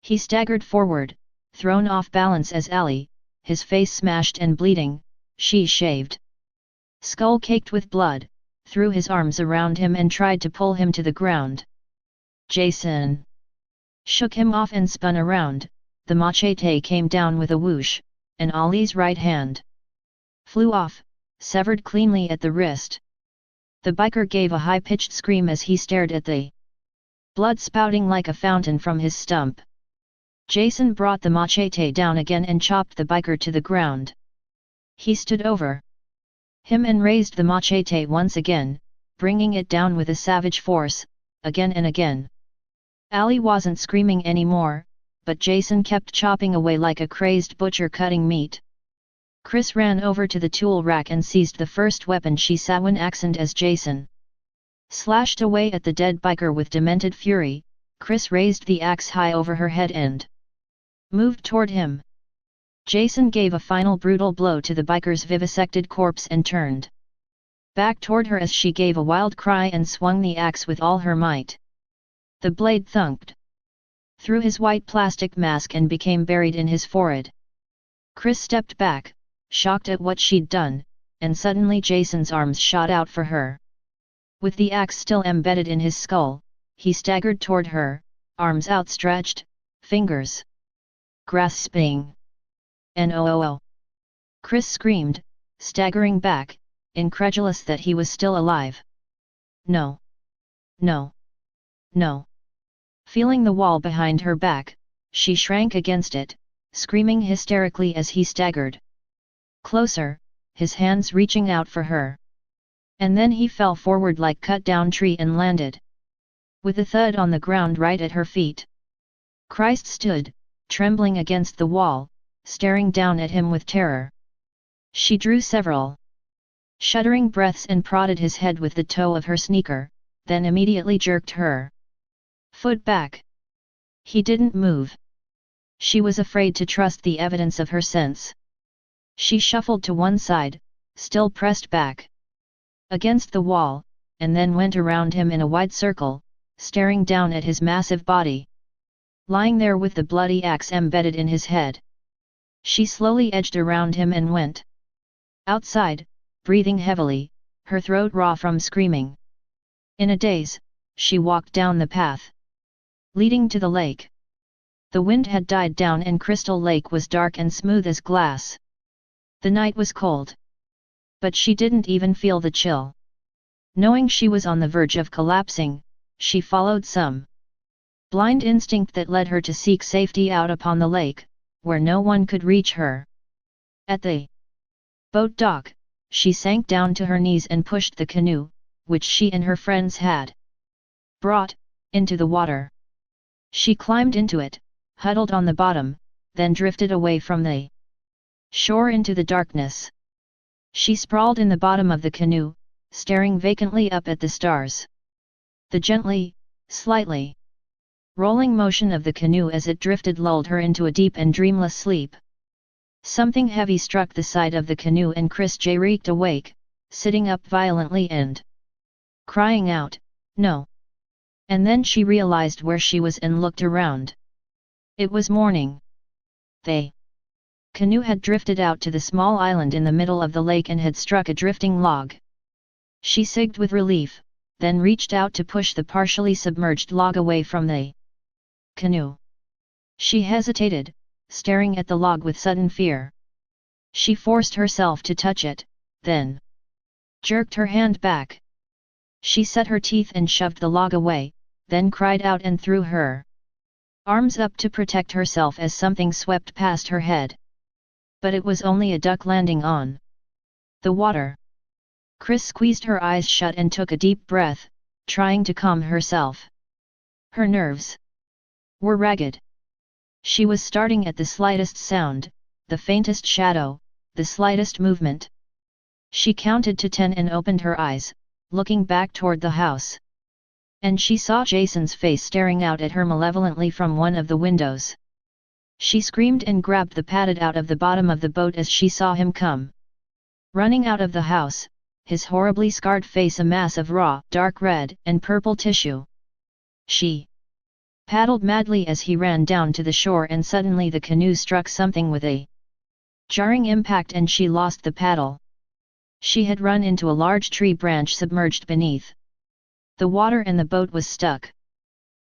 He staggered forward, thrown off balance as Allie, his face smashed and bleeding, she-shaved, skull caked with blood, threw his arms around him and tried to pull him to the ground. Jason shook him off and spun around. The machete came down with a whoosh, and Ali's right hand flew off, severed cleanly at the wrist. The biker gave a high-pitched scream as he stared at the blood spouting like a fountain from his stump. Jason brought the machete down again and chopped the biker to the ground. He stood over him and raised the machete once again, bringing it down with a savage force, again and again. Allie wasn't screaming anymore, but Jason kept chopping away like a crazed butcher cutting meat. Chris ran over to the tool rack and seized the first weapon she saw when accent as Jason slashed away at the dead biker with demented fury. Chris raised the axe high over her head and moved toward him. Jason gave a final brutal blow to the biker's vivisected corpse and turned back toward her as she gave a wild cry and swung the axe with all her might. The blade thunked through his white plastic mask and became buried in his forehead. Chris stepped back, shocked at what she'd done, and suddenly Jason's arms shot out for her. With the axe still embedded in his skull, he staggered toward her, arms outstretched, fingers grasping. "No!" Chris screamed, staggering back, incredulous that he was still alive. "No! No! No!" Feeling the wall behind her back, she shrank against it, screaming hysterically as he staggered closer, his hands reaching out for her. And then he fell forward like cut-down tree and landed with a thud on the ground right at her feet. Christ stood, trembling against the wall, staring down at him with terror. She drew several shuddering breaths and prodded his head with the toe of her sneaker, then immediately jerked her foot back. He didn't move. She was afraid to trust the evidence of her sense. She shuffled to one side, still pressed back against the wall, and then went around him in a wide circle, staring down at his massive body, lying there with the bloody axe embedded in his head. She slowly edged around him and went outside, breathing heavily, her throat raw from screaming. In a daze, she walked down the path leading to the lake. The wind had died down and Crystal Lake was dark and smooth as glass. The night was cold. But she didn't even feel the chill. Knowing she was on the verge of collapsing, she followed some blind instinct that led her to seek safety out upon the lake, where no one could reach her. At the boat dock, she sank down to her knees and pushed the canoe, which she and her friends had brought, into the water. She climbed into it, huddled on the bottom, then drifted away from the shore into the darkness. She sprawled in the bottom of the canoe, staring vacantly up at the stars. The gently, slightly rolling motion of the canoe as it drifted lulled her into a deep and dreamless sleep. Something heavy struck the side of the canoe and Chris J reeked awake, sitting up violently and crying out, "No!" And then she realized where she was and looked around. It was morning. The canoe had drifted out to the small island in the middle of the lake and had struck a drifting log. She sighed with relief, then reached out to push the partially submerged log away from the canoe. She hesitated, staring at the log with sudden fear. She forced herself to touch it, then jerked her hand back. She set her teeth and shoved the log away, then cried out and threw her arms up to protect herself as something swept past her head. But it was only a duck landing on the water. Chris squeezed her eyes shut and took a deep breath, trying to calm herself. Her nerves were ragged. She was starting at the slightest sound, the faintest shadow, the slightest movement. She counted to 10 and opened her eyes, looking back toward the house. And she saw Jason's face staring out at her malevolently from one of the windows. She screamed and grabbed the padded out of the bottom of the boat as she saw him come running out of the house, his horribly scarred face a mass of raw, dark red and purple tissue. She paddled madly as he ran down to the shore and suddenly the canoe struck something with a jarring impact and she lost the paddle. She had run into a large tree branch submerged beneath the water and the boat was stuck.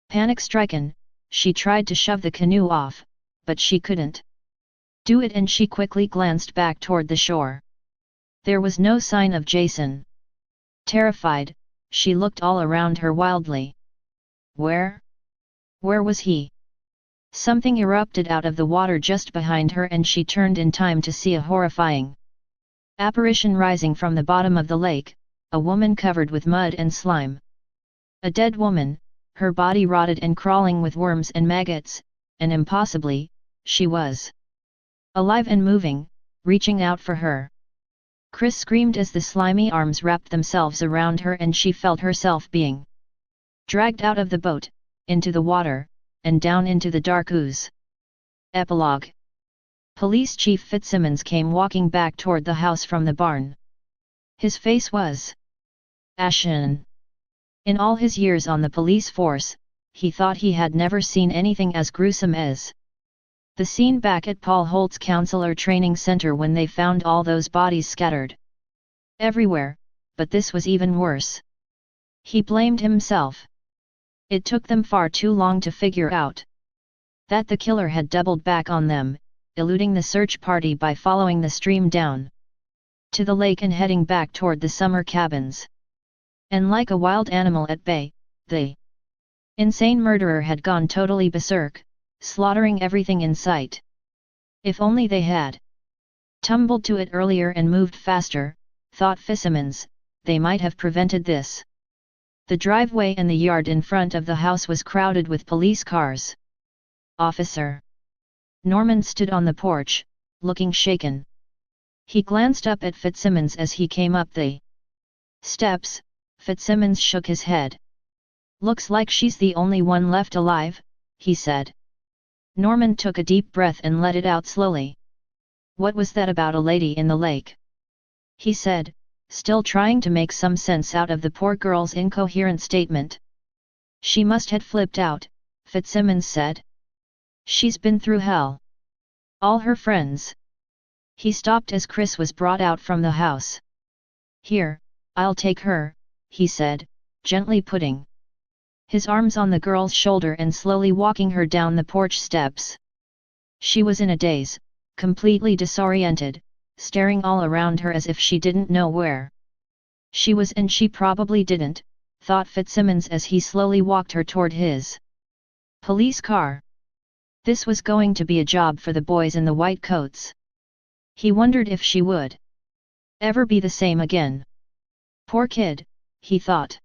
Panic-stricken, she tried to shove the canoe off, but she couldn't do it and she quickly glanced back toward the shore. There was no sign of Jason. Terrified, she looked all around her wildly. Where was he? Something erupted out of the water just behind her and she turned in time to see a horrifying apparition rising from the bottom of the lake, a woman covered with mud and slime. A dead woman, her body rotted and crawling with worms and maggots, and impossibly, she was alive and moving, reaching out for her. Chris screamed as the slimy arms wrapped themselves around her and she felt herself being dragged out of the boat, into the water, and down into the dark ooze. Epilogue. Police Chief Fitzsimmons came walking back toward the house from the barn. His face was ashen. In all his years on the police force, he thought he had never seen anything as gruesome as the scene back at Paul Holt's counselor training center when they found all those bodies scattered everywhere, but this was even worse. He blamed himself. It took them far too long to figure out that the killer had doubled back on them, eluding the search party by following the stream down to the lake and heading back toward the summer cabins. And like a wild animal at bay, the insane murderer had gone totally berserk, slaughtering everything in sight. If only they had tumbled to it earlier and moved faster, thought Fitzsimmons, they might have prevented this. The driveway and the yard in front of the house was crowded with police cars. Officer. Norman stood on the porch, looking shaken. He glanced up at Fitzsimmons as he came up the steps. Fitzsimmons shook his head. Looks like she's the only one left alive, he said. Norman took a deep breath and let it out slowly. What was that about a lady in the lake? He said, still trying to make some sense out of the poor girl's incoherent statement. She must have flipped out, Fitzsimmons said. She's been through hell. All her friends. He stopped as Chris was brought out from the house. Here, I'll take her, he said, gently putting his arms on the girl's shoulder and slowly walking her down the porch steps. She was in a daze, completely disoriented, staring all around her as if she didn't know where she was, and she probably didn't, thought Fitzsimmons as he slowly walked her toward his police car. This was going to be a job for the boys in the white coats. He wondered if she would ever be the same again. Poor kid, he thought.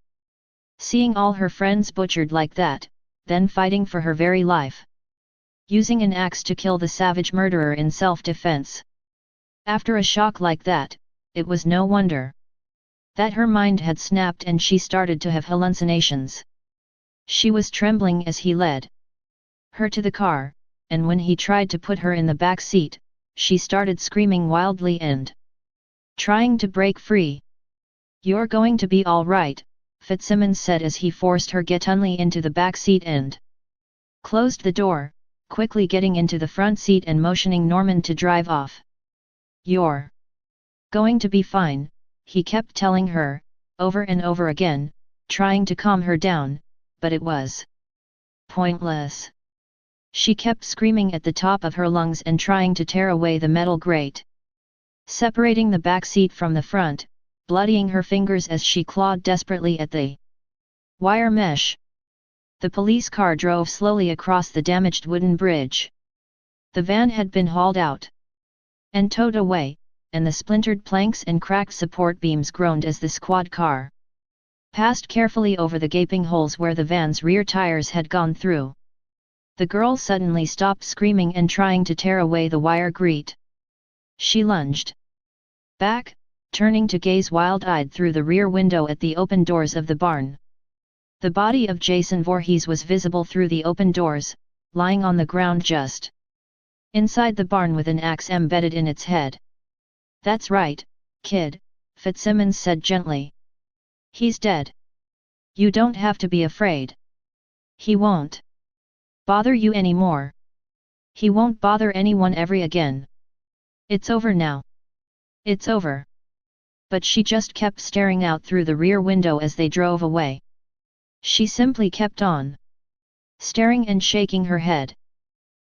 Seeing all her friends butchered like that, then fighting for her very life. Using an axe to kill the savage murderer in self-defense. After a shock like that, it was no wonder that her mind had snapped and she started to have hallucinations. She was trembling as he led her to the car, and when he tried to put her in the back seat, she started screaming wildly and trying to break free. You're going to be all right, Fitzsimmons said as he forced her gettingly into the back seat and closed the door, quickly getting into the front seat and motioning Norman to drive off. You're going to be fine, he kept telling her, over and over again, trying to calm her down, but it was pointless. She kept screaming at the top of her lungs and trying to tear away the metal grate separating the back seat from the front, bloodying her fingers as she clawed desperately at the wire mesh. The police car drove slowly across the damaged wooden bridge. The van had been hauled out and towed away, and the splintered planks and cracked support beams groaned as the squad car passed carefully over the gaping holes where the van's rear tires had gone through. The girl suddenly stopped screaming and trying to tear away the wire grate. She lunged back, turning to gaze wild-eyed through the rear window at the open doors of the barn. The body of Jason Voorhees was visible through the open doors, lying on the ground just inside the barn with an axe embedded in its head. That's right, kid, Fitzsimmons said gently. He's dead. You don't have to be afraid. He won't bother you anymore. He won't bother anyone ever again. It's over now. It's over. But she just kept staring out through the rear window as they drove away. She simply kept on staring and shaking her head.